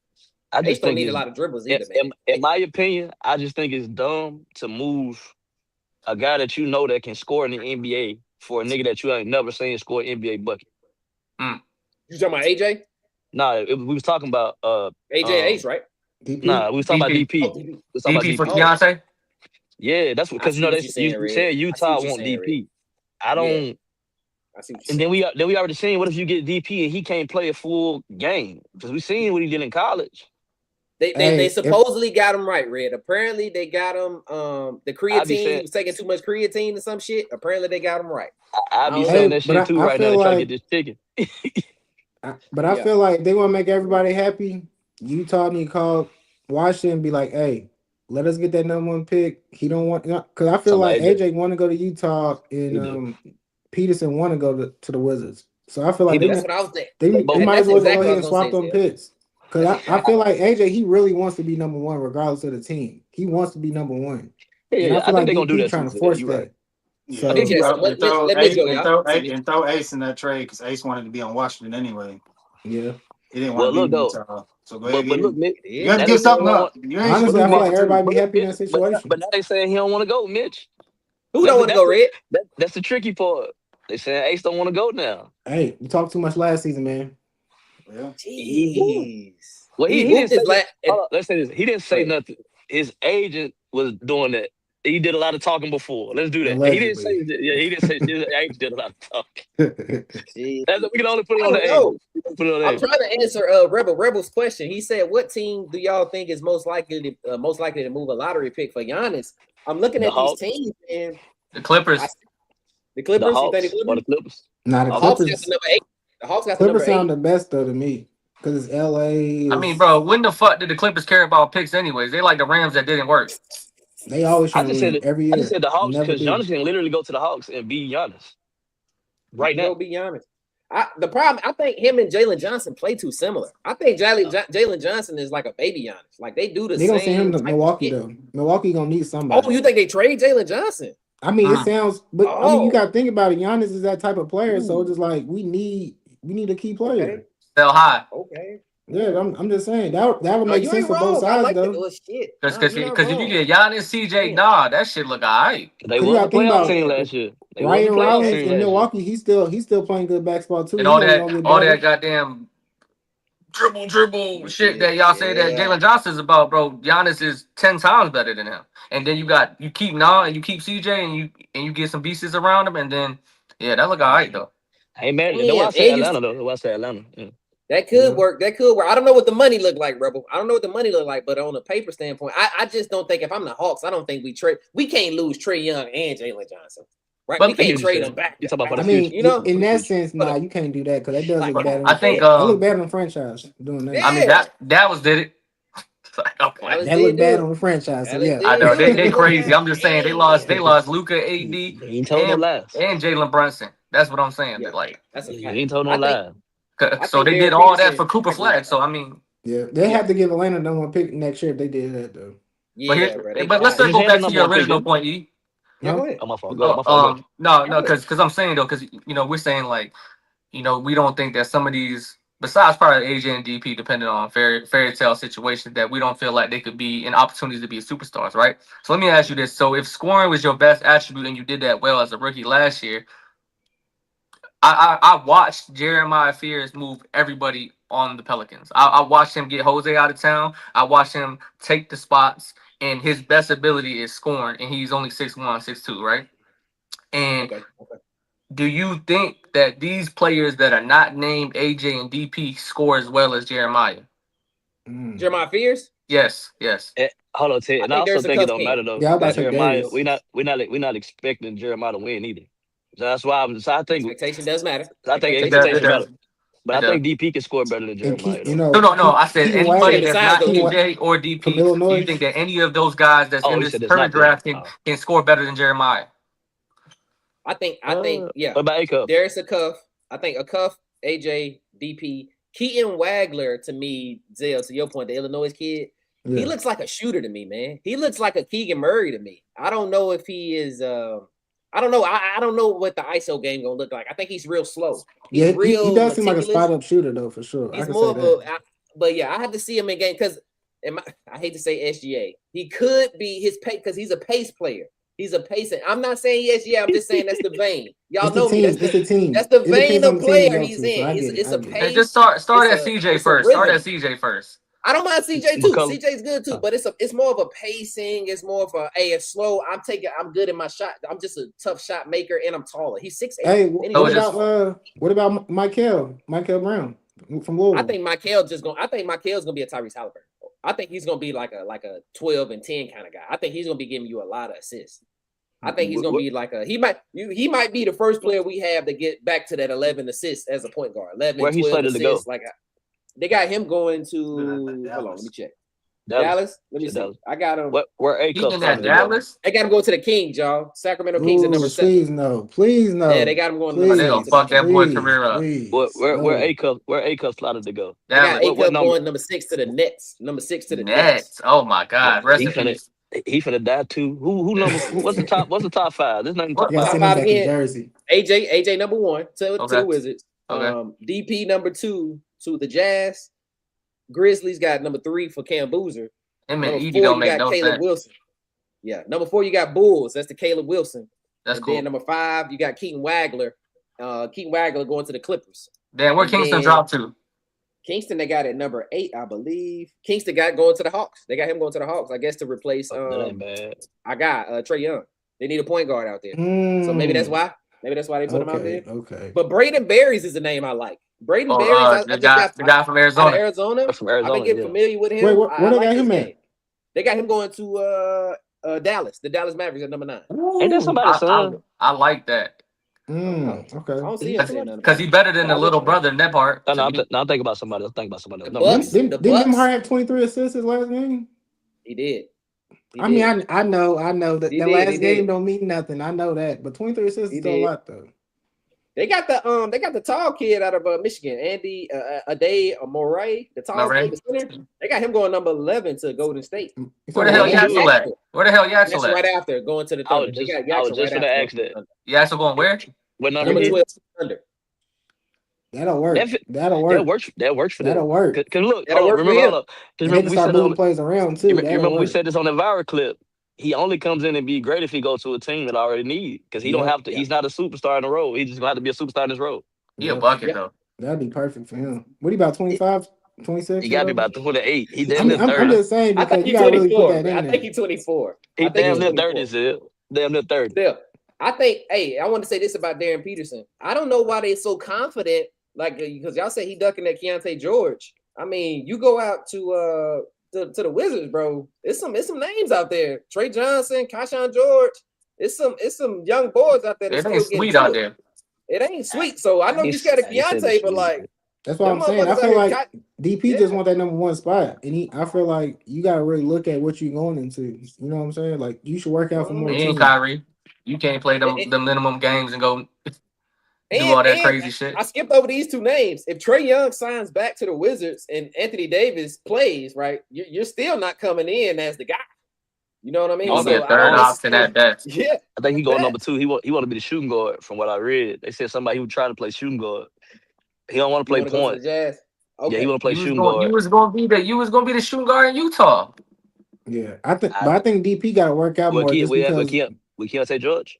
I just don't need a lot of dribbles either, man. In my opinion, I just think it's dumb to move a guy that you know that can score in the NBA for a nigga that you ain't never seen score an NBA bucket. You talking about AJ? Nah, we was talking about AJ Ace, right? DP? Nah, we was talking DP. about DP. We was talking DP about for Keontae? Yeah, that's because you know you said Utah want DP. I don't. I see. And then we already seen what if you get DP and he can't play a full game because we seen what he did in college. They supposedly got him right, Red. Apparently they got him the creatine. He was taking too much creatine or some shit. Apparently they got him right. I'll be saying that shit too right now to try to get this chicken. But I feel like they want to make everybody happy. Utah need to call Washington and be like, hey, let us get that #1 pick. He don't want because I feel like AJ want to go to Utah and Peterson want to go to the Wizards. So I feel like that's what I was thinking. They might as well go ahead and swap them picks. Because I feel like AJ, he really wants to be #1 regardless of the team. He wants to be #1. Yeah, I feel like they're going to do that. Trying to force that. Yeah. So and throw Ace in that trade because Ace wanted to be on Washington anyway. Yeah. He didn't want to be in Utah. So go ahead. Look, Nick, you have to give something up. Honestly, I feel like everybody be happy in that situation. But now they saying he don't want to go, Mitch. Who don't want to go, Red? That's the tricky part. They saying Ace don't want to go now. Hey, you talked too much last season, man. Well, jeez. Well, he didn't say let's say this. He didn't say nothing. His agent was doing that. He did a lot of talking before. Let's do that. Allegedly. He didn't say. Yeah, he didn't say. His agent did a lot of talking. We can only put it on the agent. I'm trying to answer Rebel's question. He said, "What team do y'all think is most likely to move a lottery pick for Giannis?" I'm looking at these teams, and the Clippers. The Clippers. The Hawks, you think or the Clippers? Nah, the Hawks Clippers. got the #8. The Hawks got Clippers the sound #8. the best though to me because it's LA. I mean, bro, when the fuck did the Clippers care about picks anyways? They like the Rams that didn't work. They always try to win every year. I just said the Hawks because Giannis can literally go to the Hawks and beat Giannis right now. Beat Giannis. The problem, I think him and Jalen Johnson play too similar. I think Jalen Johnson is like a baby Giannis. Like they do the same. They gonna send him to Milwaukee though. Milwaukee gonna need somebody. Oh, you think they trade Jalen Johnson? I mean, it sounds, but I mean, you got to think about it. Giannis is that type of player, so it's just like we need a key player. Okay. Sell high. Okay. Yeah, I'm just saying that would make sense for both sides though. Because if you get Giannis, CJ, that shit look alright. They won the playoff team last year. Ryan Rollins in Milwaukee, he's still playing good basketball too. And all that goddamn dribble shit that y'all say that Jalen Johnson's about, bro. Giannis is 10 times better than him. And then you keep Nah and you keep CJ and you get some pieces around him, and then that look alright though. Hey man, that's why I say Atlanta though. That's why I say Atlanta. Yeah. That could work. That could work. I don't know what the money look like, Rebel. I don't know what the money look like, but on a paper standpoint, I just don't think if I'm the Hawks, I don't think we can't lose Trae Young and Jalen Johnson. Right? But we can't trade them back. I mean, in that sense, you can't do that because that does look bad. I think that look bad on the franchise doing that. I mean that was did it. That looked bad on the franchise. So yeah, I know they crazy. I'm just saying they lost Luka, AD, ain't told no lies, and Jalen Brunson. That's what I'm saying. Like that's he ain't told no lies. So they did all that for Cooper Flag. So I mean, they have to give Atlanta #1 pick next year if they did that though. But let's go back to your original point, E. No, my fault. No, because I'm saying though, because we're saying like, we don't think that some of these, besides probably AJ and DP, depending on fairy tale situations, that we don't feel like they could be in opportunities to be superstars, right? So let me ask you this: so if scoring was your best attribute and you did that well as a rookie last year, I watched Jeremiah Fears move everybody on the Pelicans. I watched him get Jose out of town. I watched him take the spots, and his best ability is scoring, and he's only 6'1", 6'2", right? And Okay. do you think that these players that are not named AJ and DP score as well as Jeremiah? Jeremiah Fears? Yes. Hold on, Ted. I And I think also there's a think it cuff don't game. matter though. Yeah, I was about to say Jeremiah, Darius. we're not expecting Jeremiah to win either. So that's why I think Expectation does matter. I think It does. expectation matter. But It I think does. DP can score better than And Jeremiah though. No. I said Keaton anybody Wagner, that's besides not those two. AJ or DP. Camilo Do you Noyes. think that any of those guys that's Oh, in you this said it's current not draft there. can score better than Jeremiah? I think, yeah. What about A-Cup? There's a cuff. I think a cuff, AJ, DP. Keaton Wagler, to me, Zell, to your point, the Illinois kid, he looks like a shooter to me, man. He looks like a Keegan Murray to me. I don't know if he is I don't know. I don't know what the ISO game gonna look like. I think he's real slow. He's He does seem like a spot up shooter though, for sure. He's more of but yeah, I have to see him in game because I hate to say SGA. He could be his pace because he's a pace player. He's a pace. I'm not saying SGA. I'm just saying that's the vein. Y'all know me. It's the team. That's the vein of player he's in. It's a pace. Hey, just start at CJ first. Start at CJ first. I don't mind CJ too. CJ's good too, but it's more of a pacing. It's more of a it's slow. I'm good in my shot. I'm just a tough shot maker, and I'm taller. He's 6'8". Hey, what about Michael Brown from Louisville? I think Michael's gonna be a Tyrese Halliburton. I think he's gonna be like a 12 and 10 kind of guy. I think he's gonna be giving you a lot of assists. I think he's gonna be like he might be the first player we have to get back to that 11 assists as a point guard. 11, where 12 he slated assists. to go. They got him going to hold on, let me check. Dallas. Let me see. Dallas. I got him. Where A-Cup in that Dallas? They got him going to the Kings, y'all. Sacramento Kings at number 7. Please no. Yeah, they got him going to number 7. They gonna fuck that boy career up. Where A-Cup slotted to go? They got A-Cup going number 6 to the Nets. Number 6 to the Nets. Oh my God. Rest in peace. He finna die too. Who number? What's the top 5? This not top 5. Simmons at Jersey. AJ number 1 to the Wizards. Okay. DP number 2 to the Jazz. Grizzlies got number 3 for Cam Boozer. Him Number and Edie 4, don't you make got no Caleb sense. Wilson. Yeah, number 4 you got Bulls. That's the Caleb Wilson. That's and cool. Then number 5 you got Keaton Wagler. Keaton Wagler going to the Clippers. Damn, where Kingston dropped to? Kingston they got at number 8, I believe. Kingston got going to the Hawks. They got him going to the Hawks, I guess, to replace That ain't bad. I got Trae Young. They need a point guard out there. So maybe that's why. Maybe that's why they put him out there. Okay. But Braden Berries is a name I like. Braden Berries, the guy from Arizona. I've been getting familiar with him. Wait, where they got him at? They got him going to Dallas. The Dallas Mavericks at number 9. Ain't that somebody's son? I like that. Okay. I don't see him because he's better than the little brother in that part. No, I'm thinking about somebody else. Didn't Demar have 23 assists his last game? He did. I know that the last game don't mean nothing. I know that, but 23 assists is still a lot though. They got the tall kid out of Michigan, Andy Ade Moray, the tall center. They got him going number 11 to Golden State. Where the hell Yaxel at? That's right after going to the Thunder. I was just gonna ask that. Yaxel going where? What number 12 Thunder. That'll work. That'll work. That works for them. That'll work. Cause look, remember we start moving plays around too. You remember we said this on the viral clip. He only comes in and be great if he goes to a team that already need, because he don't have to. He's not a superstar in the role. He's just gonna have to be a superstar in this role. He a bucket though. That'd be perfect for him. What are you about 25, 26? He got to be about 28. He damn I'm near 30. I'm just saying because you gotta really put that in there. I think he's 24. He damn near 30, still. Damn near 30. Still, I think. Hey, I want to say this about Darren Peterson. I don't know why they're so confident. Like, because y'all say he ducking at Keontae George. I mean, you go out to the Wizards, bro. It's some names out there. Trae Johnson, Kashawn George. It's some young boys out there. It ain't sweet out there. It ain't sweet. So I know you scared of Keontae, but like that's what I'm saying. I feel like DP just want that number 1 spot, and I feel like you gotta really look at what you're going into. You know what I'm saying? Like you should work out for more. And Kyrie, you can't play the minimum games and go. Do all that crazy shit. I skipped over these 2 names. If Trae Young signs back to the Wizards and Anthony Davis plays, right, you're still not coming in as the guy. You know what I mean? He'll be a third option at best. Yeah, I think he going number 2. He want to be the shooting guard. From what I read, they said somebody he would try to play shooting guard. He don't want to play point. Okay. Yeah, he want to play shooting guard. You was gonna be the shooting guard in Utah. Yeah, I think DP got to work out more. We can't say George.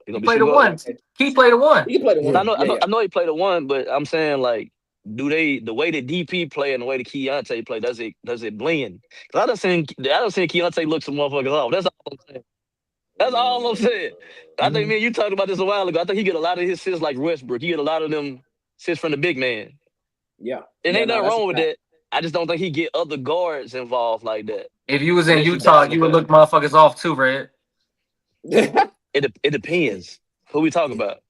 He played the 1. He played the 1. He played the 1. I know he played the 1, but I'm saying like the way that DP play and the way that Keontae play, does it blend? 'Cause I done seen Keontae look some motherfuckers off. That's all I'm saying. That's all I'm saying. I think me and you talked about this a while ago. I think he get a lot of his assists like Westbrook. He get a lot of them assists from the big man. Yeah. And Yeah, ain't no, nothing that's wrong a with fact. that. I just don't think he get other guards involved like that. If you was in Unless you Utah, down you with would that. look motherfuckers off too, Red. It depends. Who we talking about?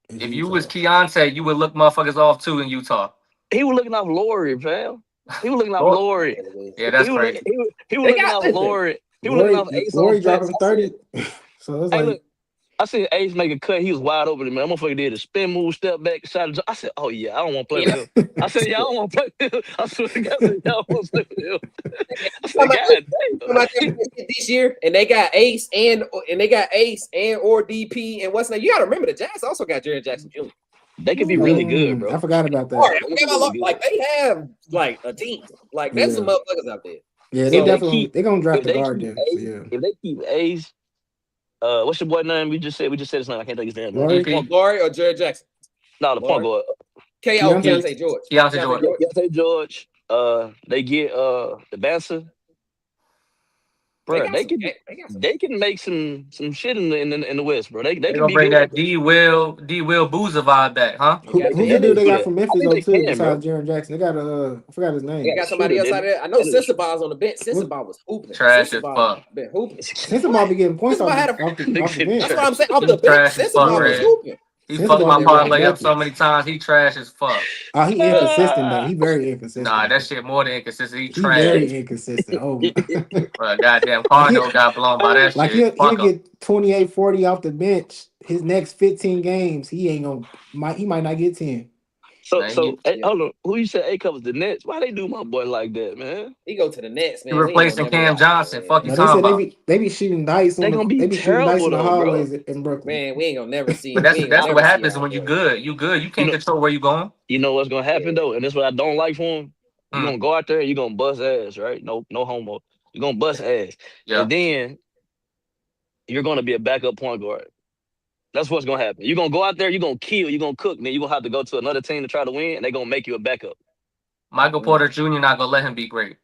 If you was Keontae, you would look motherfuckers off too in Utah. He was looking off Lori, fam. He was looking off Lord. Lori. Yeah, that's He was crazy. he was They looking got off listen. Lori. He was looking off Ace on Lori Flex. dropping 30. So it's Hey, like, look, I seen Ace make a cut. He was wide open. Man, that motherfucker did a spin move, step back, shot. I said, "Oh yeah, I don't want to play with him." I said, "Yeah, I don't want to play with him." I swear to God, I said, "Y'all want to play with him." I said, "God damn." This year, and they got Ace and or DP and what's name. You got to remember the Jazz also got Jaren Jackson Jr. They could be really good, bro. I forgot about that. I forgot about like they have like a team. Like there's some motherfuckers out there. Yeah, So they're gonna draft the if guard they then. keep So, yeah. If they keep Ace, what's your boy name? We just said his name. I can't think his name. Lori? Laurie or Jared Jackson. No, the point guard. Keontae George. Keontae George. They get the Banser. Bro, they can make some shit in the West, bro. They can gonna be bring good, that D Will Boozer vibe back, huh? Who's the dude they got from Memphis though too? Can, Besides Jaren Jackson, they got I forgot his name. They got somebody else out there. I know Sensabaug's on the bench. Sensabaugh was hooping. Trash as fuck. Been hooping. Sensabaugh be getting points off the bench. That's what I'm saying. Off the bench, Trash as fuck, Sensabaugh was Red. hooping. He fucked my parlay up so many times. He trash as fuck. Oh, he inconsistent though. He very inconsistent. Nah, that shit more than inconsistent. He trash. Very inconsistent. Oh, bro, goddamn Convo got blown by that like shit. He'll get 28, 40 off the bench. His next 15 games, he might not get 10. So hey, hold on. Who you said A covers the Nets? Why they do my boy like that, man? He go to the Nets, man. He replacing Cam Johnson. Fuck you talking about? They be shooting dice. They gonna be terrible in the hallways bro. in Brooklyn. Man, we ain't gonna never see. But that's what happens when you good. You good. You can't control where you going. You know what's gonna happen though, and that's what I don't like for him. You're gonna go out there, you're gonna bust ass, right? No homo. You're gonna bust ass. Yeah. And then you're gonna be a backup point guard. That's what's gonna happen. You're gonna go out there, you're gonna kill, you're gonna cook, then you're gonna have to go to another team to try to win, and they're gonna make you a backup. Michael Porter Jr. not gonna let him be great.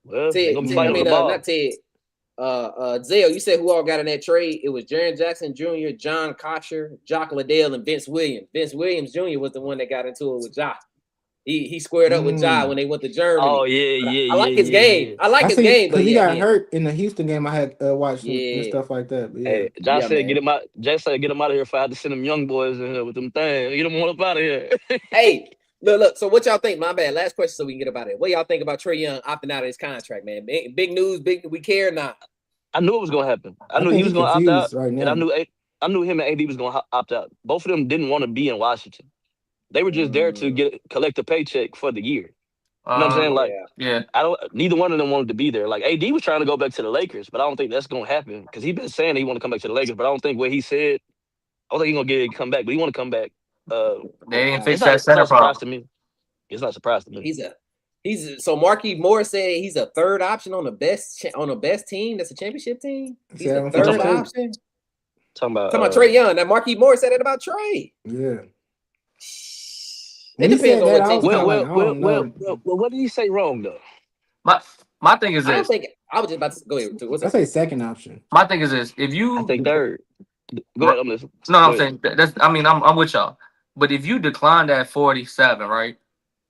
Well, Ted, not Ted. Zell, you said who all got in that trade? It was Jaren Jackson Jr., John Kosher, Jock Liddell, and Vince Williams. Vince Williams Jr. was the one that got into it with Jock. He squared up with Ja when they went to Germany. Oh yeah. I like his game. I like his game, but he got hurt in the Houston game. I had watched and stuff like that. But hey, Josh said get him out. Josh said get him out of here if I had to send them young boys in here with them things. Get them all up out of here. Hey, look. So what y'all think? My bad. Last question, so we can get up out of here. What y'all think about Trae Young opting out of his contract, man? Big news. Big. We care or not? I knew it was gonna happen. I knew he was gonna opt out, right now. and I knew him and AD was gonna opt out. Both of them didn't want to be in Washington. They were just there to collect a paycheck for the year. You know what I'm saying? Like, yeah. Neither one of them wanted to be there. Like, AD was trying to go back to the Lakers, but I don't think that's gonna happen because he's been saying he want to come back to the Lakers, but I don't think what he said. I don't think he's gonna get it come back, but he want to come back. They didn't fix that center problem. To me. It's not a surprise to me. So Marquise Morris said he's a third option on the best team. That's a championship team. He's a third option. Talking about Trae Young. Now Marquise Morris said that about Trae. Yeah. It depends on what team. Well, what did he say wrong though? My thing is this. I was just about to go ahead. I say second option. My thing is this. If you, I think third. Go ahead. I'm listening. No, I'm saying that's. I mean, I'm with y'all. But if you decline that 47, right?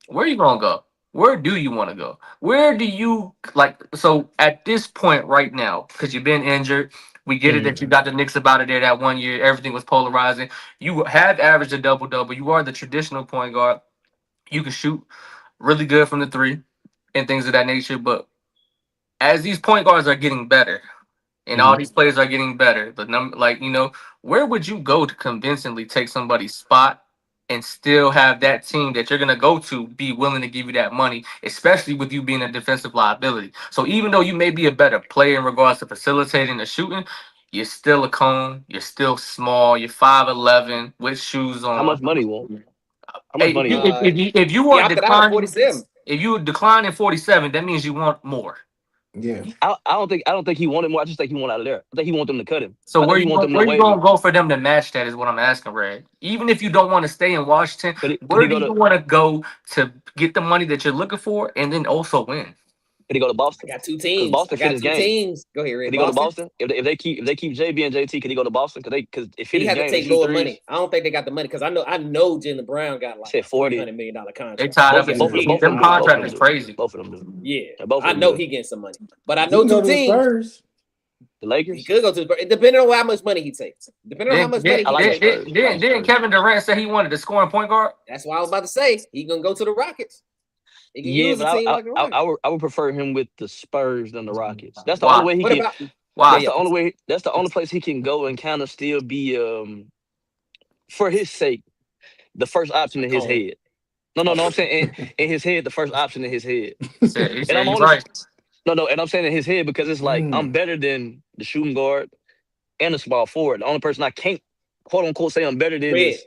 Where are you gonna go? Where do you want to go? Where do you like? So at this point right now, because you've been injured. We get it that you got the Knicks about it there that 1 year. Everything was polarizing. You have averaged a double-double. You are the traditional point guard. You can shoot really good from the three and things of that nature. But as these point guards are getting better and all these players are getting better, where would you go to convincingly take somebody's spot and still have that team that you're going to go to be willing to give you that money, especially with you being a defensive liability? So even though you may be a better player in regards to facilitating the shooting, you're still a cone. You're still small. You're 5'11" with shoes on. How much money won't? How much money? If you want declining 47, if you decline in 47, that means you want more. Yeah. I don't think he wanted more. I just think he want out of there. I think he want them to cut him. So I think he want them to where you waive gonna him. go for them to match that is what I'm asking, Red. Even if you don't want to stay in Washington, Could where he do go you to want to go to get the money that you're looking for and then also win? Could he go to I Boston? got two Because teams. Boston I fit got his two game. teams. Go ahead, Red. Could he go to Boston. Boston? If they keep JB and JT, could he go to Boston? Because it fit He his had to game. They take shoot lower threes. money. I don't think they got the money because I know Jalen Brown got like Said a $40. $300 million contract. They tied up. Both of He them. Them Both of contract them is do. crazy. Both of them do. Yeah, Both of I them know do. he getting some money, but I He know can go two to the teams. Spurs. The He Lakers. could go to the depending on how much money he takes. Depending on how much money I like he the takes. Spurs. I like the Didn't Spurs. Kevin Durant say he wanted to score in point guard? That's why I was about to say he gonna go to the Rockets. He can Yeah, use a but team like the Rockets. I would prefer him with the Spurs than the Rockets. That's the Why? only way he What can. about Why? That's the only way. That's the only place he can go and kind of still be for his sake the first option in his Cone? head. No. I'm saying in his head the first option in his head. He said And he's I'm only right. no, and I'm saying in his head because it's like I'm better than the shooting guard and the small forward. The only person I can't quote unquote say I'm better than Red. is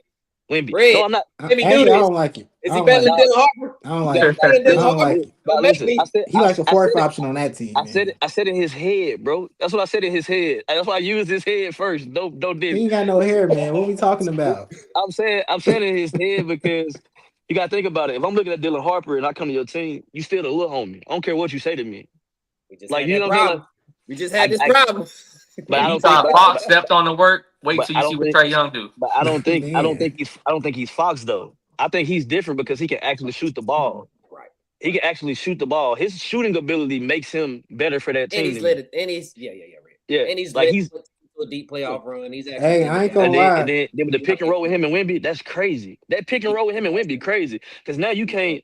Wemby. Red. No, I'm not. Let me do Actually, I this. don't like it. Is I he don't better like than it. Dylan Harper? I don't like it. Better than I Dylan don't Harper? like it. Don't make me. He like the fourth option on that team. I Man. said in his head, bro. That's what I said in his head. That's why I used his head first. Don't did He it. ain't got no hair, man. What we talking about? I'm saying in his head because you gotta think about it. If I'm looking at Dylan Harper and I come to your team, you still the little homie. I don't care what you say to me. We just Like had you that know what I'm saying? problem. We just had this I- problem. But I You don't think. thought Fox stepped on the work. Wait but till I you don't see what think- Trae Young do. But I don't think Man. he's Fox though. I think he's different because he can actually shoot the ball. Right. He can actually shoot the ball. His shooting ability makes him better for that And team. he's than led me. it. And he's Red. Yeah, And he's like led he's to a deep playoff run. He's actually Hey, been I the ain't guy. gonna lie. and then with the pick and roll with him and Wemby, that's crazy. That pick and roll with him and Wemby, crazy. Because now you can't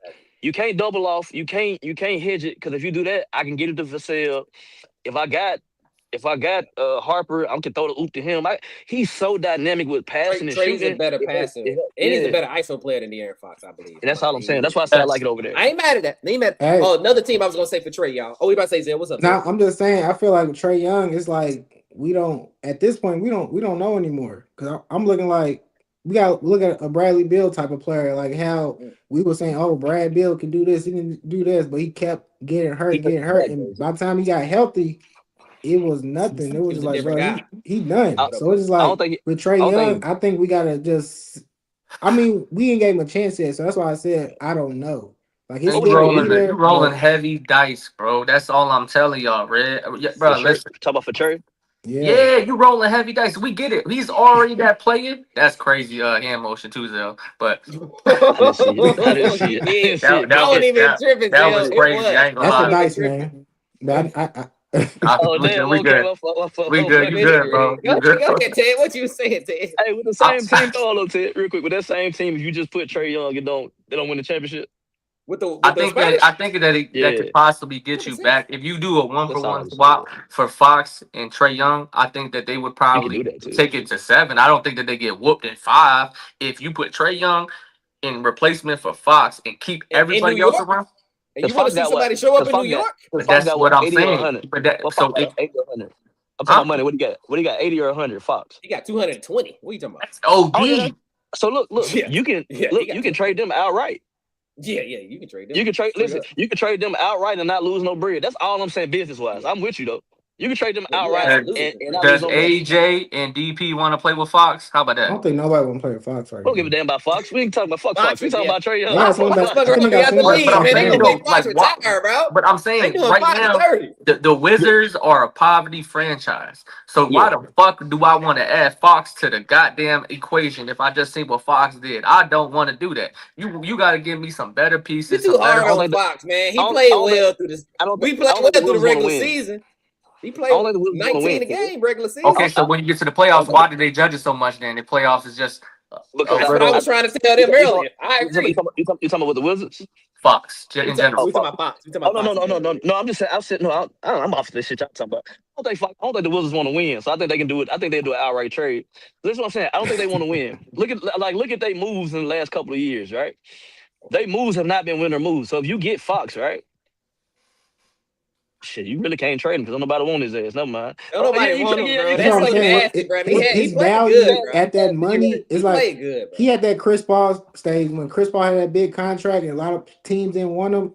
double off. You can't hedge it. Because if you do that, I can get it to Vassell. If I got Harper, I can throw the oop to him. He's so dynamic with passing and Trae's shooting. a better passer. And he's a better ISO player than De'Aaron Fox, I believe. And that's all I'm saying. That's why I say I like it over there. I ain't mad at that. Hey. Oh, another team I was gonna say for Trae, y'all. Oh, we about to say Zay. What's up? Now Zay? I'm just saying. I feel like Trae Young is like we don't at this point we don't know anymore because I'm looking like we got to look at a Bradley Beal type of player, like how we were saying, oh, Brad Beal can do this, he can do this, but he kept getting hurt, and by the time he got healthy, it was nothing. It was He was a like, different bro, guy. he done. So it's just I don't like think with Trae Young, I think we gotta just. I mean, we ain't gave him a chance yet, so that's why I said I don't know. Like his You skill be there, rolling but- heavy dice, bro. That's all I'm telling y'all, Red. Yeah, bro, listen. Talk about for Trae. Yeah, you rolling heavy dice. We get it. He's already that player. That's crazy. Hand motion too, Zell. But I didn't see it. that was crazy. I ain't gonna That's lie. the dice, man. Oh damn! We good. We good. You good, bro. You good. Go ahead, Ted. What you saying, Ted? Hey, with the same team, hold on, Ted, real quick. With that same team, if you just put Trae Young, they don't win the championship. I think that could possibly get you back if you do a 1-for-1 swap for Fox and Trae Young. I think that they would probably take it to 7. I don't think that they get whooped in 5 if you put Trae Young in replacement for Fox and keep everybody else around. And you want to see somebody show up in New York? That's what I'm saying. But that, so 80 or 100. I'm talking about money. What do you got? What do you got? 80 or 100? Fox. He got 220. What are you talking about? OD. So look. Yeah. You can you can trade them outright. Yeah, you can trade them. You can trade. Listen, you can trade them outright and not lose no bread. That's all I'm saying, business wise. I'm with you though. You can trade them outright. And not does lose no bread. AJ and DP want to play with Fox? How about I that? don't think nobody want to play with Fox right I don't now. give a damn about Fox. We ain't talking about Fox. We talking about Trae Young. Yeah, so but I'm saying right now, the Wizards are a poverty franchise. So why the fuck do I want to add Fox to the goddamn equation if I just see what Fox did? I don't want to do that. You got to give me some better pieces. You're too hard on Fox, man. He played well through this. We played well through the regular season. He played 19 a game regular season. Okay, so when you get to the playoffs, why do they judge it so much then? The playoffs is just that's what I was trying to tell them earlier. I agree. You talking about with the Wizards? Fox in general. We talking about Fox. No. I'm just saying. I'm off this shit y'all talking about. I don't think the Wizards want to win, so I think they can do it. I think they do an outright trade. That's what I'm saying. I don't think they want to win. Look at their moves in the last couple of years, right? They moves have not been winner moves. So if you get Fox, right? Shit, you really can't trade him because nobody want his ass. Never mind. Nobody want him, bro. That's That's so nasty, bro. His value at that money is like he had that Chris Paul stage when Chris Paul had that big contract and a lot of teams didn't want him.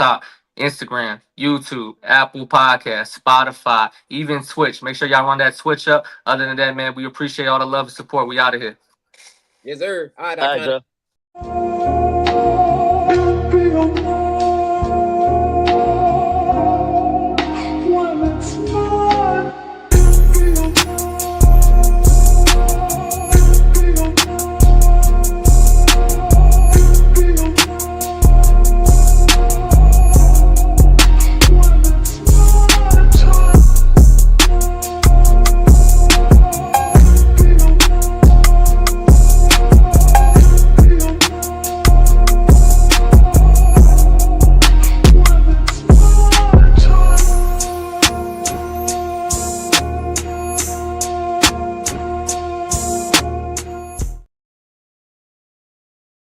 top. Instagram, YouTube, Apple Podcasts, Spotify, even Twitch. Make sure y'all run that Twitch up. Other than that, man, we appreciate all the love and support. We out of here. Yes, sir. All right, All right, Iconic. Joe.